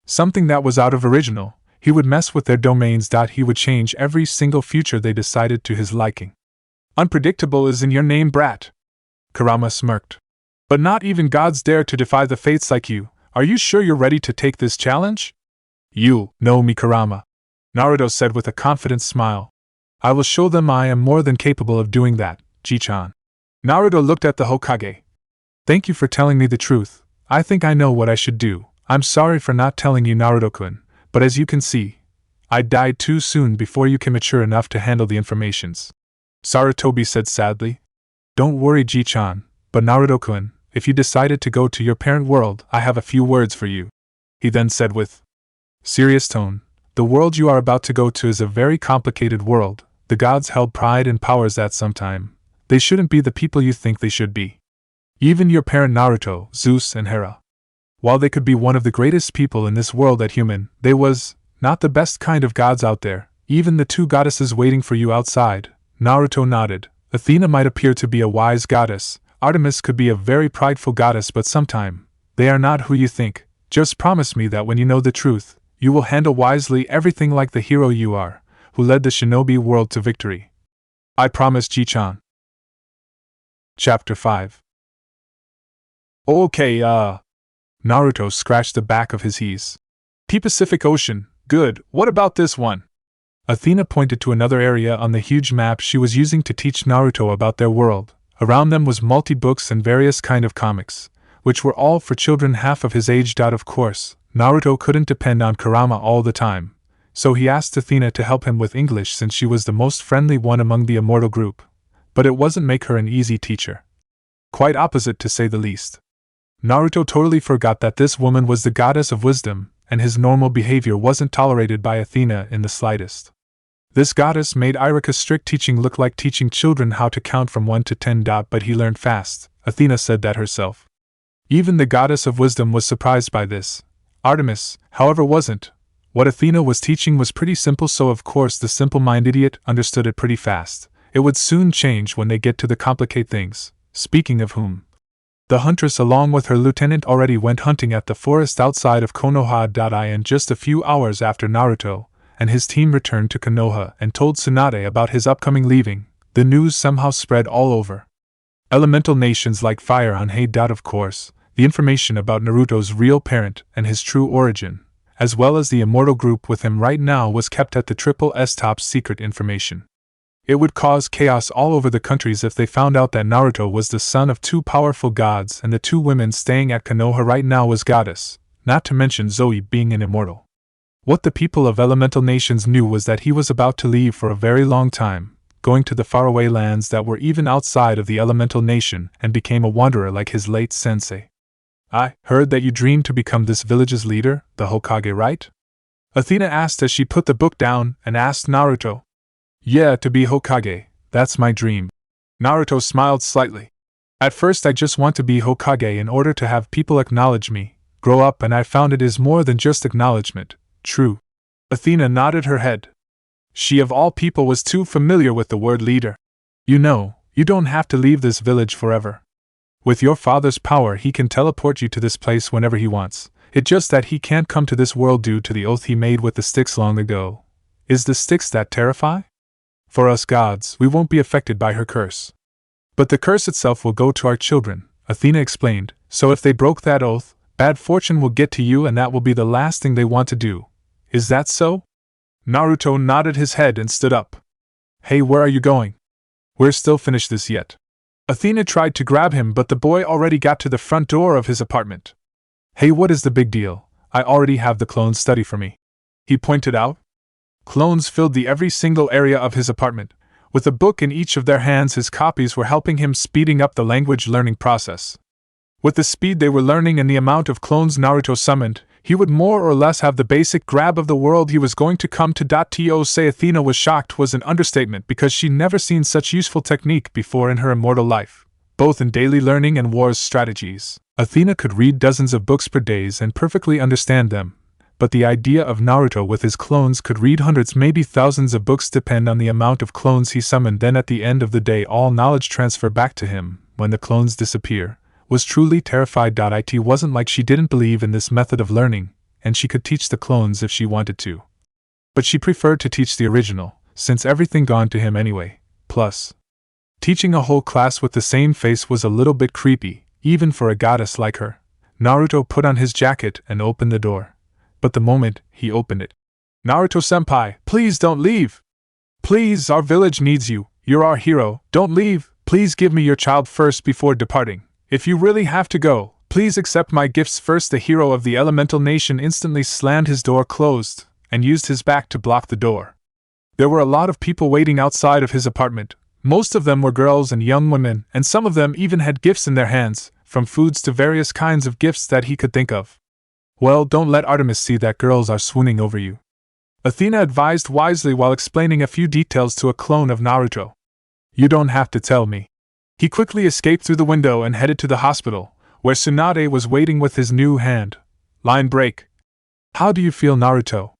A: something that was out of original. He would mess with their domains. He would change every single future they decided to his liking. Unpredictable is in your name, brat. Kurama smirked. But not even gods dare to defy the fates like you. Are you sure you're ready to take this challenge? You know me, Kurama, Naruto said with a confident smile. I will show them I am more than capable of doing that, Ji-chan. Naruto looked at the Hokage. Thank you for telling me the truth. I think I know what I should do. I'm sorry for not telling you, Naruto-kun, but as you can see, I died too soon before you can mature enough to handle the informations. Sarutobi said sadly. Don't worry, Ji-chan, but Naruto-kun, if you decided to go to your parent world, I have a few words for you. He then said with serious tone, the world you are about to go to is a very complicated world. The gods held pride and powers at some time. They shouldn't be the people you think they should be. Even your parent Naruto, Zeus and Hera. While they could be one of the greatest people in this world at human, they was not the best kind of gods out there. Even the two goddesses waiting for you outside. Naruto nodded. Athena might appear to be a wise goddess. Artemis could be a very prideful goddess, but sometime they are not who you think. Just promise me that when you know the truth, you will handle wisely everything like the hero you are, who led the shinobi world to victory. I promise, Ji-chan. Chapter 5. Okay, Naruto scratched the back of his knees. Pacific Ocean, good, what about this one? Athena pointed to another area on the huge map she was using to teach Naruto about their world. Around them was multi-books and various kind of comics, which were all for children half of his age. Of course, Naruto couldn't depend on Kurama all the time, so he asked Athena to help him with English since she was the most friendly one among the immortal group. But it wasn't make her an easy teacher. Quite opposite, to say the least. Naruto totally forgot that this woman was the goddess of wisdom, and his normal behavior wasn't tolerated by Athena in the slightest. This goddess made Irika's strict teaching look like teaching children how to count from 1 to 10. But he learned fast. Athena said that herself. Even the goddess of wisdom was surprised by this. Artemis, however, wasn't. What Athena was teaching was pretty simple, so of course the simple-minded idiot understood it pretty fast. It would soon change when they get to the complicated things. Speaking of whom, the huntress along with her lieutenant already went hunting at the forest outside of Konoha. And just a few hours after Naruto and his team returned to Konoha and told Tsunade about his upcoming leaving, the news somehow spread all over. Elemental nations like Fire unhade. Of course, the information about Naruto's real parent and his true origin, as well as the immortal group with him right now, was kept at the Triple S top secret information. It would cause chaos all over the countries if they found out that Naruto was the son of two powerful gods and the two women staying at Konoha right now was goddess, not to mention Zoe being an immortal. What the people of elemental nations knew was that he was about to leave for a very long time, going to the faraway lands that were even outside of the elemental nation, and became a wanderer like his late sensei. I heard that you dreamed to become this village's leader, the Hokage, right? Athena asked as she put the book down and asked Naruto. Yeah, to be Hokage, that's my dream. Naruto smiled slightly. At first I just want to be Hokage in order to have people acknowledge me, grow up, and I found it is more than just acknowledgement. True. Athena nodded her head. She of all people was too familiar with the word leader. You know, you don't have to leave this village forever. With your father's power he can teleport you to this place whenever he wants. It's just that he can't come to this world due to the oath he made with the Styx long ago. Is the Styx that terrify? For us gods, we won't be affected by her curse. But the curse itself will go to our children, Athena explained, so if they broke that oath, bad fortune will get to you and that will be the last thing they want to do. Is that so? Naruto nodded his head and stood up. Hey, where are you going? We're still finished this yet. Athena tried to grab him, but the boy already got to the front door of his apartment. Hey, what is the big deal? I already have the clones study for me. He pointed out. Clones filled every single area of his apartment, With a book in each of their hands, his copies were helping him, speeding up the language learning process. With the speed they were learning and the amount of clones Naruto summoned, he would more or less have the basic grab of the world he was going to come to. To say Athena was shocked was an understatement, because she'd never seen such useful technique before in her immortal life, both in daily learning and wars strategies. Athena could read dozens of books per day and perfectly understand them, but the idea of Naruto with his clones could read hundreds, maybe thousands of books, depend on the amount of clones he summoned. Then at the end of the day all knowledge transfer back to him, when the clones disappear, was truly terrified. It wasn't like she didn't believe in this method of learning, and she could teach the clones if she wanted to. But she preferred to teach the original, since everything gone to him anyway. Plus, teaching a whole class with the same face was a little bit creepy, even for a goddess like her. Naruto put on his jacket and opened the door. But the moment he opened it, "Naruto-senpai, please don't leave! Please, our village needs you, you're our hero, don't leave, please give me your child first before departing. If you really have to go, please accept my gifts first." The hero of the elemental nation instantly slammed his door closed, and used his back to block the door. There were a lot of people waiting outside of his apartment. Most of them were girls and young women, and some of them even had gifts in their hands, from foods to various kinds of gifts that he could think of. "Well, don't let Artemis see that girls are swooning over you," Athena advised wisely while explaining a few details to a clone of Naruto. "You don't have to tell me." He quickly escaped through the window and headed to the hospital, where Tsunade was waiting with his new hand. Line break. "How do you feel, Naruto?"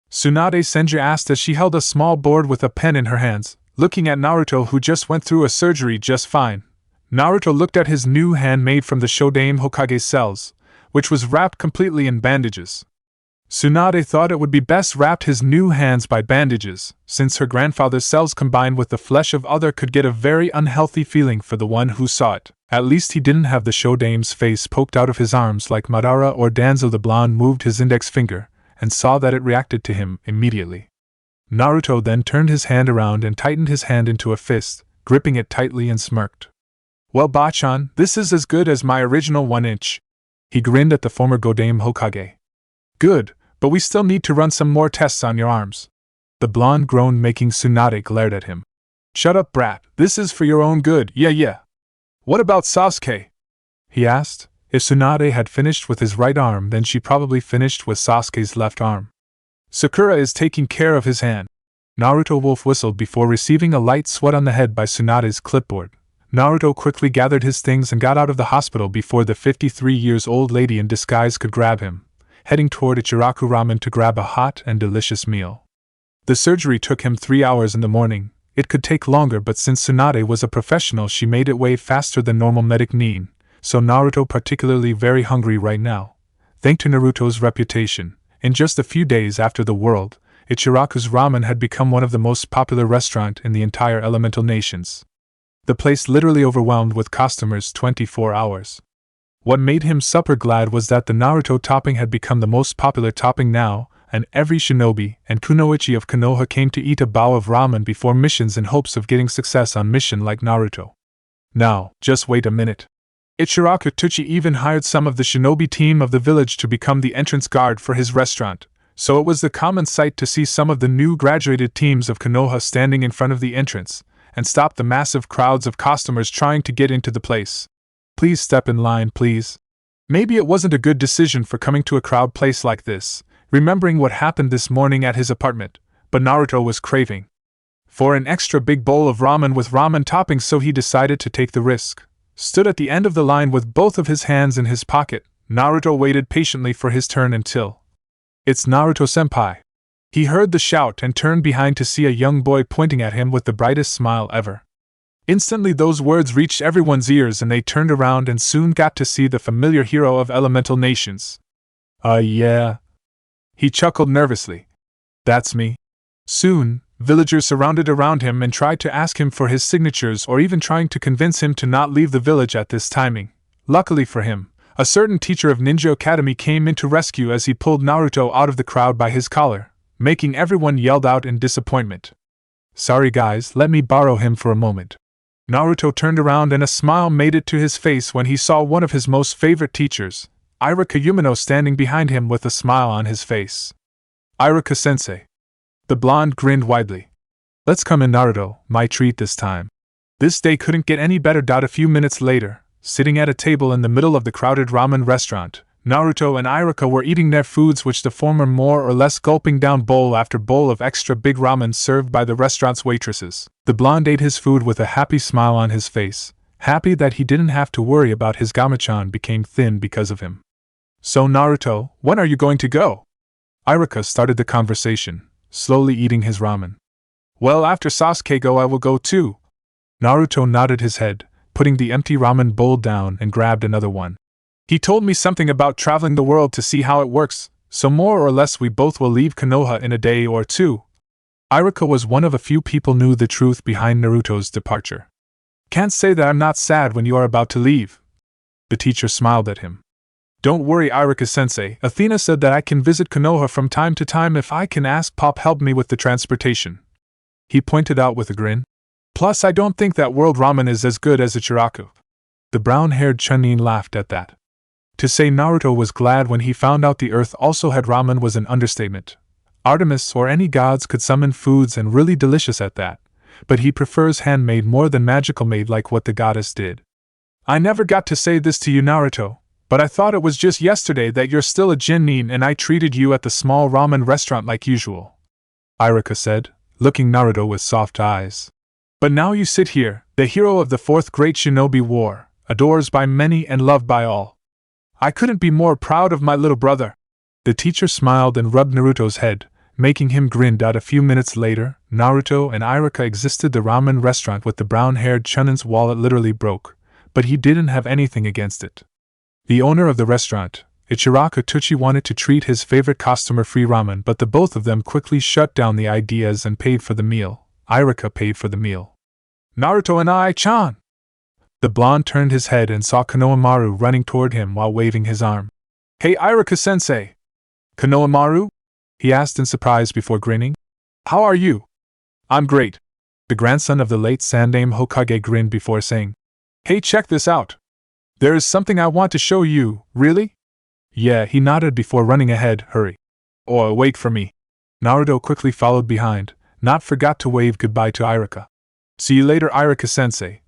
A: Tsunade Senju asked as she held a small board with a pen in her hands, looking at Naruto, who just went through a surgery just fine. Naruto looked at his new hand made from the Shodaime Hokage cells, which was wrapped completely in bandages. Tsunade thought it would be best wrapped his new hands by bandages, since her grandfather's cells combined with the flesh of other could get a very unhealthy feeling for the one who saw it. At least he didn't have the Shodaime's face poked out of his arms like Madara or Danzo. The blonde moved his index finger, and saw that it reacted to him immediately. Naruto then turned his hand around and tightened his hand into a fist, gripping it tightly, and smirked. "Well, Bachan, this is as good as my original 1-inch. He grinned at the former Godaime Hokage. "Good, but we still need to run some more tests on your arms." The blonde groaned, making Tsunade glared at him. "Shut up, brat, this is for your own good, yeah. What about Sasuke?" he asked. If Tsunade had finished with his right arm, then she probably finished with Sasuke's left arm. "Sakura is taking care of his hand." Naruto Wolf whistled before receiving a light swat on the head by Tsunade's clipboard. Naruto quickly gathered his things and got out of the hospital before the 53-year-old lady in disguise could grab him, heading toward Ichiraku Ramen to grab a hot and delicious meal. The surgery took him 3 hours in the morning. It could take longer, but since Tsunade was a professional, she made it way faster than normal medic need, so Naruto particularly very hungry right now. Thanks to Naruto's reputation, in just a few days after the world, Ichiraku's Ramen had become one of the most popular restaurants in the entire elemental nations. The place literally overwhelmed with customers 24 hours. What made him super glad was that the Naruto topping had become the most popular topping now, and every shinobi and kunoichi of Konoha came to eat a bowl of ramen before missions in hopes of getting success on mission like Naruto. Now, just wait a minute. Ichiraku Tuchi even hired some of the shinobi team of the village to become the entrance guard for his restaurant, so it was the common sight to see some of the new graduated teams of Konoha standing in front of the entrance, and stop the massive crowds of customers trying to get into the place. "Please step in line, please." Maybe it wasn't a good decision for coming to a crowd place like this, remembering what happened this morning at his apartment, but Naruto was craving for an extra big bowl of ramen with ramen toppings, so he decided to take the risk. Stood at the end of the line with both of his hands in his pocket, Naruto waited patiently for his turn until, "It's Naruto-senpai." He heard the shout and turned behind to see a young boy pointing at him with the brightest smile ever. Instantly those words reached everyone's ears and they turned around and soon got to see the familiar hero of elemental nations. Yeah. He chuckled nervously. "That's me." Soon, villagers surrounded around him and tried to ask him for his signatures or even trying to convince him to not leave the village at this timing. Luckily for him, a certain teacher of Ninja Academy came in to rescue as he pulled Naruto out of the crowd by his collar, making everyone yelled out in disappointment. "Sorry guys, let me borrow him for a moment." Naruto turned around and a smile made it to his face when he saw one of his most favorite teachers, Irika Yumino, standing behind him with a smile on his face. "Irika-sensei." The blonde grinned widely. Let's come in, Naruto, my treat this time. This day couldn't get any better. A few minutes later, sitting at a table in the middle of the crowded ramen restaurant, Naruto and Iruka were eating their foods, which the former more or less gulping down bowl after bowl of extra big ramen served by the restaurant's waitresses. The blonde ate his food with a happy smile on his face, happy that he didn't have to worry about his Gamachan became thin because of him. So Naruto, when are you going to go? Iruka started the conversation, slowly eating his ramen. Well, after Sasuke go I will go too. Naruto nodded his head, putting the empty ramen bowl down and grabbed another one. He told me something about traveling the world to see how it works, so more or less we both will leave Konoha in a day or two. Iruka was one of a few people knew the truth behind Naruto's departure. Can't say that I'm not sad when you are about to leave. The teacher smiled at him. Don't worry, Iruka-sensei, Athena said that I can visit Konoha from time to time if I can ask Pop help me with the transportation. He pointed out with a grin. Plus I don't think that world ramen is as good as Ichiraku. The brown-haired Chunin laughed at that. To say Naruto was glad when he found out the earth also had ramen was an understatement. Artemis or any gods could summon foods and really delicious at that, but he prefers handmade more than magical made like what the goddess did. I never got to say this to you, Naruto, but I thought it was just yesterday that you're still a genin and I treated you at the small ramen restaurant like usual. Iruka said, looking Naruto with soft eyes. But now you sit here, the hero of the Fourth Great Shinobi War, adored by many and loved by all. I couldn't be more proud of my little brother. The teacher smiled and rubbed Naruto's head, making him grin. A few minutes later, Naruto and Iruka exited the ramen restaurant with the brown-haired Chunin's wallet literally broke, but he didn't have anything against it. The owner of the restaurant, Ichiraku Tuchi, wanted to treat his favorite customer free ramen, but the both of them quickly shut down the ideas and paid for the meal. Iruka paid for the meal. Naruto and I-chan! The blonde turned his head and saw Konohamaru running toward him while waving his arm. Hey Iruka-sensei! Konohamaru? He asked in surprise before grinning. How are you? I'm great. The grandson of the late Sandaime Hokage grinned before saying, Hey, check this out. There is something I want to show you, really? Yeah, he nodded before running ahead. Hurry. Or wait for me. Naruto quickly followed behind, not forgot to wave goodbye to Iruka. See you later, Iruka-sensei.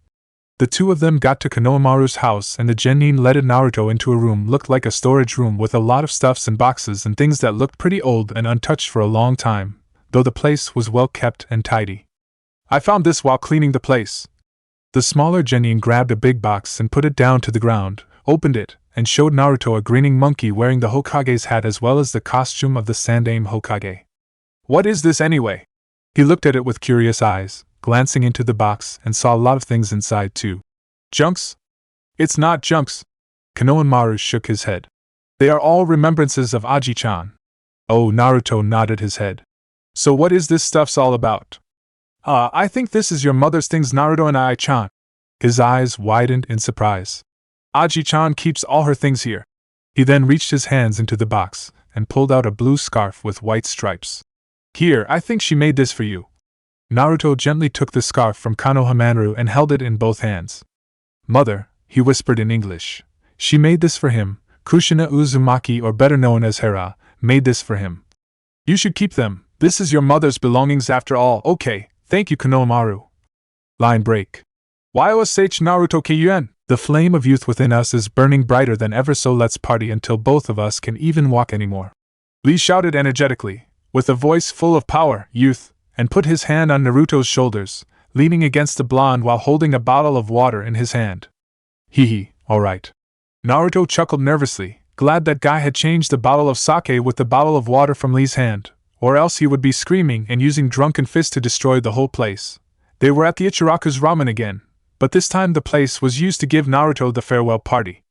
A: The two of them got to Konohamaru's house and the genin led Naruto into a room looked like a storage room with a lot of stuffs and boxes and things that looked pretty old and untouched for a long time, though the place was well kept and tidy. I found this while cleaning the place. The smaller genin grabbed a big box and put it down to the ground, opened it, and showed Naruto a grinning monkey wearing the Hokage's hat as well as the costume of the Sandaime Hokage. What is this anyway? He looked at it with curious eyes, glancing into the box, and saw a lot of things inside too. Junks? It's not junks. Konohamaru shook his head. They are all remembrances of Aji-chan. Oh, Naruto nodded his head. So what is this stuff's all about? I think this is your mother's things, Naruto and I-chan. His eyes widened in surprise. Aji-chan keeps all her things here. He then reached his hands into the box and pulled out a blue scarf with white stripes. Here, I think she made this for you. Naruto gently took the scarf from Konohamaru and held it in both hands. Mother, he whispered in English. She made this for him. Kushina Uzumaki, or better known as Hera, made this for him. You should keep them. This is your mother's belongings after all. Okay, thank you, Konohamaru. Line break. YOSH Naruto Kyuen. The flame of youth within us is burning brighter than ever, so let's party until both of us can even walk anymore. Lee shouted energetically, with a voice full of power, youth, and put his hand on Naruto's shoulders, leaning against the blonde while holding a bottle of water in his hand. Hee, alright. Naruto chuckled nervously, glad that guy had changed the bottle of sake with the bottle of water from Lee's hand, or else he would be screaming and using drunken fists to destroy the whole place. They were at the Ichiraku's ramen again, but this time the place was used to give Naruto the farewell party.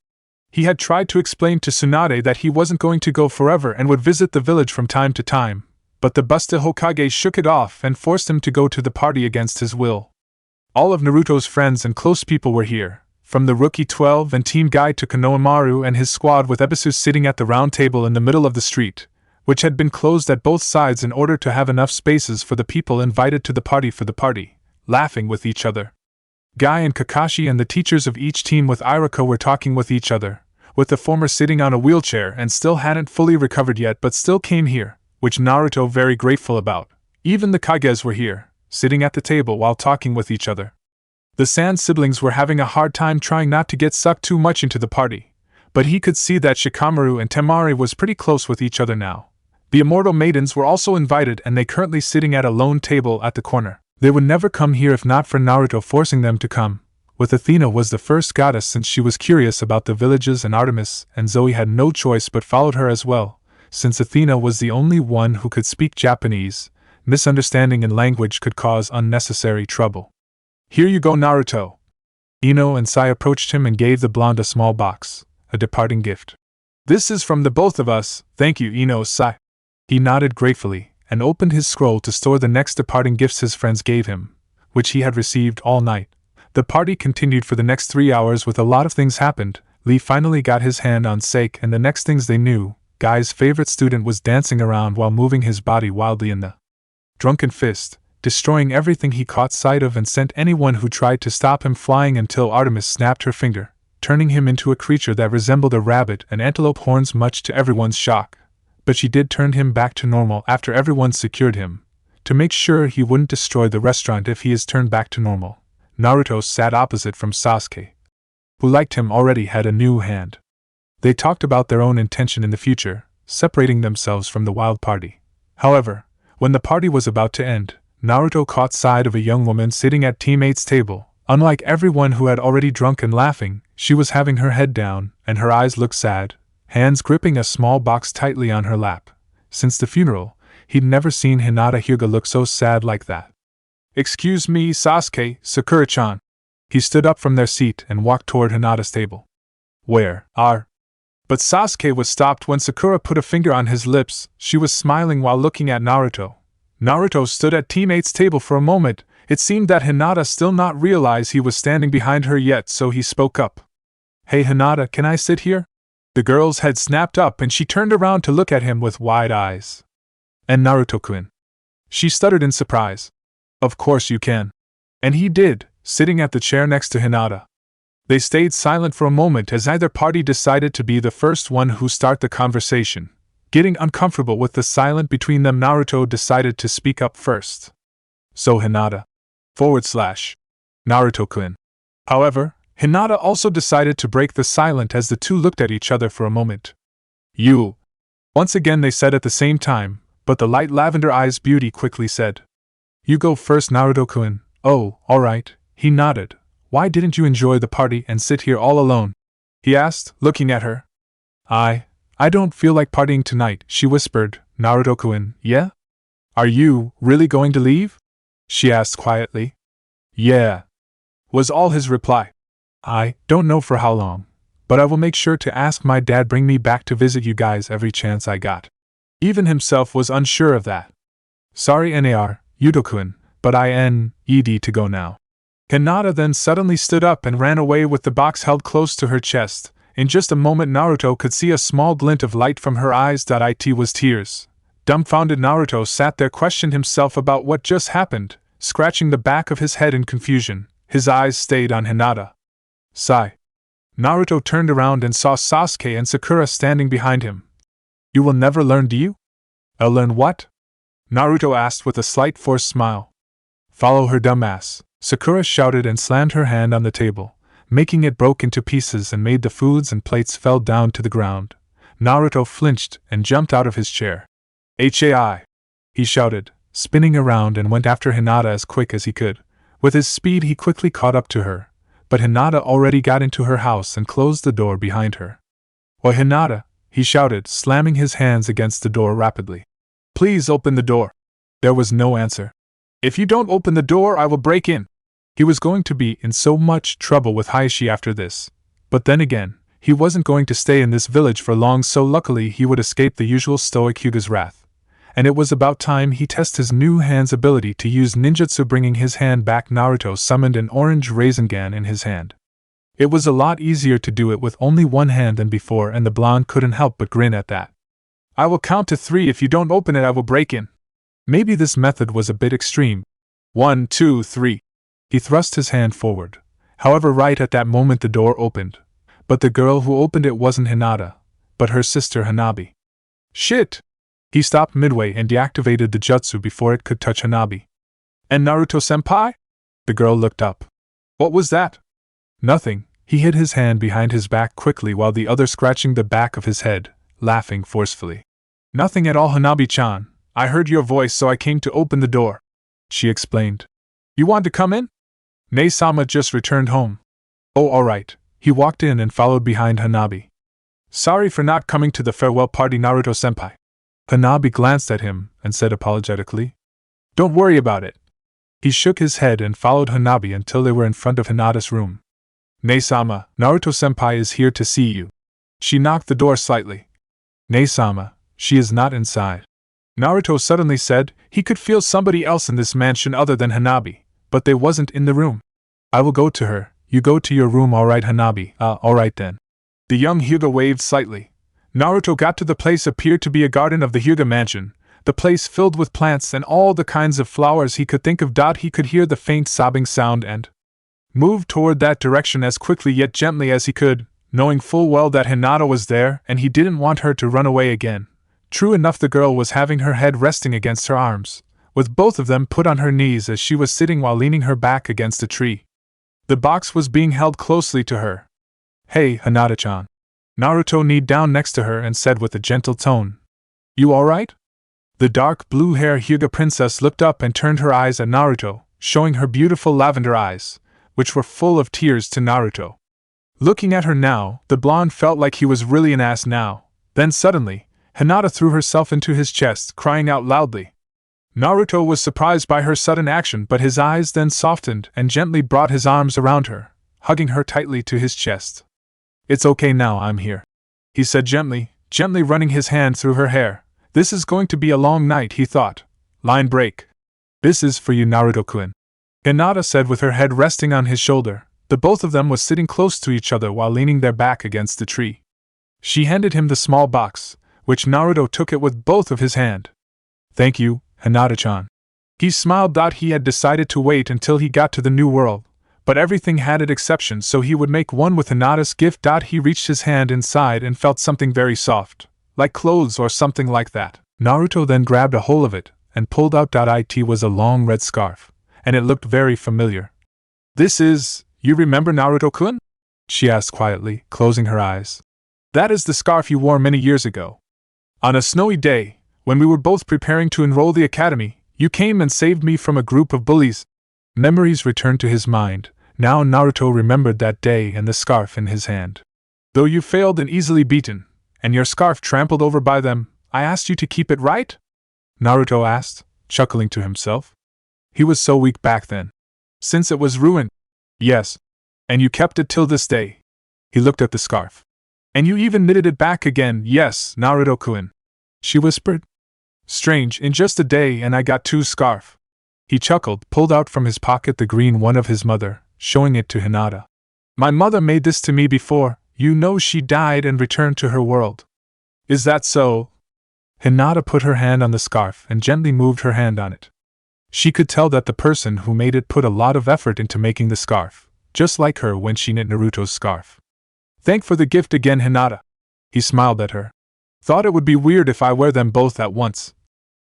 A: He had tried to explain to Tsunade that he wasn't going to go forever and would visit the village from time to time, but the busted Hokage shook it off and forced him to go to the party against his will. All of Naruto's friends and close people were here, from the Rookie 12 and Team Guide to Konohamaru and his squad, with Hephaestus sitting at the round table in the middle of the street, which had been closed at both sides in order to have enough spaces for the people invited to the party, laughing with each other. Guy and Kakashi and the teachers of each team with Iruka were talking with each other, with the former sitting on a wheelchair and still hadn't fully recovered yet but still came here, which Naruto very grateful about. Even the Kages were here, sitting at the table while talking with each other. The Sand siblings were having a hard time trying not to get sucked too much into the party, but he could see that Shikamaru and Temari was pretty close with each other now. The immortal maidens were also invited, and they currently sitting at a lone table at the corner. They would never come here if not for Naruto forcing them to come. With Athena was the first goddess since she was curious about the villages, and Artemis and Zoe had no choice but followed her as well, since Athena was the only one who could speak Japanese. Misunderstanding in language could cause unnecessary trouble. Here you go, Naruto. Ino and Sai approached him and gave the blonde a small box, a departing gift. This is from the both of us, thank you, Ino. Sai. He nodded gratefully, and opened his scroll to store the next departing gifts his friends gave him, which he had received all night. The party continued for the next 3 hours with a lot of things happened. Lee finally got his hand on Sake, and the next things they knew, Guy's favorite student was dancing around while moving his body wildly in the drunken fist, destroying everything he caught sight of and sent anyone who tried to stop him flying until Artemis snapped her finger, turning him into a creature that resembled a rabbit and antelope horns, much to everyone's shock. But she did turn him back to normal after everyone secured him, to make sure he wouldn't destroy the restaurant if he is turned back to normal. Naruto sat opposite from Sasuke, who liked him already had a new hand. They talked about their own intention in the future, separating themselves from the wild party. However, when the party was about to end, Naruto caught sight of a young woman sitting at teammates' table. Unlike everyone who had already drunk and laughing, she was having her head down, and her eyes looked sad, hands gripping a small box tightly on her lap. Since the funeral, he'd never seen Hinata Hyuga look so sad like that. Excuse me, Sasuke, Sakura-chan. He stood up from their seat and walked toward Hinata's table. Where are? But Sasuke was stopped when Sakura put a finger on his lips. She was smiling while looking at Naruto. Naruto stood at teammates' table for a moment. It seemed that Hinata still not realize he was standing behind her yet, so he spoke up. Hey Hinata, can I sit here? The girl's head snapped up and she turned around to look at him with wide eyes. And Naruto-kun? She stuttered in surprise. Of course you can. And he did, sitting at the chair next to Hinata. They stayed silent for a moment as either party decided to be the first one who start the conversation. Getting uncomfortable with the silence between them, Naruto decided to speak up first. So Hinata. Naruto-kun. However, Hinata also decided to break the silence as the two looked at each other for a moment. You. Once again they said at the same time, but the light lavender eyes beauty quickly said. You go first, Naruto-kun. Oh, alright, he nodded. Why didn't you enjoy the party and sit here all alone? He asked, looking at her. I don't feel like partying tonight, she whispered. Naruto-kun, yeah? Are you really going to leave? She asked quietly. Yeah, was all his reply. I don't know for how long, but I will make sure to ask my dad bring me back to visit you guys every chance I got. Even himself was unsure of that. Sorry Nar, Yuto-kun, but I need to go now. Hinata then suddenly stood up and ran away with the box held close to her chest. In just a moment Naruto could see a small glint of light from her eyes. It was tears. Dumbfounded Naruto sat there, questioned himself about what just happened, scratching the back of his head in confusion. His eyes stayed on Hinata. Sigh. Naruto turned around and saw Sasuke and Sakura standing behind him. You will never learn, do you? I'll learn what? Naruto asked with a slight forced smile. Follow her, dumbass, Sakura shouted and slammed her hand on the table, making it broke into pieces and made the foods and plates fell down to the ground. Naruto flinched and jumped out of his chair. Hai! He shouted, spinning around and went after Hinata as quick as he could. With his speed he quickly caught up to her, but Hinata already got into her house and closed the door behind her. Oi Hinata, he shouted, slamming his hands against the door rapidly. Please open the door. There was no answer. If you don't open the door, I will break in. He was going to be in so much trouble with Hayashi after this. But then again, he wasn't going to stay in this village for long, so luckily he would escape the usual stoic Hyuga's wrath. And it was about time he test his new hand's ability to use ninjutsu. Bringing his hand back, Naruto summoned an orange Rasengan in his hand. It was a lot easier to do it with only one hand than before, and the blonde couldn't help but grin at that. I will count to 3. If you don't open it, I will break in. Maybe this method was a bit extreme. 1, 2, 3. He thrust his hand forward. However, right at that moment the door opened. But the girl who opened it wasn't Hinata, but her sister Hanabi. Shit! He stopped midway and deactivated the jutsu before it could touch Hanabi. And Naruto-senpai? The girl looked up. What was that? Nothing. He hid his hand behind his back quickly while the other scratching the back of his head, laughing forcefully. Nothing at all, Hanabi-chan. I heard your voice, so I came to open the door, she explained. You want to come in? Nei-sama just returned home. Oh, alright. He walked in and followed behind Hanabi. Sorry for not coming to the farewell party, Naruto-senpai. Hanabi glanced at him and said apologetically. Don't worry about it. He shook his head and followed Hanabi until they were in front of Hinata's room. Nei-sama, Naruto-senpai is here to see you. She knocked the door slightly. Nei-sama, she is not inside. Naruto suddenly said he could feel somebody else in this mansion other than Hanabi, but they wasn't in the room. I will go to her. You go to your room, alright, Hanabi. Alright then. The young Huga waved slightly. Naruto got to the place appeared to be a garden of the Huga mansion, the place filled with plants and all the kinds of flowers he could think of. He could hear the faint sobbing sound and moved toward that direction as quickly yet gently as he could, knowing full well that Hinata was there and he didn't want her to run away again. True enough, the girl was having her head resting against her arms, with both of them put on her knees as she was sitting while leaning her back against a tree. The box was being held closely to her. Hey, Hinata-chan. Naruto kneed down next to her and said with a gentle tone. You alright? The dark blue-haired Hyuga princess looked up and turned her eyes at Naruto, showing her beautiful lavender eyes, which were full of tears to Naruto. Looking at her now, the blonde felt like he was really an ass now. Then suddenly, Hinata threw herself into his chest, crying out loudly. Naruto was surprised by her sudden action, but his eyes then softened and gently brought his arms around her, hugging her tightly to his chest. It's okay now, I'm here, he said gently running his hand through her hair. This is going to be a long night, he thought. Line break. This is for you, Naruto-kun. Hinata said with her head resting on his shoulder. The both of them was sitting close to each other while leaning their back against the tree. She handed him the small box, which Naruto took it with both of his hand. Thank you, Hinata-chan. He smiled. He had decided to wait until he got to the new world, but everything had its exceptions, so he would make one with Hinata's gift. He reached his hand inside and felt something very soft, like clothes or something like that. Naruto then grabbed a hold of it and pulled out. It was a long red scarf, and it looked very familiar. This is, you remember Naruto-kun? She asked quietly, closing her eyes. That is the scarf you wore many years ago. On a snowy day, when we were both preparing to enroll the academy, you came and saved me from a group of bullies. Memories returned to his mind. Now Naruto remembered that day and the scarf in his hand. Though you failed and easily beaten, and your scarf trampled over by them, I asked you to keep it, right? Naruto asked, chuckling to himself. He was so weak back then. Since it was ruined. Yes. And you kept it till this day. He looked at the scarf. And you even knitted it back again. Yes, Naruto-kun, she whispered. Strange, in just a day and I got 2 scarf. He chuckled, pulled out from his pocket the green one of his mother, showing it to Hinata. My mother made this to me before, you know, she died and returned to her world. Is that so? Hinata put her hand on the scarf and gently moved her hand on it. She could tell that the person who made it put a lot of effort into making the scarf, just like her when she knit Naruto's scarf. Thank for the gift again, Hinata. He smiled at her. Thought it would be weird if I wear them both at once.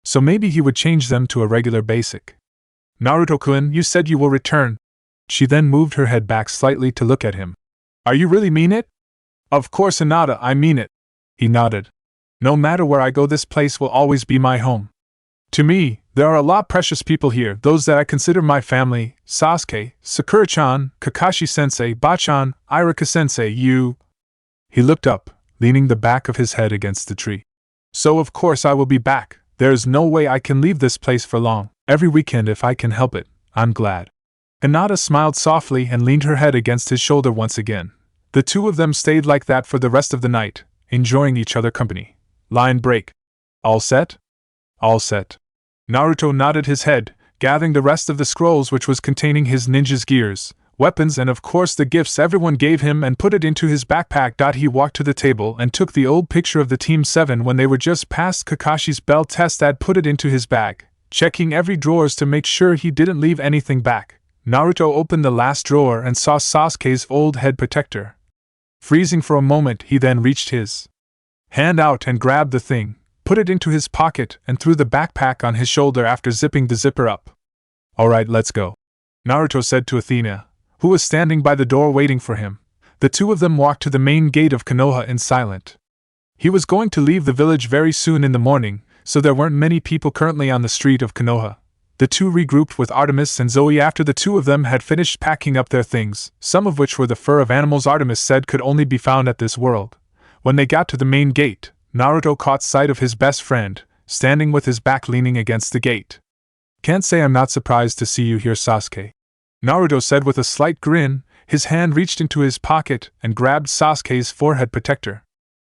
A: So maybe he would change them to a regular basic. Naruto-kun, you said you will return. She then moved her head back slightly to look at him. Are you really mean it? Of course, Hinata, I mean it. He nodded. No matter where I go, this place will always be my home. To me, there are a lot precious people here, those that I consider my family, Sasuke, Sakura-chan, Kakashi-sensei, Bachan, Iruka-sensei, you. He looked up, leaning the back of his head against the tree. So of course I will be back. There is no way I can leave this place for long. Every weekend if I can help it, I'm glad. Hinata smiled softly and leaned her head against his shoulder once again. The two of them stayed like that for the rest of the night, enjoying each other's company. Line break. All set? All set. Naruto nodded his head, gathering the rest of the scrolls which was containing his ninja's gears, weapons and of course the gifts everyone gave him and put it into his backpack. He walked to the table and took the old picture of the Team 7 when they were just past Kakashi's bell test. Put it into his bag, checking every drawers to make sure he didn't leave anything back. Naruto opened the last drawer and saw Sasuke's old head protector. Freezing for a moment, he then reached his hand out and grabbed the thing, put it into his pocket and threw the backpack on his shoulder after zipping the zipper up. Alright, let's go, Naruto said to Athena, who was standing by the door waiting for him. The two of them walked to the main gate of Konoha in silence. He was going to leave the village very soon in the morning, so there weren't many people currently on the street of Konoha. The two regrouped with Artemis and Zoe after the two of them had finished packing up their things, some of which were the fur of animals Artemis said could only be found at this world. When they got to the main gate, Naruto caught sight of his best friend, standing with his back leaning against the gate. Can't say I'm not surprised to see you here, Sasuke, Naruto said with a slight grin. His hand reached into his pocket and grabbed Sasuke's forehead protector.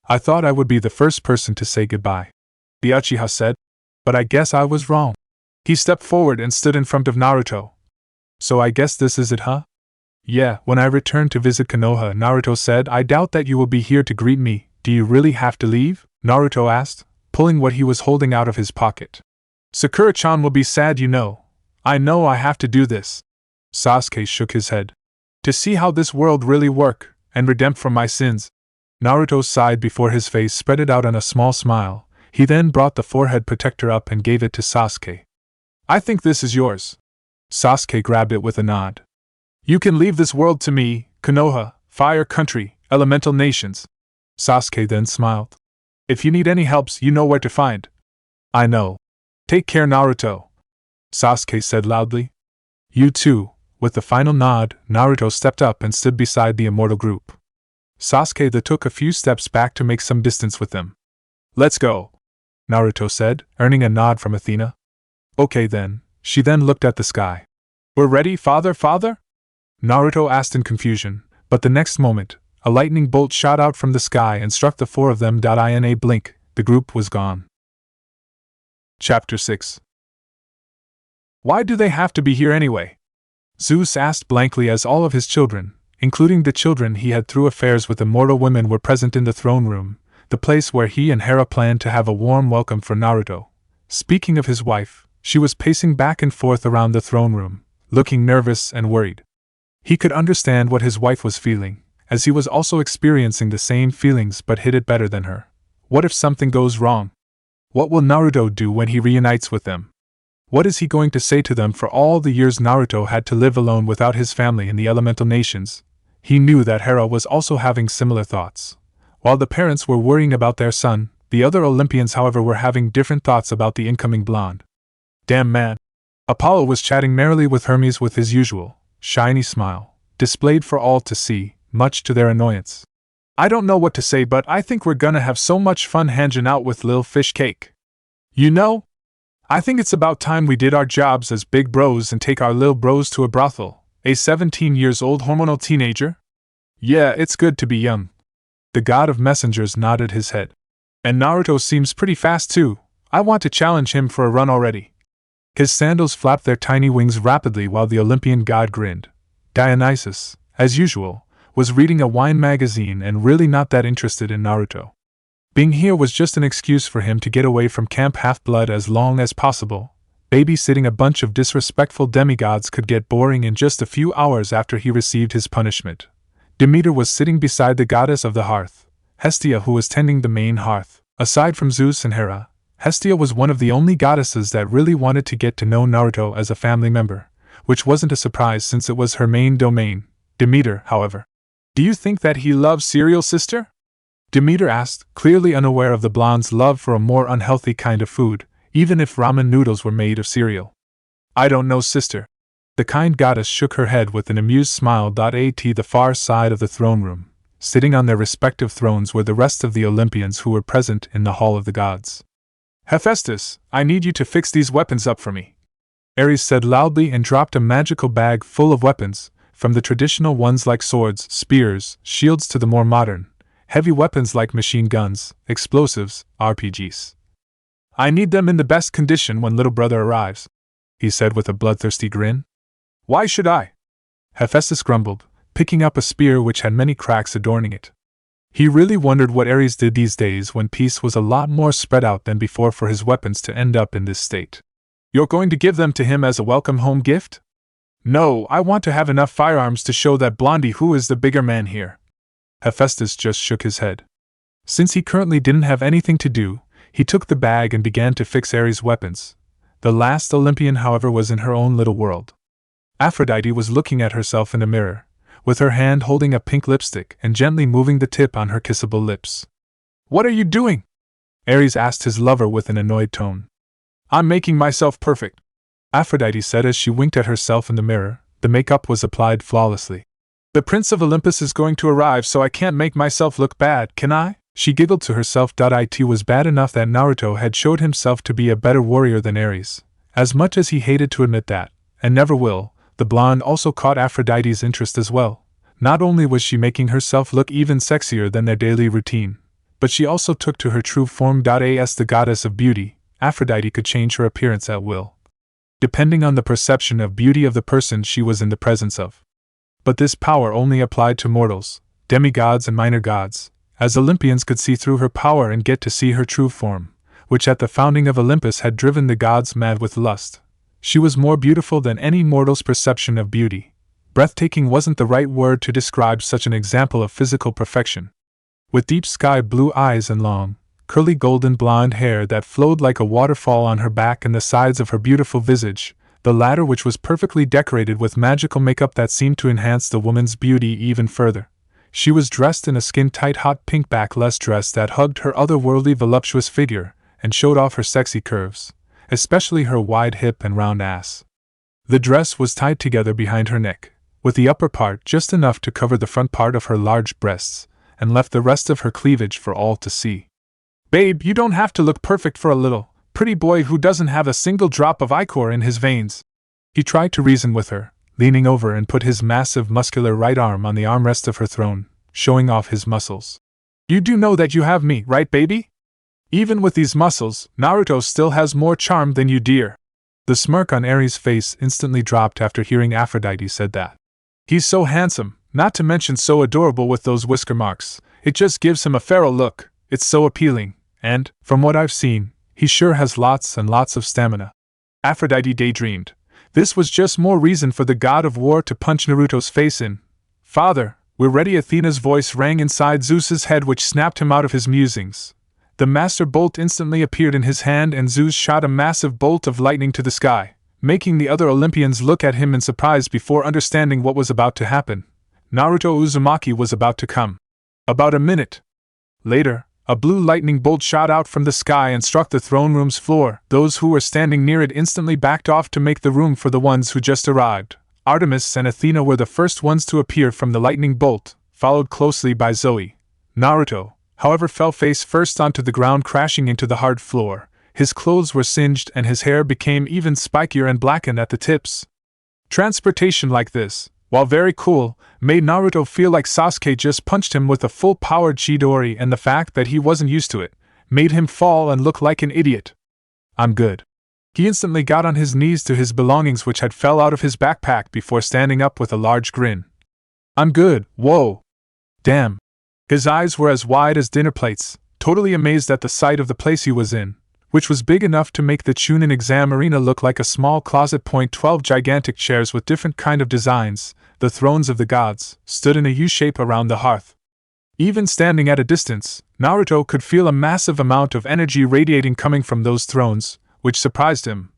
A: I thought I would be the first person to say goodbye, the Uchiha said, but I guess I was wrong. He stepped forward and stood in front of Naruto. So I guess this is it, huh? Yeah, when I return to visit Konoha, Naruto said. I doubt that you will be here to greet me. Do you really have to leave? Naruto asked, pulling what he was holding out of his pocket. Sakura-chan will be sad, you know. I know I have to do this. Sasuke shook his head. To see how this world really work, and redempt from my sins. Naruto sighed before his face spread out on a small smile. He then brought the forehead protector up and gave it to Sasuke. I think this is yours. Sasuke grabbed it with a nod. You can leave this world to me, Konoha, Fire Country, Elemental Nations. Sasuke then smiled. If you need any helps, you know where to find. I know. Take care, Naruto, Sasuke said loudly. You too. With the final nod, Naruto stepped up and stood beside the immortal group. Sasuke then took a few steps back to make some distance with them. Let's go, Naruto said, earning a nod from Athena. Okay then, she then looked at the sky. We're ready, father? Naruto asked in confusion, but the next moment, a lightning bolt shot out from the sky and struck the four of them. In a blink, the group was gone. Chapter 6. Why do they have to be here anyway? Zeus asked blankly as all of his children, including the children he had through affairs with immortal women, were present in the throne room, the place where he and Hera planned to have a warm welcome for Naruto. Speaking of his wife, she was pacing back and forth around the throne room, looking nervous and worried. He could understand what his wife was feeling, as he was also experiencing the same feelings but hid it better than her. What if something goes wrong? What will Naruto do when he reunites with them? What is he going to say to them for all the years Naruto had to live alone without his family in the Elemental Nations? He knew that Hera was also having similar thoughts. While the parents were worrying about their son, the other Olympians, however, were having different thoughts about the incoming blonde. Damn man. Apollo was chatting merrily with Hermes with his usual, shiny smile, displayed for all to see, much to their annoyance. I don't know what to say, but I think we're gonna have so much fun hanging out with Lil Fish Cake. You know? I think it's about time we did our jobs as big bros and take our lil bros to a brothel, a 17-years-old hormonal teenager? Yeah, it's good to be young. The god of messengers nodded his head. And Naruto seems pretty fast too. I want to challenge him for a run already. His sandals flapped their tiny wings rapidly while the Olympian god grinned. Dionysus, as usual, was reading a wine magazine and really not that interested in Naruto. Being here was just an excuse for him to get away from Camp Half-Blood as long as possible. Babysitting a bunch of disrespectful demigods could get boring in just a few hours after he received his punishment. Demeter was sitting beside the goddess of the hearth, Hestia, who was tending the main hearth. Aside from Zeus and Hera, Hestia was one of the only goddesses that really wanted to get to know Naruto as a family member, which wasn't a surprise since it was her main domain. Demeter, however. Do you think that he loves cereal, sister? Demeter asked, clearly unaware of the blonde's love for a more unhealthy kind of food, even if ramen noodles were made of cereal. I don't know, sister. The kind goddess shook her head with an amused smile. At the far side of the throne room, sitting on their respective thrones, were the rest of the Olympians who were present in the Hall of the Gods. Hephaestus, I need you to fix these weapons up for me, Aries said loudly and dropped a magical bag full of weapons, from the traditional ones like swords, spears, shields to the more modern, heavy weapons like machine guns, explosives, RPGs. I need them in the best condition when little brother arrives, he said with a bloodthirsty grin. Why should I? Hephaestus grumbled, picking up a spear which had many cracks adorning it. He really wondered what Aries did these days when peace was a lot more spread out than before for his weapons to end up in this state. You're going to give them to him as a welcome home gift? No, I want to have enough firearms to show that Blondie who is the bigger man here. Hephaestus just shook his head. Since he currently didn't have anything to do, he took the bag and began to fix Aries' weapons. The last Olympian, however, was in her own little world. Aphrodite was looking at herself in a mirror, with her hand holding a pink lipstick and gently moving the tip on her kissable lips. "What are you doing?" Aries asked his lover with an annoyed tone. "I'm making myself perfect," Aphrodite said as she winked at herself in the mirror. The makeup was applied flawlessly. "The Prince of Olympus is going to arrive, so I can't make myself look bad, can I?" She giggled to herself. It was bad enough that Naruto had showed himself to be a better warrior than Aries, as much as he hated to admit that, and never will. The blonde also caught Aphrodite's interest as well. Not only was she making herself look even sexier than their daily routine, but she also took to her true form. As the goddess of beauty, Aphrodite could change her appearance at will, depending on the perception of beauty of the person she was in the presence of. But this power only applied to mortals, demigods and minor gods, as Olympians could see through her power and get to see her true form, which at the founding of Olympus had driven the gods mad with lust. She was more beautiful than any mortal's perception of beauty. Breathtaking wasn't the right word to describe such an example of physical perfection. With deep sky blue eyes and long, curly golden blonde hair that flowed like a waterfall on her back and the sides of her beautiful visage, the latter which was perfectly decorated with magical makeup that seemed to enhance the woman's beauty even further. She was dressed in a skin-tight hot pink backless dress that hugged her otherworldly voluptuous figure and showed off her sexy curves, especially her wide hip and round ass. The dress was tied together behind her neck, with the upper part just enough to cover the front part of her large breasts, and left the rest of her cleavage for all to see. "Babe, you don't have to look perfect for a little pretty boy who doesn't have a single drop of ichor in his veins." He tried to reason with her, leaning over and put his massive muscular right arm on the armrest of her throne, showing off his muscles. "You do know that you have me, right, baby? Even with these muscles, Naruto still has more charm than you, dear." The smirk on Aries' face instantly dropped after hearing Aphrodite said that. "He's so handsome, not to mention so adorable with those whisker marks. It just gives him a feral look. It's so appealing, and, from what I've seen, he sure has lots and lots of stamina." Aphrodite daydreamed. This was just more reason for the god of war to punch Naruto's face in. "Father, we're ready." Athena's voice rang inside Zeus's head, which snapped him out of his musings. The master bolt instantly appeared in his hand and Zeus shot a massive bolt of lightning to the sky, making the other Olympians look at him in surprise before understanding what was about to happen. Naruto Uzumaki was about to come. About a minute later, a blue lightning bolt shot out from the sky and struck the throne room's floor. Those who were standing near it instantly backed off to make the room for the ones who just arrived. Artemis and Athena were the first ones to appear from the lightning bolt, followed closely by Zoe. Naruto, however, fell face first onto the ground, crashing into the hard floor. His clothes were singed and his hair became even spikier and blackened at the tips. Transportation like this, while very cool, made Naruto feel like Sasuke just punched him with a full-powered Chidori, and the fact that he wasn't used to it made him fall and look like an idiot. "I'm good." He instantly got on his knees to his belongings, which had fell out of his backpack, before standing up with a large grin. "I'm good. Whoa. Damn." His eyes were as wide as dinner plates, totally amazed at the sight of the place he was in, which was big enough to make the Chunin exam arena look like a small closet. 12 gigantic chairs with different kind of designs, the thrones of the gods, stood in a U-shape around the hearth. Even standing at a distance, Naruto could feel a massive amount of energy radiating coming from those thrones, which surprised him.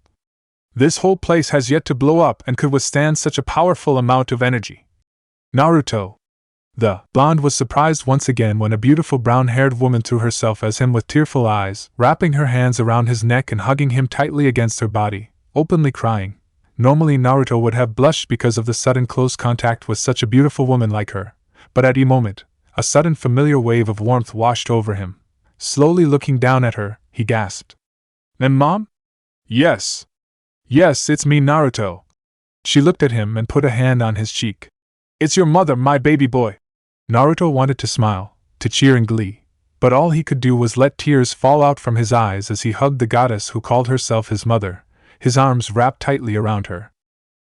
A: This whole place has yet to blow up and could withstand such a powerful amount of energy. Naruto. The blonde was surprised once again when a beautiful brown-haired woman threw herself at him with tearful eyes, wrapping her hands around his neck and hugging him tightly against her body, openly crying. Normally Naruto would have blushed because of the sudden close contact with such a beautiful woman like her, but at a moment, a sudden familiar wave of warmth washed over him. Slowly looking down at her, he gasped. "And Mom?" "Yes. Yes, it's me, Naruto." She looked at him and put a hand on his cheek. "It's your mother, my baby boy." Naruto wanted to smile, to cheer in glee, but all he could do was let tears fall out from his eyes as he hugged the goddess who called herself his mother, his arms wrapped tightly around her.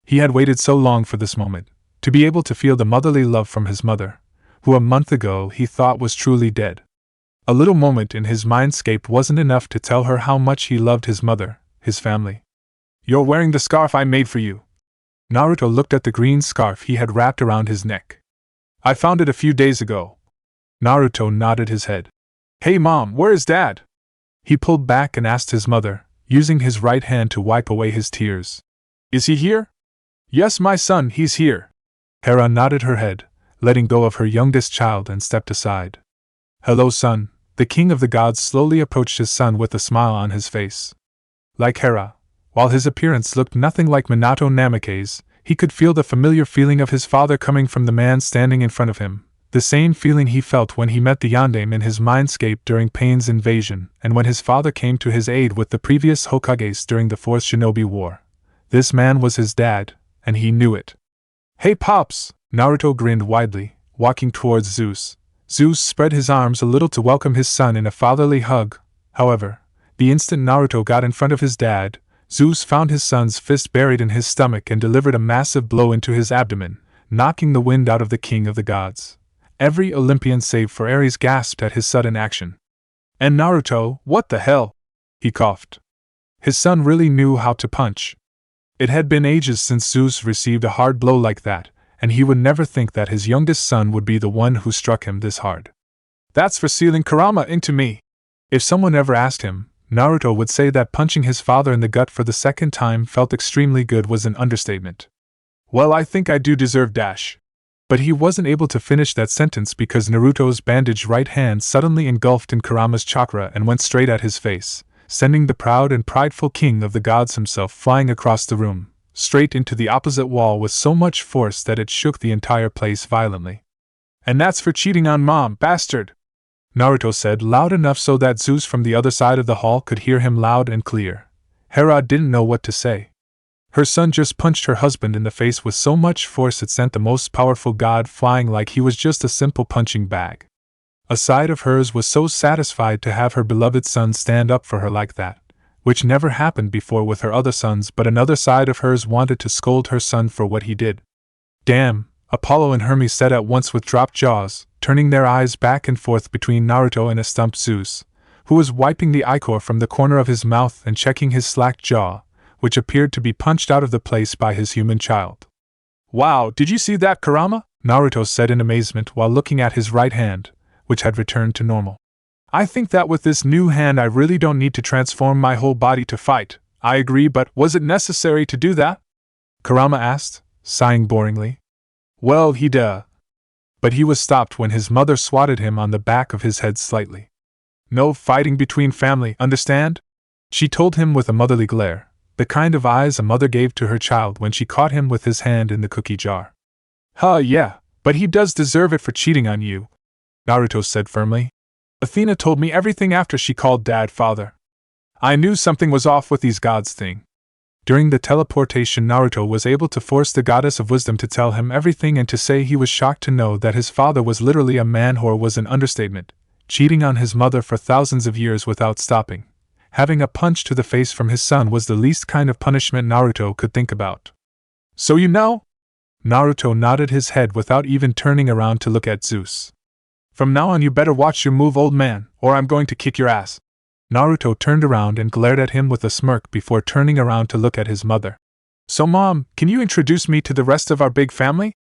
A: He had waited so long for this moment, to be able to feel the motherly love from his mother, who a month ago he thought was truly dead. A little moment in his mindscape wasn't enough to tell her how much he loved his mother, his family. "You're wearing the scarf I made for you." Naruto looked at the green scarf he had wrapped around his neck. "I found it a few days ago." Naruto nodded his head. "Hey Mom, where is Dad?" He pulled back and asked his mother, using his right hand to wipe away his tears. Is he here? Yes, my son, he's here. Hera nodded her head, letting go of her youngest child and stepped aside. Hello, son. The king of the gods slowly approached his son with a smile on his face. Like Hera, while his appearance looked nothing like Minato Namake's, he could feel the familiar feeling of his father coming from the man standing in front of him, the same feeling he felt when he met the Yondaime in his mindscape during Pain's invasion, and when his father came to his aid with the previous Hokages during the Fourth Shinobi War. This man was his dad, and he knew it. Hey Pops! Naruto grinned widely, walking towards Zeus. Zeus spread his arms a little to welcome his son in a fatherly hug. However, the instant Naruto got in front of his dad, Zeus found his son's fist buried in his stomach and delivered a massive blow into his abdomen, knocking the wind out of the king of the gods. Every Olympian save for Aries gasped at his sudden action. And Naruto, what the hell? He coughed. His son really knew how to punch. It had been ages since Zeus received a hard blow like that, and he would never think that his youngest son would be the one who struck him this hard. That's for sealing Kurama into me. If someone ever asked him, Naruto would say that punching his father in the gut for the second time felt extremely good was an understatement. Well, I think I do deserve dash. But he wasn't able to finish that sentence because Naruto's bandaged right hand suddenly engulfed in Kurama's chakra and went straight at his face, sending the proud and prideful king of the gods himself flying across the room, straight into the opposite wall with so much force that it shook the entire place violently. And that's for cheating on Mom, bastard! Naruto said loud enough so that Zeus from the other side of the hall could hear him loud and clear. Hera didn't know what to say. Her son just punched her husband in the face with so much force it sent the most powerful god flying like he was just a simple punching bag. A side of hers was so satisfied to have her beloved son stand up for her like that, which never happened before with her other sons, but another side of hers wanted to scold her son for what he did. Damn, Apollo and Hermes said at once with dropped jaws, turning their eyes back and forth between Naruto and a stumped Zeus, who was wiping the ichor from the corner of his mouth and checking his slack jaw, which appeared to be punched out of the place by his human child. Wow, did you see that, Kurama? Naruto said in amazement while looking at his right hand, which had returned to normal. I think that with this new hand I really don't need to transform my whole body to fight. I agree, but was it necessary to do that? Kurama asked, sighing boringly. Well, but he was stopped when his mother swatted him on the back of his head slightly. No fighting between family, understand? She told him with a motherly glare, the kind of eyes a mother gave to her child when she caught him with his hand in the cookie jar. Yeah, but he does deserve it for cheating on you, Naruto said firmly. Athena told me everything after she called Dad father. I knew something was off with these gods thing. During the teleportation, Naruto was able to force the goddess of wisdom to tell him everything, and to say he was shocked to know that his father was literally a man-whore was an understatement, cheating on his mother for thousands of years without stopping. Having a punch to the face from his son was the least kind of punishment Naruto could think about. So you know? Naruto nodded his head without even turning around to look at Zeus. From now on you better watch your move, old man, or I'm going to kick your ass. Naruto turned around and glared at him with a smirk before turning around to look at his mother. So Mom, can you introduce me to the rest of our big family?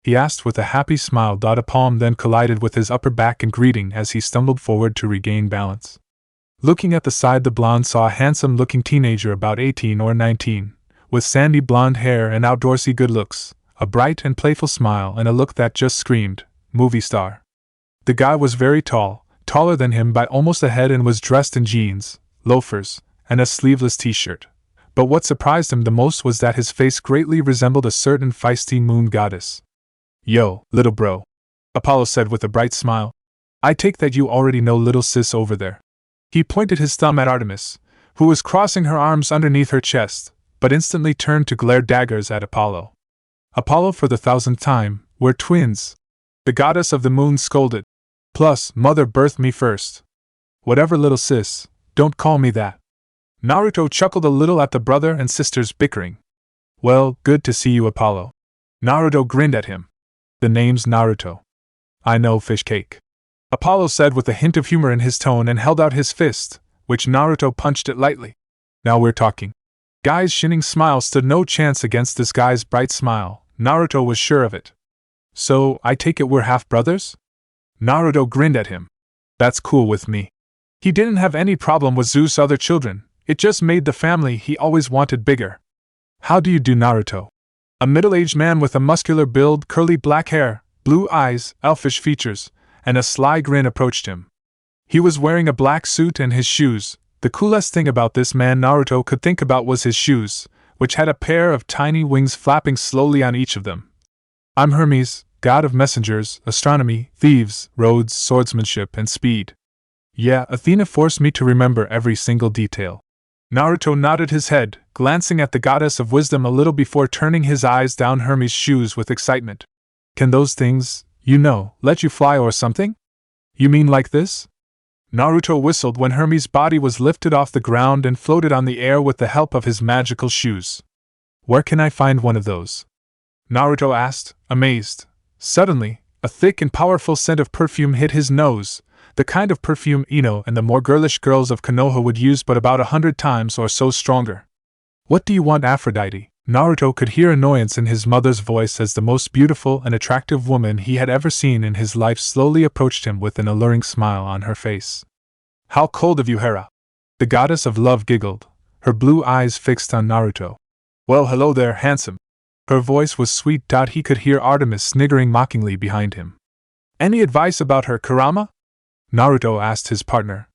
A: He asked with a happy smile. A palm then collided with his upper back in greeting as he stumbled forward to regain balance. Looking at the side, the blonde saw a handsome-looking teenager about 18 or 19, with sandy blonde hair and outdoorsy good looks, a bright and playful smile and a look that just screamed, movie star. The guy was very tall, taller than him by almost a head, and was dressed in jeans, loafers, and a sleeveless t-shirt. But what surprised him the most was that his face greatly resembled a certain feisty moon goddess. Yo, little bro, Apollo said with a bright smile. I take that you already know little sis over there. He pointed his thumb at Artemis, who was crossing her arms underneath her chest, but instantly turned to glare daggers at Apollo. Apollo, for the 1000th time, we're twins. The goddess of the moon scolded. Plus, mother birthed me first. Whatever, little sis, don't call me that. Naruto chuckled a little at the brother and sister's bickering. Well, good to see you, Apollo. Naruto grinned at him. The name's Naruto. I know, fish cake. Apollo said with a hint of humor in his tone and held out his fist, which Naruto punched it lightly. Now we're talking. Guy's shining smile stood no chance against this guy's bright smile. Naruto was sure of it. So, I take it we're half-brothers? Naruto grinned at him. That's cool with me. He didn't have any problem with Zeus' other children, It just made the family he always wanted bigger. How do you do, Naruto? A middle-aged man with a muscular build, curly black hair, blue eyes, elfish features, and a sly grin approached him. He was wearing a black suit and his shoes. The coolest thing about this man Naruto could think about was his shoes, which had a pair of tiny wings flapping slowly on each of them. I'm Hermes, god of messengers, astronomy, thieves, roads, swordsmanship, and speed. Yeah, Athena forced me to remember every single detail. Naruto nodded his head, glancing at the goddess of wisdom a little before turning his eyes down Hermes' shoes with excitement. Can those things, let you fly or something? You mean like this? Naruto whistled when Hermes' body was lifted off the ground and floated on the air with the help of his magical shoes. Where can I find one of those? Naruto asked, amazed. Suddenly, a thick and powerful scent of perfume hit his nose, the kind of perfume Ino and the more girlish girls of Konoha would use, but about 100 times or so stronger. What do you want, Aphrodite? Naruto could hear annoyance in his mother's voice as the most beautiful and attractive woman he had ever seen in his life slowly approached him with an alluring smile on her face. How cold of you, Hera! The goddess of love giggled, her blue eyes fixed on Naruto. Well, hello there, handsome. Her voice was sweet. He could hear Artemis sniggering mockingly behind him. Any advice about her, Kurama? Naruto asked his partner.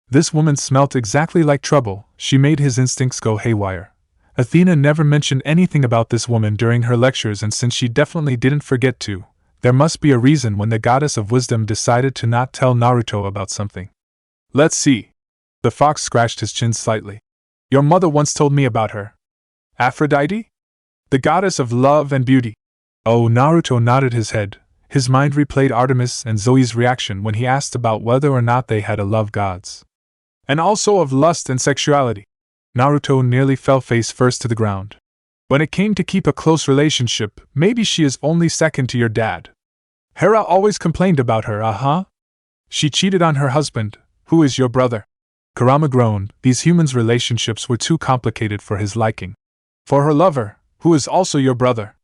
A: This woman smelt exactly like trouble. She made his instincts go haywire. Athena never mentioned anything about this woman during her lectures, and since she definitely didn't forget to, there must be a reason when the goddess of wisdom decided to not tell Naruto about something. Let's see. The fox scratched his chin slightly. Your mother once told me about her. Aphrodite? The goddess of love and beauty. Oh, Naruto nodded his head. His mind replayed Artemis and Zoe's reaction when he asked about whether or not they had a love gods. And also of lust and sexuality. Naruto nearly fell face first to the ground. When it came to keep a close relationship, maybe she is only second to your dad. Hera always complained about her, She cheated on her husband, who is your brother. Kurama groaned. These humans' relationships were too complicated for his liking. For her lover, who is also your brother.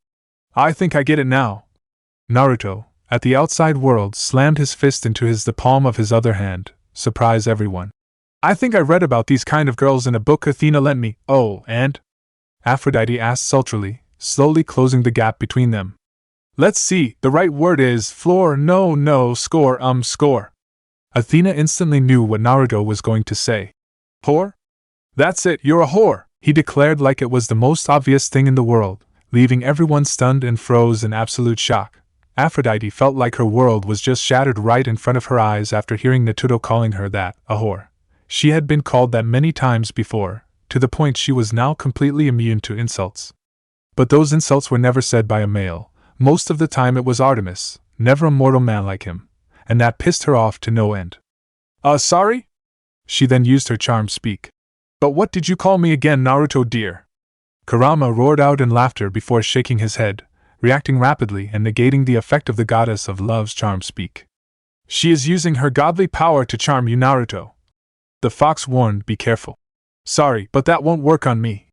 A: I think I get it now. Naruto, at the outside world, slammed his fist into the palm of his other hand. Surprise everyone. I think I read about these kind of girls in a book Athena lent me. Oh, and? Aphrodite asked sultrily, slowly closing the gap between them. Let's see, the right word is floor, no, score. Athena instantly knew what Naruto was going to say. Whore? That's it, you're a whore, he declared like it was the most obvious thing in the world, leaving everyone stunned and froze in absolute shock. Aphrodite felt like her world was just shattered right in front of her eyes after hearing Naruto calling her that, a whore. She had been called that many times before, to the point she was now completely immune to insults. But those insults were never said by a male. Most of the time it was Artemis, never a mortal man like him, and that pissed her off to no end. Sorry? She then used her charm speak. But what did you call me again, Naruto dear? Kurama roared out in laughter before shaking his head, reacting rapidly and negating the effect of the goddess of love's charm speak. She is using her godly power to charm you, Naruto. The fox warned, be careful. Sorry, but that won't work on me.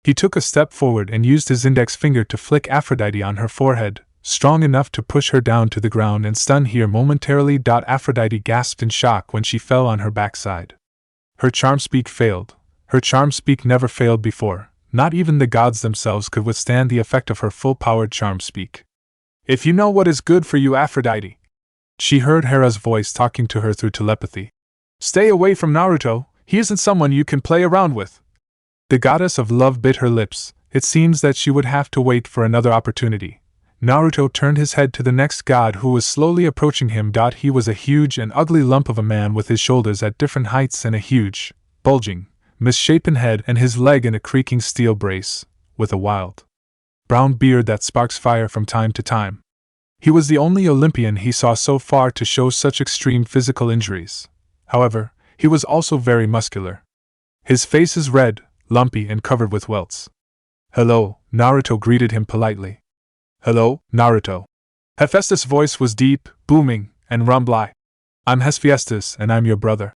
A: He took a step forward and used his index finger to flick Aphrodite on her forehead, strong enough to push her down to the ground and stun her momentarily. Aphrodite gasped in shock when she fell on her backside. Her charm speak failed. Her charm speak never failed before. Not even the gods themselves could withstand the effect of her full-powered charm speak. If you know what is good for you, Aphrodite. She heard Hera's voice talking to her through telepathy. Stay away from Naruto, he isn't someone you can play around with. The goddess of love bit her lips. It seems that she would have to wait for another opportunity. Naruto turned his head to the next god who was slowly approaching him. He was a huge and ugly lump of a man with his shoulders at different heights and a huge, bulging, misshapen head and his leg in a creaking steel brace, with a wild brown beard that sparks fire from time to time. He was the only Olympian he saw so far to show such extreme physical injuries. However, he was also very muscular. His face is red, lumpy and covered with welts. Hello, Naruto greeted him politely. Hello, Naruto. Hephaestus' voice was deep, booming, and rumbly. I'm Hephaestus and I'm your brother.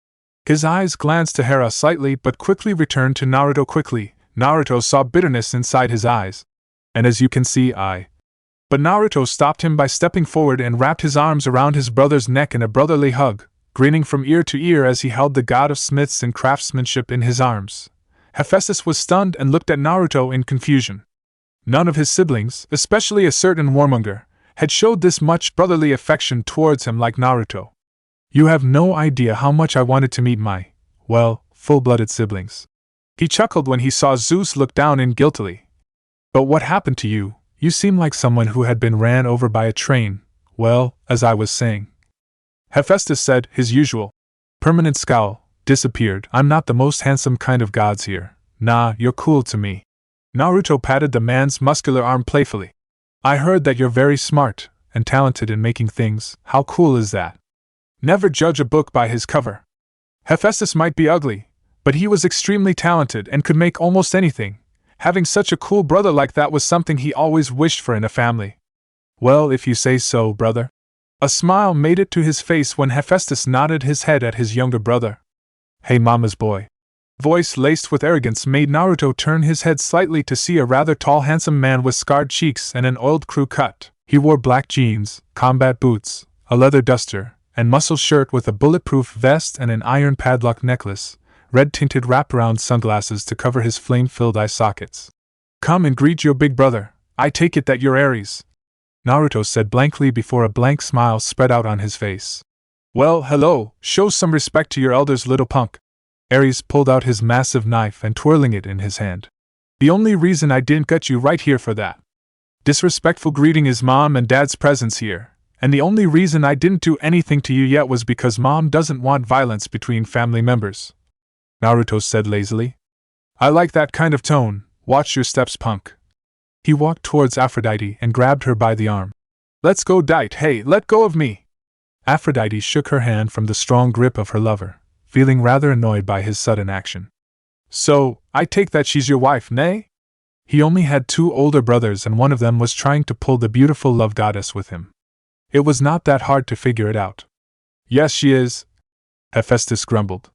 A: His eyes glanced to Hera slightly but quickly returned to Naruto quickly. Naruto saw bitterness inside his eyes. And as you can see, But Naruto stopped him by stepping forward and wrapped his arms around his brother's neck in a brotherly hug, grinning from ear to ear as he held the god of smiths and craftsmanship in his arms. Hephaestus was stunned and looked at Naruto in confusion. None of his siblings, especially a certain warmonger, had showed this much brotherly affection towards him like Naruto. You have no idea how much I wanted to meet my, well, full-blooded siblings. He chuckled when he saw Zeus look down in guiltily. But what happened to you? You seem like someone who had been ran over by a train. Well, as I was saying. Hephaestus said, his usual permanent scowl disappeared. I'm not the most handsome kind of gods here. Nah, you're cool to me. Naruto patted the man's muscular arm playfully. I heard that you're very smart and talented in making things. How cool is that? Never judge a book by his cover. Hephaestus might be ugly, but he was extremely talented and could make almost anything. Having such a cool brother like that was something he always wished for in a family. Well, if you say so, brother. A smile made it to his face when Hephaestus nodded his head at his younger brother. Hey, mama's boy. Voice laced with arrogance made Naruto turn his head slightly to see a rather tall, handsome man with scarred cheeks and an oiled crew cut. He wore black jeans, combat boots, a leather duster, and muscle shirt with a bulletproof vest and an iron padlock necklace, red-tinted wraparound sunglasses to cover his flame-filled eye sockets. Come and greet your big brother. I take it that you're Aries. Naruto said blankly before a blank smile spread out on his face. Well, hello, show some respect to your elders, little punk. Aries pulled out his massive knife and twirling it in his hand. The only reason I didn't get you right here for that disrespectful greeting is Mom and Dad's presence here, and the only reason I didn't do anything to you yet was because Mom doesn't want violence between family members. Naruto said lazily. I like that kind of tone. Watch your steps, punk. He walked towards Aphrodite and grabbed her by the arm. Let's go, Dite. Hey, let go of me. Aphrodite shook her hand from the strong grip of her lover, feeling rather annoyed by his sudden action. So, I take that she's your wife, nay? He only had 2 older brothers and one of them was trying to pull the beautiful love goddess with him. It was not that hard to figure it out. Yes, she is, Hephaestus grumbled.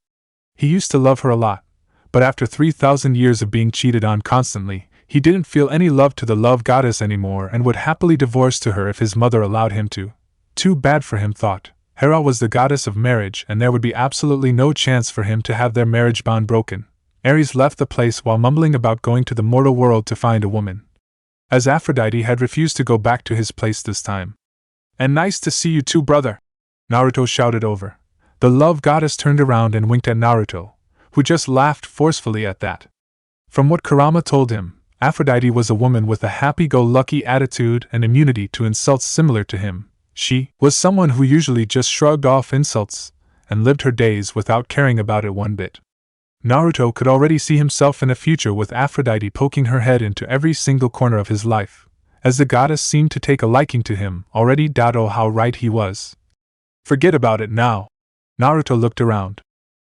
A: He used to love her a lot, but after 3,000 years of being cheated on constantly, he didn't feel any love to the love goddess anymore and would happily divorce to her if his mother allowed him to. Too bad for him, thought. Hera was the goddess of marriage and there would be absolutely no chance for him to have their marriage bond broken. Ares left the place while mumbling about going to the mortal world to find a woman, as Aphrodite had refused to go back to his place this time. And nice to see you too, brother, Naruto shouted over. The love goddess turned around and winked at Naruto, who just laughed forcefully at that. From what Kurama told him, Aphrodite was a woman with a happy-go-lucky attitude and immunity to insults similar to him. She was someone who usually just shrugged off insults and lived her days without caring about it one bit. Naruto could already see himself in a future with Aphrodite poking her head into every single corner of his life, as the goddess seemed to take a liking to him already. Oh, how right he was. Forget about it now. Naruto looked around.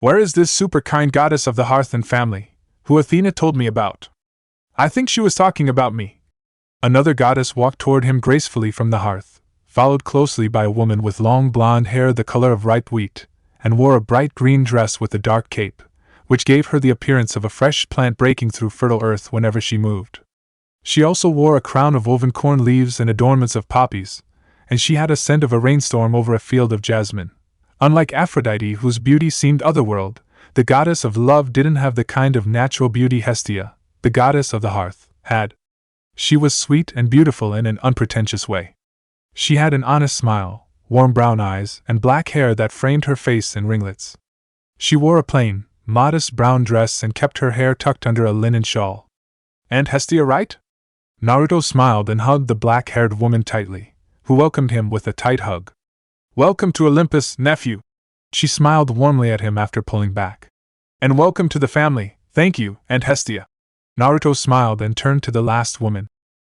A: Where is this super kind goddess of the hearth and family, who Athena told me about? I think she was talking about me. Another goddess walked toward him gracefully from the hearth, followed closely by a woman with long blonde hair the color of ripe wheat, and wore a bright green dress with a dark cape, which gave her the appearance of a fresh plant breaking through fertile earth whenever she moved. She also wore a crown of woven corn leaves and adornments of poppies, and she had a scent of a rainstorm over a field of jasmine. Unlike Aphrodite, whose beauty seemed otherworld, the goddess of love didn't have the kind of natural beauty Hestia, the goddess of the hearth, had. She was sweet and beautiful in an unpretentious way. She had an honest smile, warm brown eyes, and black hair that framed her face in ringlets. She wore a plain, modest brown dress and kept her hair tucked under a linen shawl. And Hestia, right? Naruto smiled and hugged the black-haired woman tightly, who welcomed him with a tight hug. Welcome to Olympus, nephew. She smiled warmly at him after pulling back. And welcome to the family, thank you, Aunt Hestia. Naruto smiled and turned to the last woman.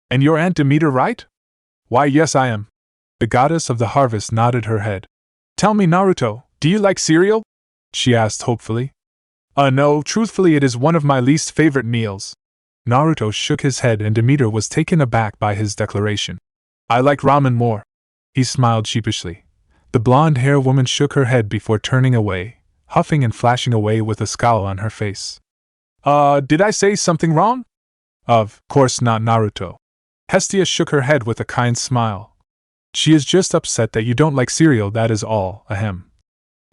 A: And you're Aunt Demeter, right? Why, yes, I am. The goddess of the harvest nodded her head. Tell me, Naruto, do you like cereal? She asked hopefully. No, truthfully it is one of my least favorite meals. Naruto shook his head and Demeter was taken aback by his declaration. I like ramen more. He smiled sheepishly. The blonde-haired woman shook her head before turning away, huffing and flashing away with a scowl on her face. Did I say something wrong? Of course not, Naruto. Hestia shook her head with a kind smile. She is just upset that you don't like cereal, that is all, ahem.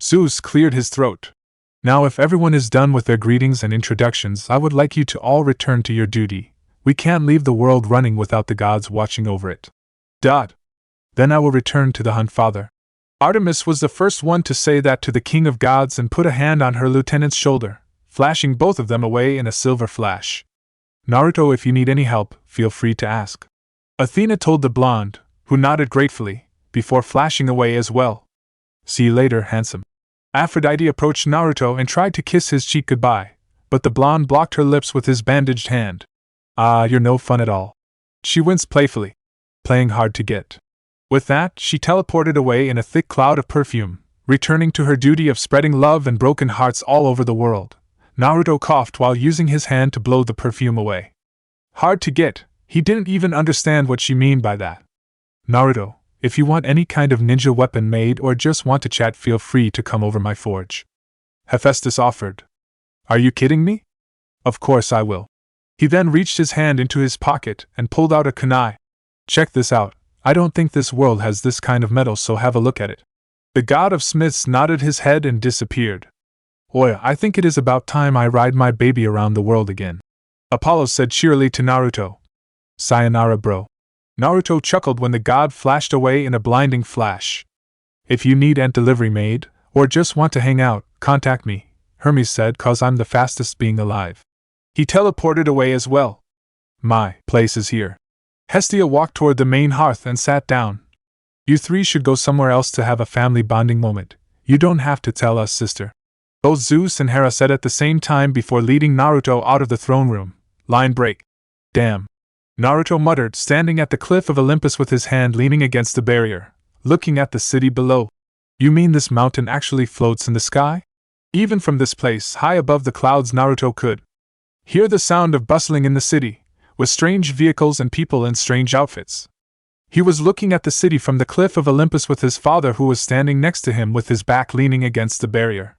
A: Zeus cleared his throat. Now if everyone is done with their greetings and introductions, I would like you to all return to your duty. We can't leave the world running without the gods watching over it. Then I will return to the hunt, father. Artemis was the first one to say that to the king of gods and put a hand on her lieutenant's shoulder, flashing both of them away in a silver flash. Naruto, if you need any help, feel free to ask. Athena told the blonde, who nodded gratefully, before flashing away as well. See you later, handsome. Aphrodite approached Naruto and tried to kiss his cheek goodbye, but the blonde blocked her lips with his bandaged hand. Ah, you're no fun at all. She winced playfully. Playing hard to get. With that, she teleported away in a thick cloud of perfume, returning to her duty of spreading love and broken hearts all over the world. Naruto coughed while using his hand to blow the perfume away. Hard to get, he didn't even understand what she meant by that. Naruto, if you want any kind of ninja weapon made or just want to chat, feel free to come over my forge. Hephaestus offered. Are you kidding me? Of course I will. He then reached his hand into his pocket and pulled out a kunai. Check this out. I don't think this world has this kind of metal, so have a look at it. The god of smiths nodded his head and disappeared. Oi, I think it is about time I ride my baby around the world again. Apollo said cheerily to Naruto. Sayonara, bro. Naruto chuckled when the god flashed away in a blinding flash. If you need ant delivery made, or just want to hang out, contact me, Hermes said, cause I'm the fastest being alive. He teleported away as well. My place is here. Hestia walked toward the main hearth and sat down. You three should go somewhere else to have a family bonding moment. You don't have to tell us, sister. Both Zeus and Hera said at the same time before leading Naruto out of the throne room. Line break. Damn. Naruto muttered, standing at the cliff of Olympus with his hand leaning against the barrier, looking at the city below. You mean this mountain actually floats in the sky? Even from this place, high above the clouds, Naruto could hear the sound of bustling in the city, with strange vehicles and people in strange outfits. He was looking at the city from the cliff of Olympus with his father, who was standing next to him with his back leaning against the barrier.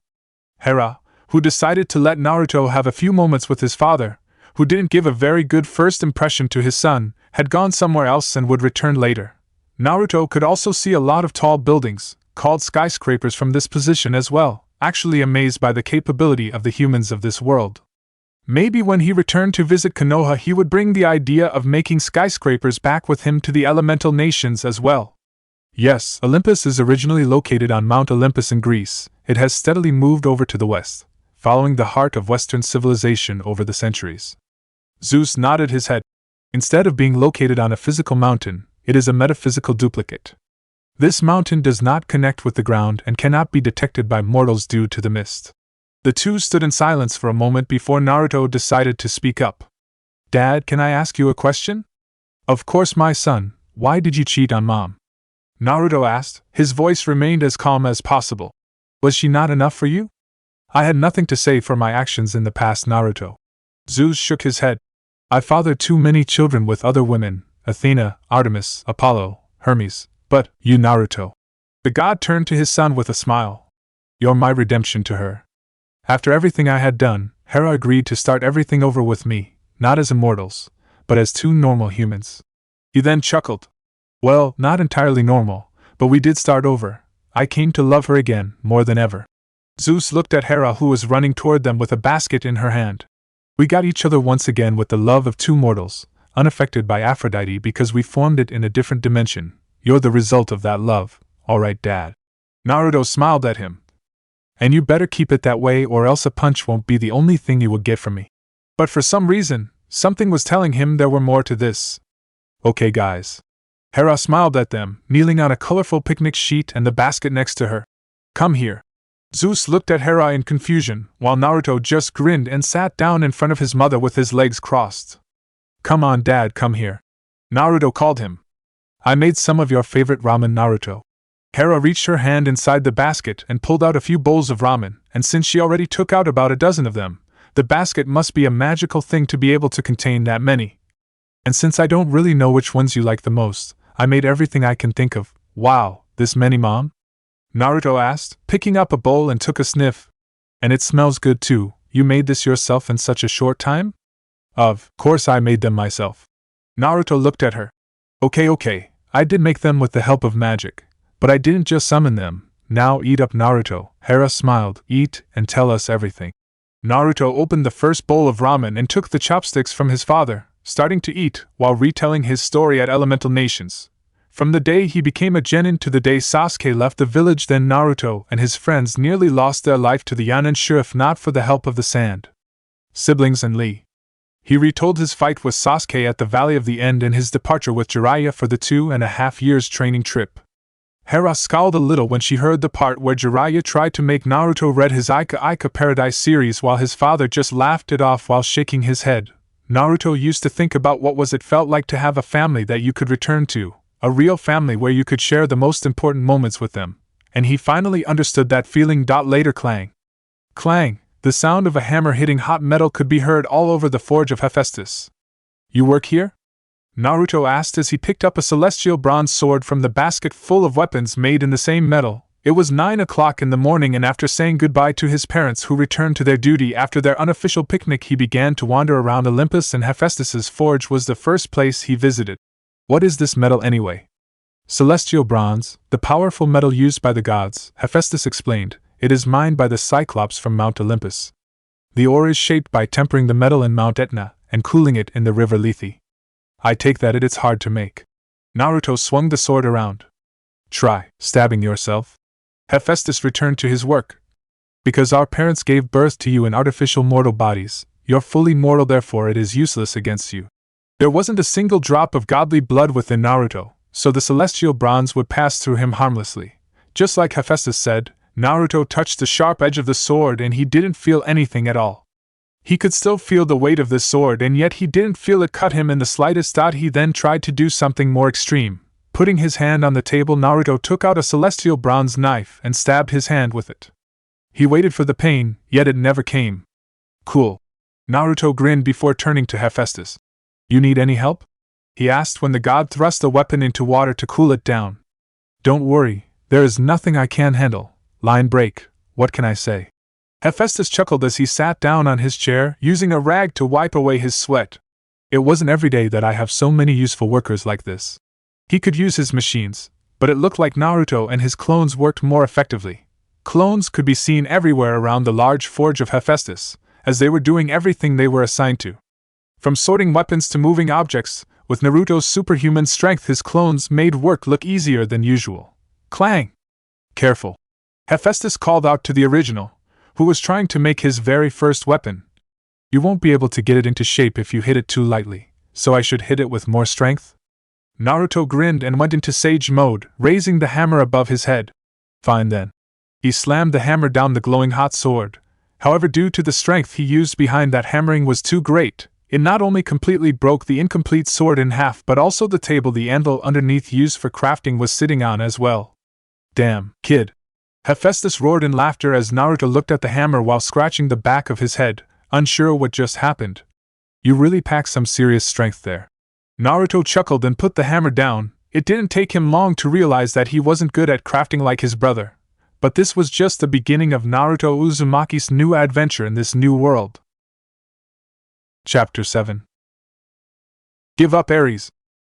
A: Hera, who decided to let Naruto have a few moments with his father, who didn't give a very good first impression to his son, had gone somewhere else and would return later. Naruto could also see a lot of tall buildings, called skyscrapers, from this position as well, actually amazed by the capability of the humans of this world. Maybe when he returned to visit Konoha, he would bring the idea of making skyscrapers back with him to the elemental nations as well. Yes, Olympus is originally located on Mount Olympus in Greece. It has steadily moved over to the west, following the heart of Western civilization over the centuries. Zeus nodded his head. Instead of being located on a physical mountain, it is a metaphysical duplicate. This mountain does not connect with the ground and cannot be detected by mortals due to the mist. The two stood in silence for a moment before Naruto decided to speak up. Dad, can I ask you a question? Of course, my son. Why did you cheat on Mom? Naruto asked. His voice remained as calm as possible. Was she not enough for you? I had nothing to say for my actions in the past, Naruto. Zeus shook his head. I fathered too many children with other women, Athena, Artemis, Apollo, Hermes, but you, Naruto. The god turned to his son with a smile. You're my redemption to her. After everything I had done, Hera agreed to start everything over with me, not as immortals, but as two normal humans. He then chuckled. Well, not entirely normal, but we did start over. I came to love her again, more than ever. Zeus looked at Hera, who was running toward them with a basket in her hand. We got each other once again with the love of two mortals, unaffected by Aphrodite because we formed it in a different dimension. You're the result of that love, alright, Dad. Naruto smiled at him. And you better keep it that way, or else a punch won't be the only thing you will get from me. But for some reason, something was telling him there were more to this. Okay, guys. Hera smiled at them, kneeling on a colorful picnic sheet and the basket next to her. Come here. Zeus looked at Hera in confusion, while Naruto just grinned and sat down in front of his mother with his legs crossed. Come on, Dad, come here. Naruto called him. I made some of your favorite ramen, Naruto. Hera reached her hand inside the basket and pulled out a few bowls of ramen, and since she already took out about a dozen of them, the basket must be a magical thing to be able to contain that many. And since I don't really know which ones you like the most, I made everything I can think of. Wow, this many, Mom? Naruto asked, picking up a bowl and took a sniff. And it smells good too. You made this yourself in such a short time? Of course I made them myself. Naruto looked at her. Okay, I did make them with the help of magic. But I didn't just summon them, Now eat up, Naruto. Hera smiled. Eat and tell us everything. Naruto opened the first bowl of ramen and took the chopsticks from his father, starting to eat while retelling his story at Elemental Nations. From the day he became a genin to the day Sasuke left the village, then Naruto and his friends nearly lost their life to the Yanenshu if not for the help of the sand siblings and Lee. He retold his fight with Sasuke at the Valley of the End and his departure with Jiraiya for the 2.5 years training trip. Hera scowled a little when she heard the part where Jiraiya tried to make Naruto read his Ica Paradise series while his father just laughed it off while shaking his head. Naruto used to think about what it felt like to have a family that you could return to, a real family where you could share the most important moments with them, and he finally understood that feeling. Later, clang. Clang, the sound of a hammer hitting hot metal could be heard all over the forge of Hephaestus. You work here? Naruto asked as he picked up a celestial bronze sword from the basket full of weapons made in the same metal. It was 9 o'clock in the morning, and after saying goodbye to his parents who returned to their duty after their unofficial picnic, he began to wander around Olympus, and Hephaestus's forge was the first place he visited. What is this metal anyway? Celestial bronze, the powerful metal used by the gods, Hephaestus explained. It is mined by the Cyclops from Mount Olympus. The ore is shaped by tempering the metal in Mount Etna and cooling it in the river Lethe. I take that it's hard to make. Naruto swung the sword around. Try stabbing yourself. Hephaestus returned to his work. Because our parents gave birth to you in artificial mortal bodies, you're fully mortal, therefore it is useless against you. There wasn't a single drop of godly blood within Naruto, so the celestial bronze would pass through him harmlessly. Just like Hephaestus said, Naruto touched the sharp edge of the sword and he didn't feel anything at all. He could still feel the weight of the sword, and yet he didn't feel it cut him in the slightest. He then tried to do something more extreme. Putting his hand on the table, Naruto took out a celestial bronze knife and stabbed his hand with it. He waited for the pain, yet it never came. Cool. Naruto grinned before turning to Hephaestus. You need any help? He asked when the god thrust the weapon into water to cool it down. Don't worry, there is nothing I can't handle. Line break, what can I say? Hephaestus chuckled as he sat down on his chair, using a rag to wipe away his sweat. It wasn't every day that I have so many useful workers like this. He could use his machines, but it looked like Naruto and his clones worked more effectively. Clones could be seen everywhere around the large forge of Hephaestus, as they were doing everything they were assigned to. From sorting weapons to moving objects, with Naruto's superhuman strength his clones made work look easier than usual. Clang! Careful! Hephaestus called out to the original, who was trying to make his very first weapon. You won't be able to get it into shape if you hit it too lightly, so I should hit it with more strength? Naruto grinned and went into sage mode, raising the hammer above his head. Fine then. He slammed the hammer down the glowing hot sword. However, due to the strength he used behind that hammering was too great, it not only completely broke the incomplete sword in half, but also the table the anvil underneath used for crafting was sitting on as well. Damn, kid. Hephaestus roared in laughter as Naruto looked at the hammer while scratching the back of his head, unsure what just happened. You really pack some serious strength there. Naruto chuckled and put the hammer down. It didn't take him long to realize that he wasn't good at crafting like his brother. But this was just the beginning of Naruto Uzumaki's new adventure in this new world. Chapter 7. Give up, Aries,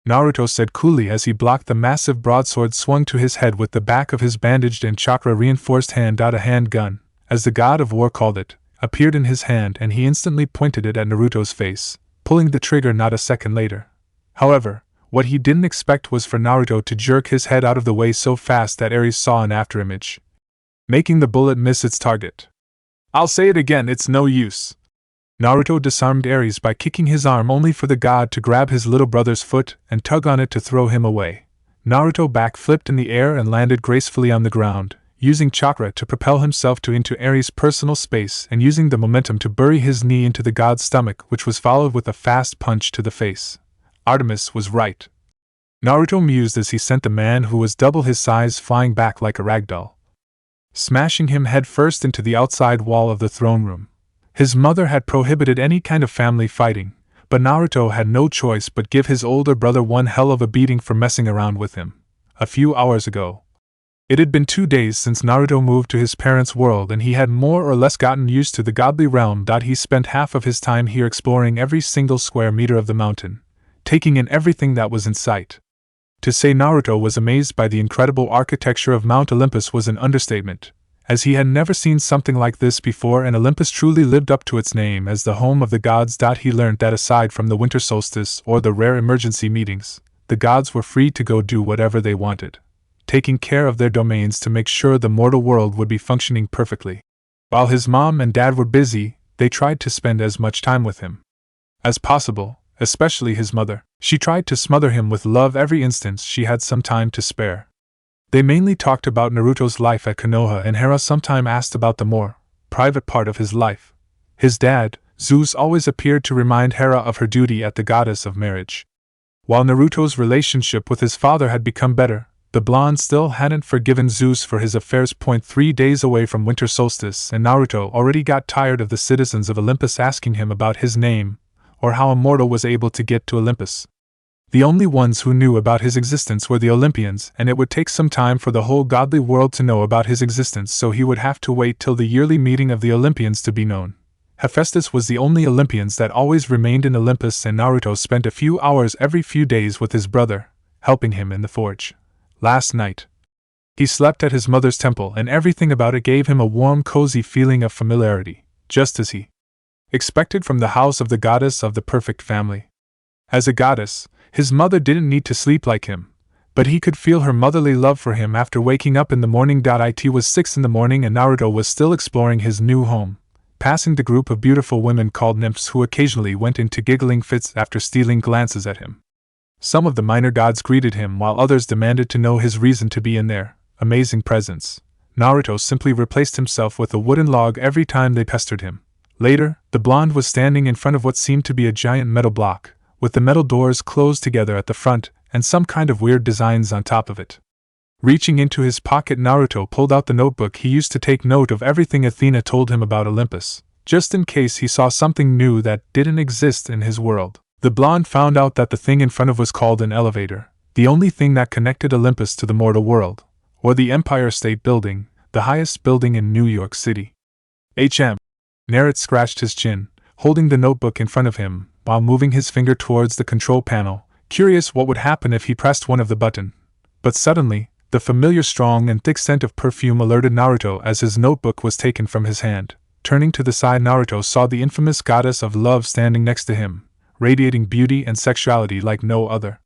A: Naruto said coolly as he blocked the massive broadsword swung to his head with the back of his bandaged and chakra-reinforced hand. A handgun, as the god of war called it, appeared in his hand and he instantly pointed it at Naruto's face, pulling the trigger not a second later. However, what he didn't expect was for Naruto to jerk his head out of the way so fast that Aries saw an afterimage, making the bullet miss its target. I'll say it again, it's no use. Naruto disarmed Aries by kicking his arm only for the god to grab his little brother's foot and tug on it to throw him away. Naruto backflipped in the air and landed gracefully on the ground, using chakra to propel himself into Aries' personal space and using the momentum to bury his knee into the god's stomach, which was followed with a fast punch to the face. Artemis was right. Naruto mused as he sent the man who was double his size flying back like a ragdoll, smashing him headfirst into the outside wall of the throne room. His mother had prohibited any kind of family fighting, but Naruto had no choice but give his older brother one hell of a beating for messing around with him. A few hours ago. It had been 2 days since Naruto moved to his parents' world and he had more or less gotten used to the godly realm. He spent half of his time here exploring every single square meter of the mountain, taking in everything that was in sight. To say Naruto was amazed by the incredible architecture of Mount Olympus was an understatement, as he had never seen something like this before, and Olympus truly lived up to its name as the home of the gods. He learned that aside from the winter solstice or the rare emergency meetings, the gods were free to go do whatever they wanted, taking care of their domains to make sure the mortal world would be functioning perfectly. While his mom and dad were busy, they tried to spend as much time with him as possible, especially his mother. She tried to smother him with love every instant she had some time to spare. They mainly talked about Naruto's life at Konoha, and Hera sometimes asked about the more private part of his life. His dad, Zeus, always appeared to remind Hera of her duty as the goddess of marriage. While Naruto's relationship with his father had become better, the blonde still hadn't forgiven Zeus for his affairs. 3 days away from winter solstice, and Naruto already got tired of the citizens of Olympus asking him about his name, or how a mortal was able to get to Olympus. The only ones who knew about his existence were the Olympians, and it would take some time for the whole godly world to know about his existence, so he would have to wait till the yearly meeting of the Olympians to be known. Hephaestus was the only Olympian that always remained in Olympus, and Naruto spent a few hours every few days with his brother, helping him in the forge. Last night, he slept at his mother's temple, and everything about it gave him a warm, cozy feeling of familiarity, just as he expected from the house of the goddess of the perfect family. As a goddess, his mother didn't need to sleep like him, but he could feel her motherly love for him after waking up in the morning. It was 6 in the morning, and Naruto was still exploring his new home, passing the group of beautiful women called nymphs who occasionally went into giggling fits after stealing glances at him. Some of the minor gods greeted him, while others demanded to know his reason to be in their amazing presence. Naruto simply replaced himself with a wooden log every time they pestered him. Later, the blonde was standing in front of what seemed to be a giant metal block, with the metal doors closed together at the front and some kind of weird designs on top of it. Reaching into his pocket, Naruto pulled out the notebook he used to take note of everything Athena told him about Olympus, just in case he saw something new that didn't exist in his world. The blonde found out that the thing in front of was called an elevator, the only thing that connected Olympus to the mortal world, or the Empire State Building, the highest building in New York City. Naruto scratched his chin, holding the notebook in front of him, while moving his finger towards the control panel, curious what would happen if he pressed one of the buttons. But suddenly, the familiar strong and thick scent of perfume alerted Naruto as his notebook was taken from his hand. Turning to the side, Naruto saw the infamous goddess of love standing next to him, radiating beauty and sexuality like no other.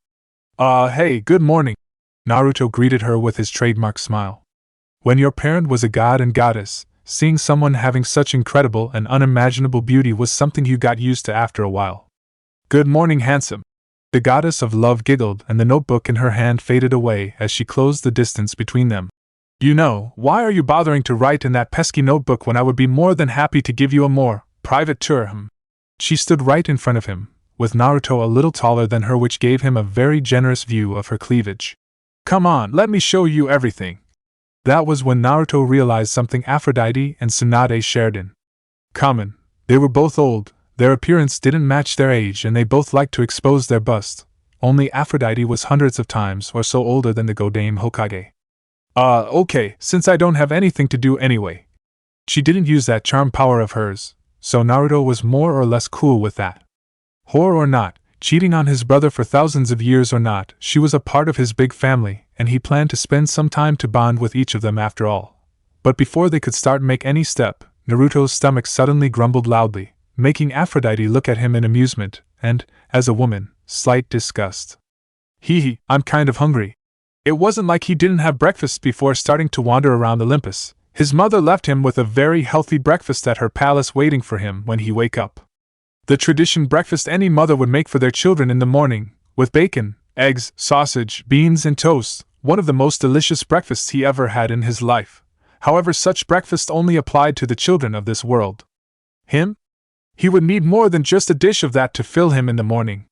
A: Hey, good morning. Naruto greeted her with his trademark smile. When your parent was a god and goddess, seeing someone having such incredible and unimaginable beauty was something you got used to after a while. Good morning, handsome. The goddess of love giggled, and the notebook in her hand faded away as she closed the distance between them. You know, why are you bothering to write in that pesky notebook when I would be more than happy to give you a more private tour? She stood right in front of him, with Naruto a little taller than her, which gave him a very generous view of her cleavage. Come on, let me show you everything. That was when Naruto realized something Aphrodite and Tsunade shared in common. They were both old, their appearance didn't match their age, and they both liked to expose their bust. Only Aphrodite was hundreds of times or so older than the Godame Hokage. Okay, since I don't have anything to do anyway. She didn't use that charm power of hers, so Naruto was more or less cool with that. Whore or not, cheating on his brother for thousands of years or not, she was a part of his big family, and he planned to spend some time to bond with each of them after all. But before they could start make any step, Naruto's stomach suddenly grumbled loudly, making Aphrodite look at him in amusement, and, as a woman, slight disgust. I'm kind of hungry. It wasn't like he didn't have breakfast before starting to wander around Olympus. His mother left him with a very healthy breakfast at her palace waiting for him when he wake up. The tradition breakfast any mother would make for their children in the morning, with bacon, eggs, sausage, beans, and toast, one of the most delicious breakfasts he ever had in his life. However, such breakfast only applied to the children of this world. He would need more than just a dish of that to fill him in the morning.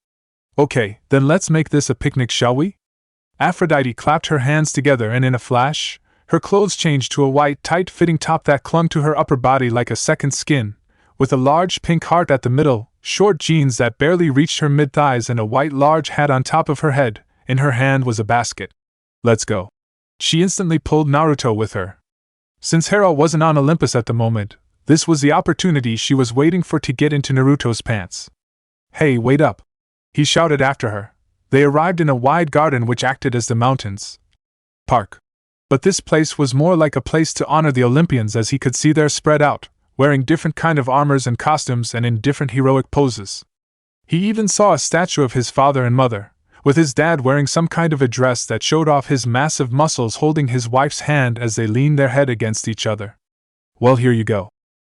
A: Okay, then let's make this a picnic, shall we? Aphrodite clapped her hands together, and in a flash, her clothes changed to a white, tight-fitting top that clung to her upper body like a second skin, with a large pink heart at the middle, short jeans that barely reached her mid-thighs, and a white large hat on top of her head. In her hand was a basket. Let's go. She instantly pulled Naruto with her. Since Hera wasn't on Olympus at the moment, this was the opportunity she was waiting for to get into Naruto's pants. Hey, wait up! He shouted after her, They arrived in a wide garden which acted as the mountain's park. But this place was more like a place to honor the Olympians, as he could see there spread out, wearing different kind of armors and costumes and in different heroic poses. He even saw a statue of his father and mother, with his dad wearing some kind of a dress that showed off his massive muscles, holding his wife's hand as they leaned their head against each other. Well, here you go.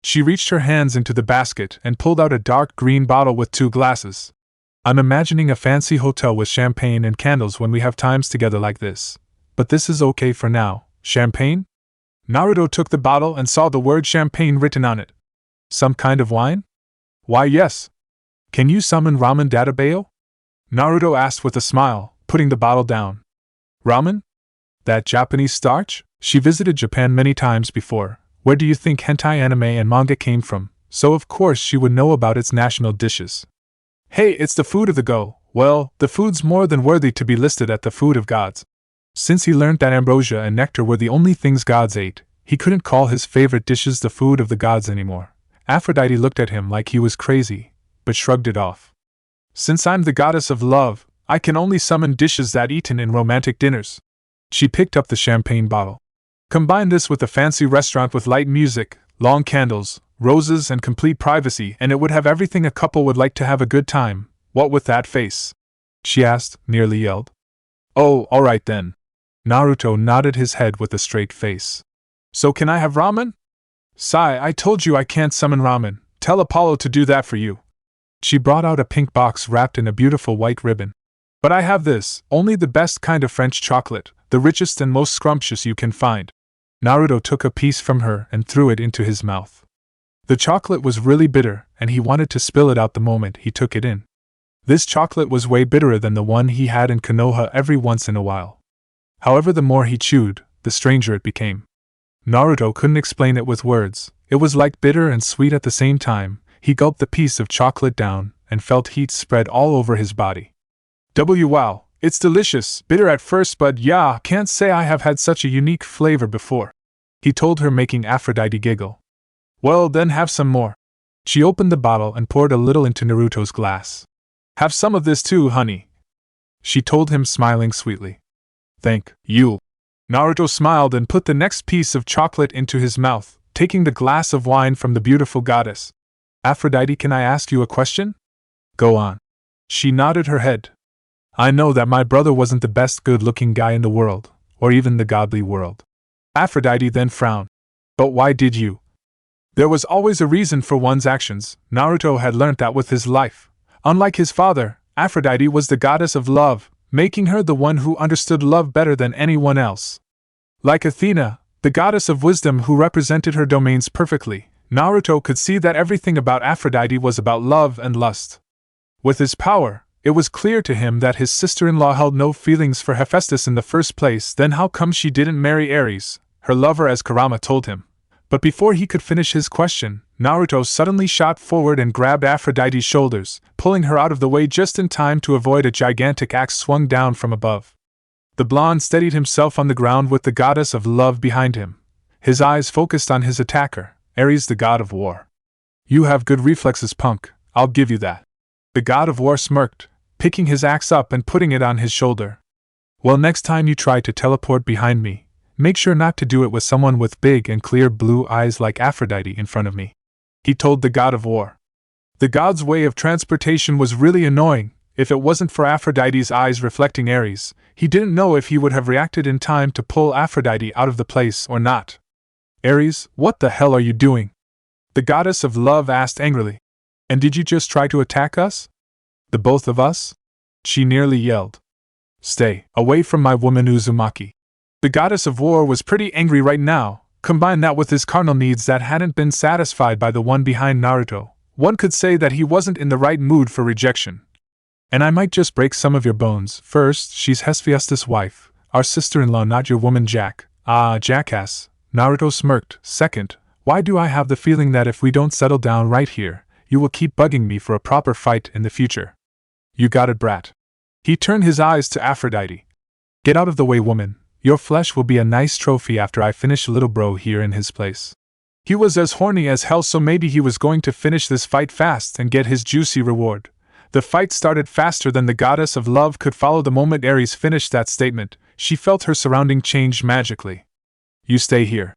A: She reached her hands into the basket and pulled out a dark green bottle with 2 glasses. I'm imagining a fancy hotel with champagne and candles when we have times together like this. But this is okay for now. Champagne? Naruto took the bottle and saw the word champagne written on it. Some kind of wine? Why, yes. Can you summon ramen databao? Naruto asked with a smile, putting the bottle down. Ramen? That Japanese starch? She visited Japan many times before. Where do you think hentai anime and manga came from? So of course she would know about its national dishes. Hey, it's the food of the go. Well, the food's more than worthy to be listed at the food of gods. Since he learned that ambrosia and nectar were the only things gods ate, he couldn't call his favorite dishes the food of the gods anymore. Aphrodite looked at him like he was crazy, but shrugged it off. Since I'm the goddess of love, I can only summon dishes that eaten in romantic dinners. She picked up the champagne bottle. Combine this with a fancy restaurant with light music, long candles, roses and complete privacy, and it would have everything a couple would like to have a good time. What with that face? She asked, nearly yelled. Oh, alright then. Naruto nodded his head with a straight face. So can I have ramen? Sai, I told you I can't summon ramen. Tell Apollo to do that for you. She brought out a pink box wrapped in a beautiful white ribbon. But I have this, only the best kind of French chocolate, the richest and most scrumptious you can find. Naruto took a piece from her and threw it into his mouth. The chocolate was really bitter, and he wanted to spill it out the moment he took it in. This chocolate was way bitterer than the one he had in Konoha every once in a while. However, the more he chewed, the stranger it became. Naruto couldn't explain it with words. It was like bitter and sweet at the same time. He gulped the piece of chocolate down and felt heat spread all over his body. Wow, it's delicious, bitter at first, but yeah, can't say I have had such a unique flavor before, he told her, making Aphrodite giggle. Well, then have some more. She opened the bottle and poured a little into Naruto's glass. Have some of this too, honey, she told him, smiling sweetly. Thank you. Naruto smiled and put the next piece of chocolate into his mouth, taking the glass of wine from the beautiful goddess. Aphrodite, can I ask you a question? Go on. She nodded her head. I know that my brother wasn't the best good-looking guy in the world, or even the godly world. Aphrodite then frowned. But why did you? There was always a reason for one's actions. Naruto had learnt that with his life. Unlike his father, Aphrodite was the goddess of love, making her the one who understood love better than anyone else. Like Athena, the goddess of wisdom who represented her domains perfectly, Naruto could see that everything about Aphrodite was about love and lust. With his power, it was clear to him that his sister-in-law held no feelings for Hephaestus in the first place. Then how come she didn't marry Aries, her lover, as Kurama told him? But before he could finish his question, Naruto suddenly shot forward and grabbed Aphrodite's shoulders, pulling her out of the way just in time to avoid a gigantic axe swung down from above. The blonde steadied himself on the ground with the goddess of love behind him. His eyes focused on his attacker, Aries, the god of war. You have good reflexes, punk, I'll give you that. The god of war smirked, picking his axe up and putting it on his shoulder. Well, next time you try to teleport behind me, make sure not to do it with someone with big and clear blue eyes like Aphrodite in front of me, he told the god of war. The god's way of transportation was really annoying. If it wasn't for Aphrodite's eyes reflecting Aries, he didn't know if he would have reacted in time to pull Aphrodite out of the place or not. Aries, what the hell are you doing? The goddess of love asked angrily. And did you just try to attack us? The both of us? She nearly yelled. Stay away from my woman Uzumaki. The goddess of war was pretty angry right now. Combine that with his carnal needs that hadn't been satisfied by the one behind Naruto. One could say that he wasn't in the right mood for rejection. And I might just break some of your bones. First, she's Hephaestus' wife, our sister-in-law, not your woman Jack. Ah, jackass, Naruto smirked. Second, why do I have the feeling that if we don't settle down right here, you will keep bugging me for a proper fight in the future? You got it, brat. He turned his eyes to Aphrodite. Get out of the way, woman. Your flesh will be a nice trophy after I finish little bro here in his place. He was as horny as hell, so maybe he was going to finish this fight fast and get his juicy reward. The fight started faster than the goddess of love could follow. The moment Aries finished that statement, she felt her surrounding change magically. You stay here.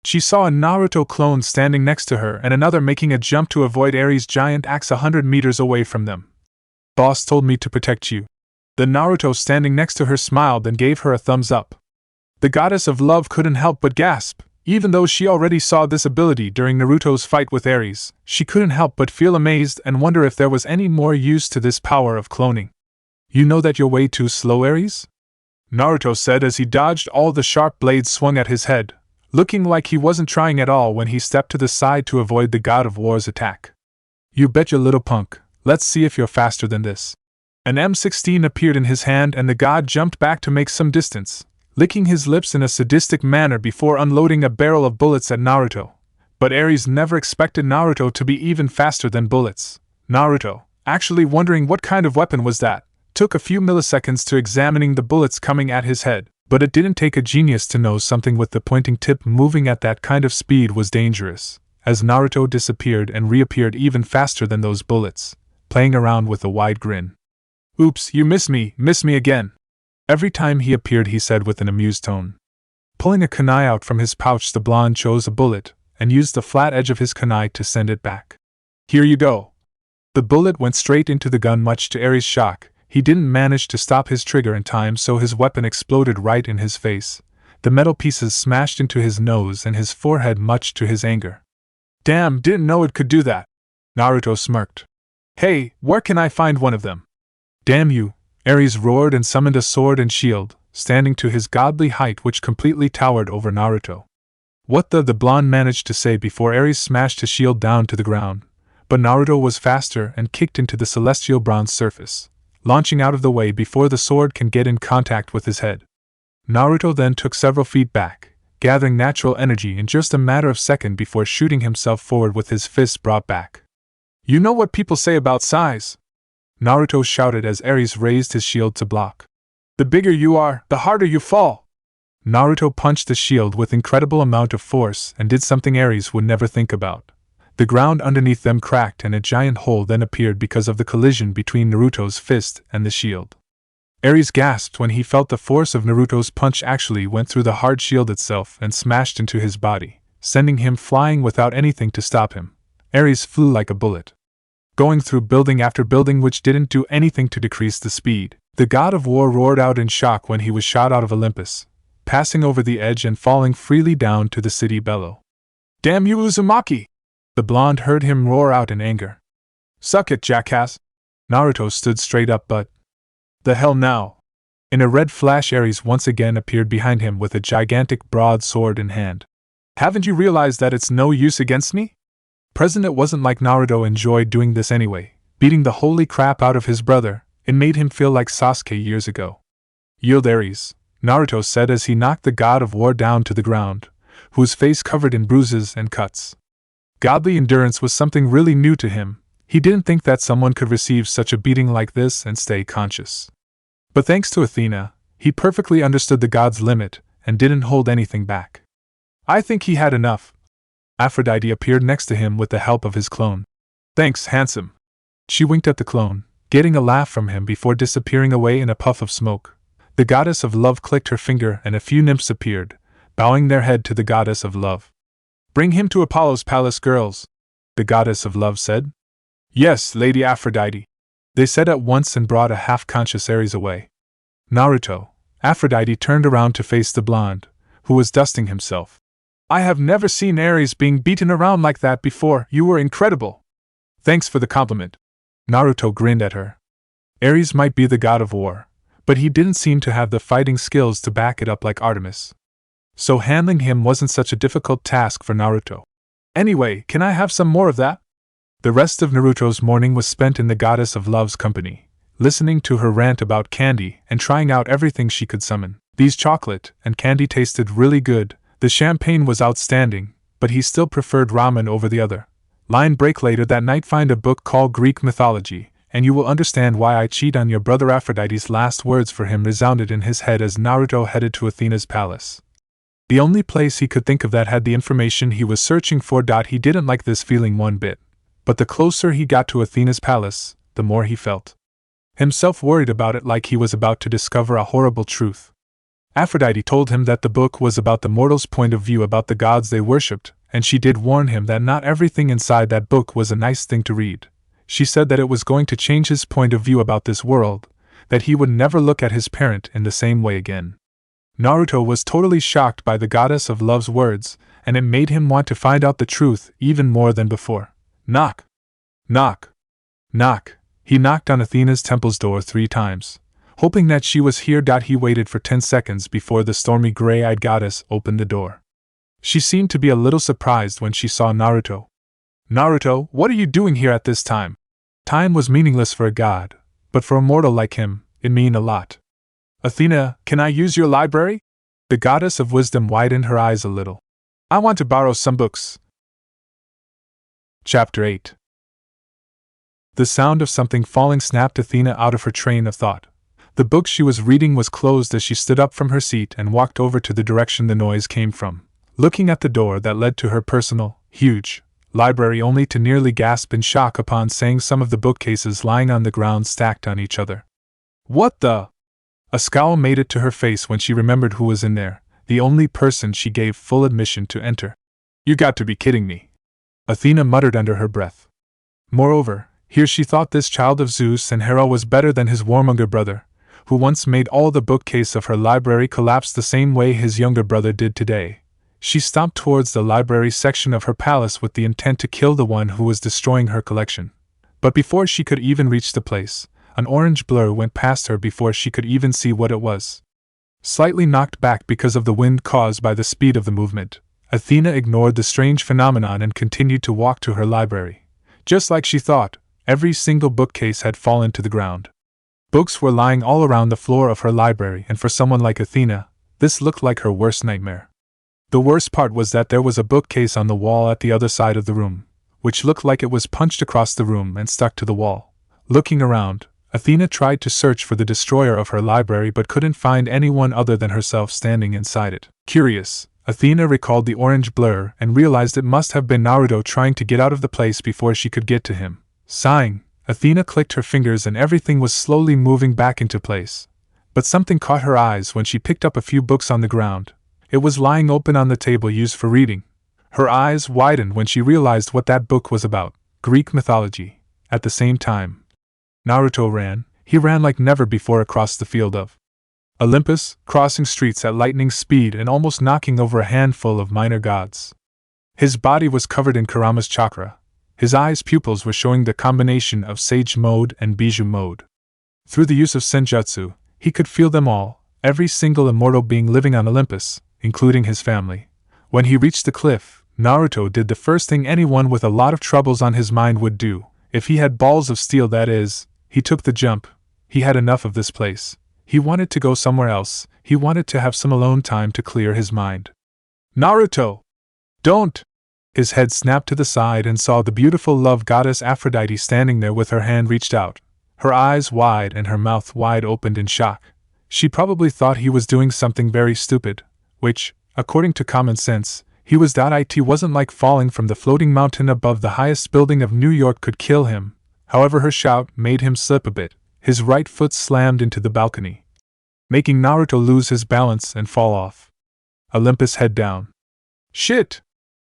A: She saw a Naruto clone standing next to her and another making a jump to avoid Aries' giant axe 100 meters away from them. Boss told me to protect you. The Naruto standing next to her smiled and gave her a thumbs up. The goddess of love couldn't help but gasp. Even though she already saw this ability during Naruto's fight with Aries, she couldn't help but feel amazed and wonder if there was any more use to this power of cloning. You know that you're way too slow, Aries? Naruto said as he dodged all the sharp blades swung at his head, looking like he wasn't trying at all when he stepped to the side to avoid the God of War's attack. You bet your little punk, let's see if you're faster than this. An M16 appeared in his hand and the god jumped back to make some distance, licking his lips in a sadistic manner before unloading a barrel of bullets at Naruto. But Aries never expected Naruto to be even faster than bullets. Naruto, actually wondering what kind of weapon was that, took a few milliseconds to examining the bullets coming at his head, but it didn't take a genius to know something with the pointing tip moving at that kind of speed was dangerous, as Naruto disappeared and reappeared even faster than those bullets, playing around with a wide grin. Oops, you miss me again. Every time he appeared, he said with an amused tone. Pulling a kunai out from his pouch, the blonde chose a bullet and used the flat edge of his kunai to send it back. Here you go. The bullet went straight into the gun. Much to Aries' shock, he didn't manage to stop his trigger in time, so his weapon exploded right in his face. The metal pieces smashed into his nose and his forehead, much to his anger. Damn, didn't know it could do that. Naruto smirked. Hey, where can I find one of them? Damn you, Aries roared and summoned a sword and shield, standing to his godly height which completely towered over Naruto. What the blonde managed to say before Aries smashed his shield down to the ground, but Naruto was faster and kicked into the celestial bronze surface, launching out of the way before the sword can get in contact with his head. Naruto then took several feet back, gathering natural energy in just a matter of seconds before shooting himself forward with his fist brought back. You know what people say about size? Naruto shouted as Aries raised his shield to block. The bigger you are, the harder you fall. Naruto punched the shield with incredible amount of force and did something Aries would never think about. The ground underneath them cracked and a giant hole then appeared because of the collision between Naruto's fist and the shield. Aries gasped when he felt the force of Naruto's punch actually went through the hard shield itself and smashed into his body, sending him flying without anything to stop him. Aries flew like a bullet, going through building after building which didn't do anything to decrease the speed. The god of war roared out in shock when he was shot out of Olympus, passing over the edge and falling freely down to the city below. Damn you, Uzumaki! The blonde heard him roar out in anger. Suck it, jackass! Naruto stood straight up, but the hell now! In a red flash, Aries once again appeared behind him with a gigantic broadsword in hand. Haven't you realized that it's no use against me? Present, it wasn't like Naruto enjoyed doing this anyway, beating the holy crap out of his brother. It made him feel like Sasuke years ago. Yield, Aries, Naruto said as he knocked the god of war down to the ground, whose face covered in bruises and cuts. Godly endurance was something really new to him. He didn't think that someone could receive such a beating like this and stay conscious. But thanks to Athena, he perfectly understood the god's limit and didn't hold anything back. I think he had enough. Aphrodite appeared next to him with the help of his clone. Thanks, handsome. She winked at the clone, getting a laugh from him before disappearing away in a puff of smoke. The goddess of love clicked her finger and a few nymphs appeared, bowing their head to the goddess of love. Bring him to Apollo's palace, girls, the goddess of love said. Yes, Lady Aphrodite, they said at once and brought a half-conscious Aries away. Naruto, Aphrodite turned around to face the blonde, who was dusting himself. I have never seen Aries being beaten around like that before. You were incredible. Thanks for the compliment. Naruto grinned at her. Aries might be the god of war, but he didn't seem to have the fighting skills to back it up like Artemis. So handling him wasn't such a difficult task for Naruto. Anyway, can I have some more of that? The rest of Naruto's morning was spent in the goddess of love's company, listening to her rant about candy and trying out everything she could summon. These chocolate and candy tasted really good. The champagne was outstanding, but he still preferred ramen over the other. Line break later that night. Find a book called Greek Mythology, and you will understand why I cheat on your brother. Aphrodite's last words for him resounded in his head as Naruto headed to Athena's palace. The only place he could think of that had the information he was searching for. He didn't like this feeling one bit, but the closer he got to Athena's palace, the more he felt himself worried about it, like he was about to discover a horrible truth. Aphrodite told him that the book was about the mortals' point of view about the gods they worshipped, and she did warn him that not everything inside that book was a nice thing to read. She said that it was going to change his point of view about this world, that he would never look at his parent in the same way again. Naruto was totally shocked by the goddess of love's words, and it made him want to find out the truth even more than before. Knock! Knock! Knock! He knocked on Athena's temple's door 3 times. Hoping that she was here. He waited for 10 seconds before the stormy gray-eyed goddess opened the door. She seemed to be a little surprised when she saw Naruto. Naruto, what are you doing here at this time? Time was meaningless for a god, but for a mortal like him, it meant a lot. Athena, can I use your library? The goddess of wisdom widened her eyes a little. I want to borrow some books. Chapter 8. The sound of something falling snapped Athena out of her train of thought. The book she was reading was closed as she stood up from her seat and walked over to the direction the noise came from, looking at the door that led to her personal, huge, library, only to nearly gasp in shock upon seeing some of the bookcases lying on the ground stacked on each other. What the? A scowl made it to her face when she remembered who was in there, the only person she gave full admission to enter. You got to be kidding me, Athena muttered under her breath. Moreover, here she thought this child of Zeus and Hera was better than his warmonger brother, who once made all the bookcase of her library collapse the same way his younger brother did today. She stomped towards the library section of her palace with the intent to kill the one who was destroying her collection. But before she could even reach the place, an orange blur went past her before she could even see what it was. Slightly knocked back because of the wind caused by the speed of the movement, Athena ignored the strange phenomenon and continued to walk to her library. Just like she thought, every single bookcase had fallen to the ground. Books were lying all around the floor of her library, and for someone like Athena, this looked like her worst nightmare. The worst part was that there was a bookcase on the wall at the other side of the room, which looked like it was punched across the room and stuck to the wall. Looking around, Athena tried to search for the destroyer of her library but couldn't find anyone other than herself standing inside it. Curious, Athena recalled the orange blur and realized it must have been Naruto trying to get out of the place before she could get to him. Sighing, Athena clicked her fingers and everything was slowly moving back into place. But something caught her eyes when she picked up a few books on the ground. It was lying open on the table used for reading. Her eyes widened when she realized what that book was about: Greek mythology. At the same time, Naruto ran. He ran like never before across the field of Olympus, crossing streets at lightning speed and almost knocking over a handful of minor gods. His body was covered in Kurama's chakra. His eyes' pupils were showing the combination of Sage Mode and Bijou Mode. Through the use of Senjutsu, he could feel them all, every single immortal being living on Olympus, including his family. When he reached the cliff, Naruto did the first thing anyone with a lot of troubles on his mind would do. If he had balls of steel, that is, he took the jump. He had enough of this place. He wanted to go somewhere else. He wanted to have some alone time to clear his mind. Naruto! Don't! His head snapped to the side and saw the beautiful love goddess Aphrodite standing there with her hand reached out, her eyes wide and her mouth wide opened in shock. She probably thought he was doing something very stupid, which, according to common sense, he was. It wasn't like falling from the floating mountain above the highest building of New York could kill him. However, her shout made him slip a bit. His right foot slammed into the balcony, making Naruto lose his balance and fall off. Olympus head down. Shit!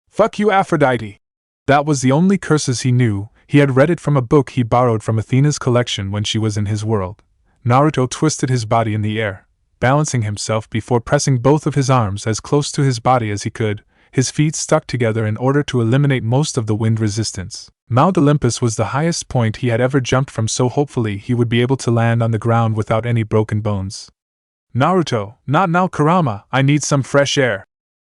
A: Fuck you, Aphrodite! That was the only curses he knew. He had read it from a book he borrowed from Athena's collection when she was in his world. Naruto twisted his body in the air, balancing himself before pressing both of his arms as close to his body as he could. His feet stuck together in order to eliminate most of the wind resistance. Mount Olympus was the highest point he had ever jumped from, so hopefully he would be able to land on the ground without any broken bones. Naruto, not now, Kurama, I need some fresh air,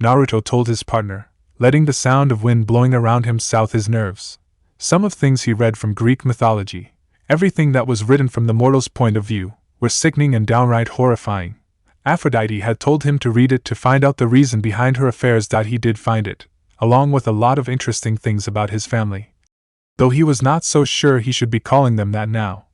A: Naruto told his partner, letting the sound of wind blowing around him soothe his nerves. Some of things he read from Greek mythology, everything that was written from the mortal's point of view, were sickening and downright horrifying. Aphrodite had told him to read it to find out the reason behind her affairs. He did find it, along with a lot of interesting things about his family, though he was not so sure he should be calling them that now.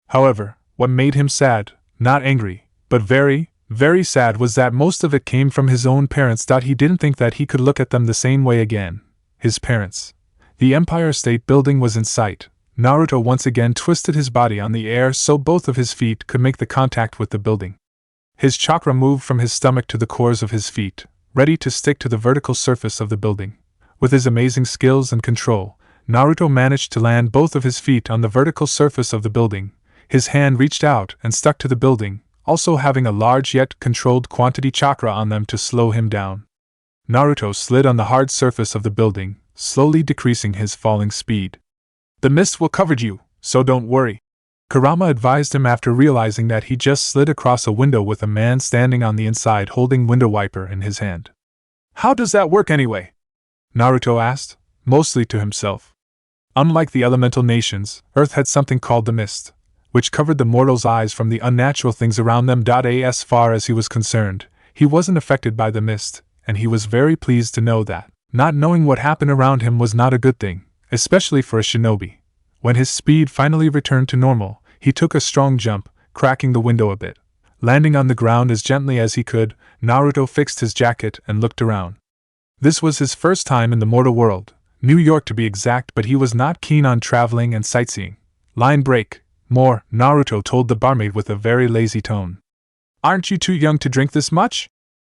A: However, what made him sad, not angry, but very, very sad, was that most of it came from his own parents. He didn't think that he could look at them the same way again. His parents. The Empire State Building was in sight. Naruto once again twisted his body on the air so both of his feet could make the contact with the building. His chakra moved from his stomach to the cores of his feet, ready to stick to the vertical surface of the building. With his amazing skills and control, Naruto managed to land both of his feet on the vertical surface of the building. His hand reached out and stuck to the building, also having a large yet controlled quantity chakra on them to slow him down. Naruto slid on the hard surface of the building, slowly decreasing his falling speed. "The mist will cover you, so don't worry," Kurama advised him after realizing that he just slid across a window with a man standing on the inside holding window wiper in his hand. "How does that work anyway?" Naruto asked, mostly to himself. Unlike the elemental nations, Earth had something called the mist, which covered the mortals' eyes from the unnatural things around them. As far as he was concerned, he wasn't affected by the mist, and he was very pleased to know that. Not knowing what happened around him was not a good thing, especially for a shinobi. When his speed finally returned to normal, he took a strong jump, cracking the window a bit. Landing on the ground as gently as he could, Naruto fixed his jacket and looked around. This was his first time in the mortal world, New York to be exact, but he was not keen on traveling and sightseeing. "Line break. More," Naruto told the barmaid with a very lazy tone. "Aren't you too young to drink this much?"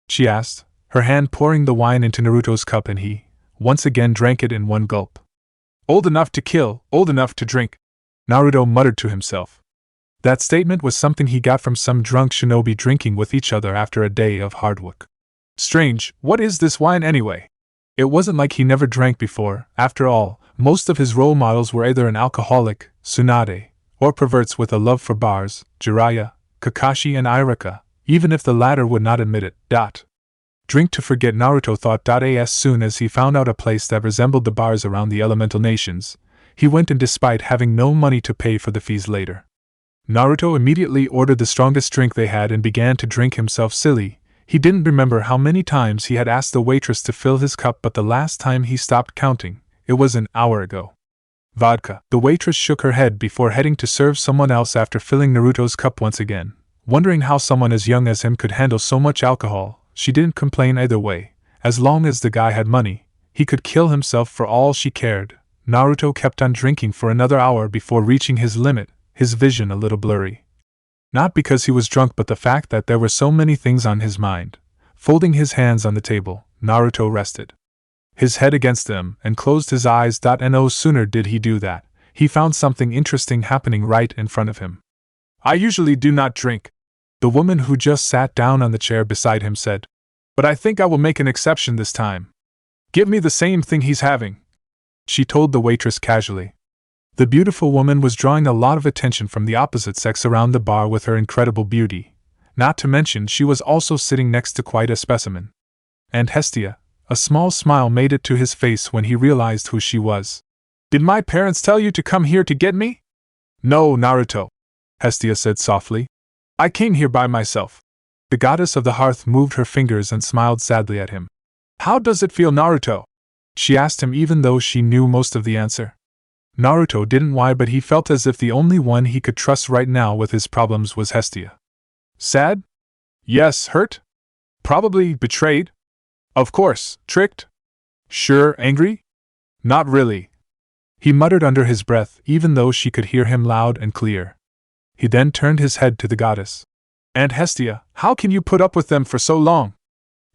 A: she asked, her hand pouring the wine into Naruto's cup, and he, once again, drank it in one gulp. "Old enough to kill, old enough to drink," Naruto muttered to himself. That statement was something he got from some drunk shinobi drinking with each other after a day of hard work. Strange, what is this wine anyway? It wasn't like he never drank before. After all, most of his role models were either an alcoholic, Tsunade, or perverts with a love for bars, Jiraiya, Kakashi and Iruka, even if the latter would not admit it. Drink to forget, Naruto thought. As soon as he found out a place that resembled the bars around the elemental nations, he went, and despite having no money to pay for the fees later, Naruto immediately ordered the strongest drink they had and began to drink himself silly. He didn't remember how many times he had asked the waitress to fill his cup, but the last time he stopped counting, it was an hour ago. "Vodka." The waitress shook her head before heading to serve someone else after filling Naruto's cup once again. Wondering how someone as young as him could handle so much alcohol, she didn't complain either way. As long as the guy had money, he could kill himself for all she cared. Naruto kept on drinking for another hour before reaching his limit, his vision a little blurry. Not because he was drunk, but the fact that there were so many things on his mind. Folding his hands on the table, Naruto rested his head against them and closed his eyes. No sooner did he do that, he found something interesting happening right in front of him. "I usually do not drink," the woman who just sat down on the chair beside him said. "But I think I will make an exception this time. Give me the same thing he's having," she told the waitress casually. The beautiful woman was drawing a lot of attention from the opposite sex around the bar with her incredible beauty. Not to mention she was also sitting next to quite a specimen. And Hestia, a small smile made it to his face when he realized who she was. "Did my parents tell you to come here to get me?" "No, Naruto," Hestia said softly. "I came here by myself." The goddess of the hearth moved her fingers and smiled sadly at him. "How does it feel, Naruto?" she asked him, even though she knew most of the answer. Naruto didn't why, but he felt as if the only one he could trust right now with his problems was Hestia. "Sad? Yes. Hurt? Probably. Betrayed? Of course. Tricked? Sure. Angry? Not really," he muttered under his breath, even though she could hear him loud and clear. He then turned his head to the goddess. "Aunt Hestia, how can you put up with them for so long?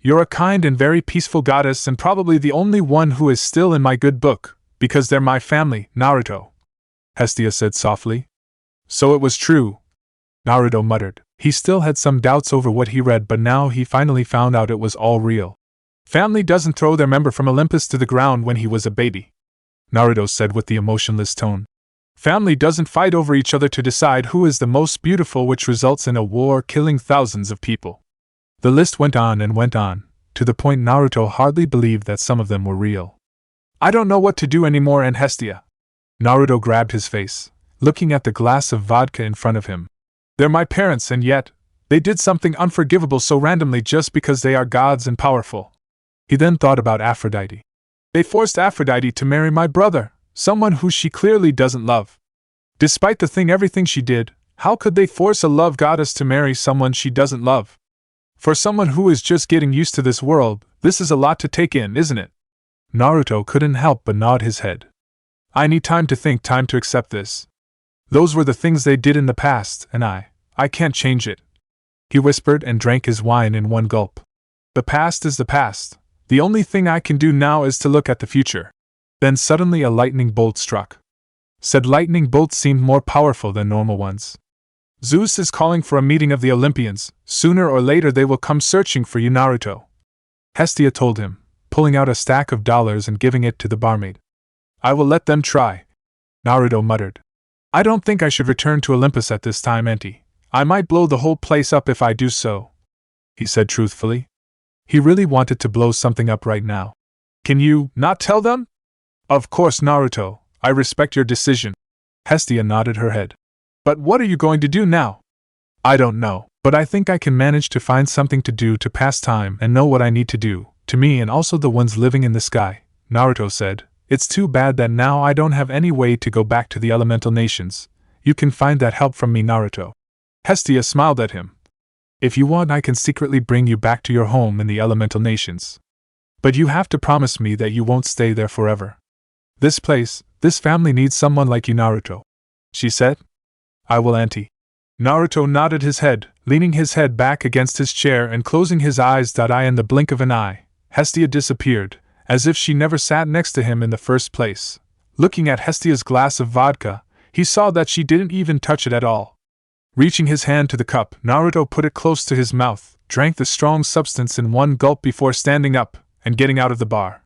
A: You're a kind and very peaceful goddess, and probably the only one who is still in my good book. Because they're my family, Naruto," Hestia said softly. "So it was true," Naruto muttered. He still had some doubts over what he read, but now he finally found out it was all real. "Family doesn't throw their member from Olympus to the ground when he was a baby," Naruto said with the emotionless tone. "Family doesn't fight over each other to decide who is the most beautiful, which results in a war killing thousands of people." The list went on and went on, to the point Naruto hardly believed that some of them were real. "I don't know what to do anymore, Aunt Hestia." Naruto grabbed his face, looking at the glass of vodka in front of him. "They're my parents, and yet, they did something unforgivable so randomly just because they are gods and powerful." He then thought about Aphrodite. "They forced Aphrodite to marry my brother, someone who she clearly doesn't love. Despite everything she did, how could they force a love goddess to marry someone she doesn't love? For someone who is just getting used to this world, this is a lot to take in, isn't it?" Naruto couldn't help but nod his head. I need time to think, time to accept this. Those were the things they did in the past, and I can't change it. He whispered and drank his wine in one gulp. The past is the past. The only thing I can do now is to look at the future. Then suddenly a lightning bolt struck. Said lightning bolt seemed more powerful than normal ones. Zeus is calling for a meeting of the Olympians. Sooner or later they will come searching for you, Naruto. Hestia told him, pulling out a stack of dollars and giving it to the barmaid. I will let them try. Naruto muttered. I don't think I should return to Olympus at this time, Auntie. I might blow the whole place up if I do so, he said truthfully. He really wanted to blow something up right now. Can you not tell them? Of course, Naruto. I respect your decision. Hestia nodded her head. But what are you going to do now? I don't know, but I think I can manage to find something to do to pass time and know what I need to do, to me and also the ones living in the sky, Naruto said. It's too bad that now I don't have any way to go back to the elemental nations. You can find that help from me, Naruto. Hestia smiled at him. If you want, I can secretly bring you back to your home in the elemental nations. But you have to promise me that you won't stay there forever. This place, this family needs someone like you, Naruto, she said. I will, Auntie. Naruto nodded his head, leaning his head back against his chair and closing his eyes. In the blink of an eye, Hestia disappeared, as if she never sat next to him in the first place. Looking at Hestia's glass of vodka, he saw that she didn't even touch it at all. Reaching his hand to the cup, Naruto put it close to his mouth, drank the strong substance in one gulp before standing up and getting out of the bar.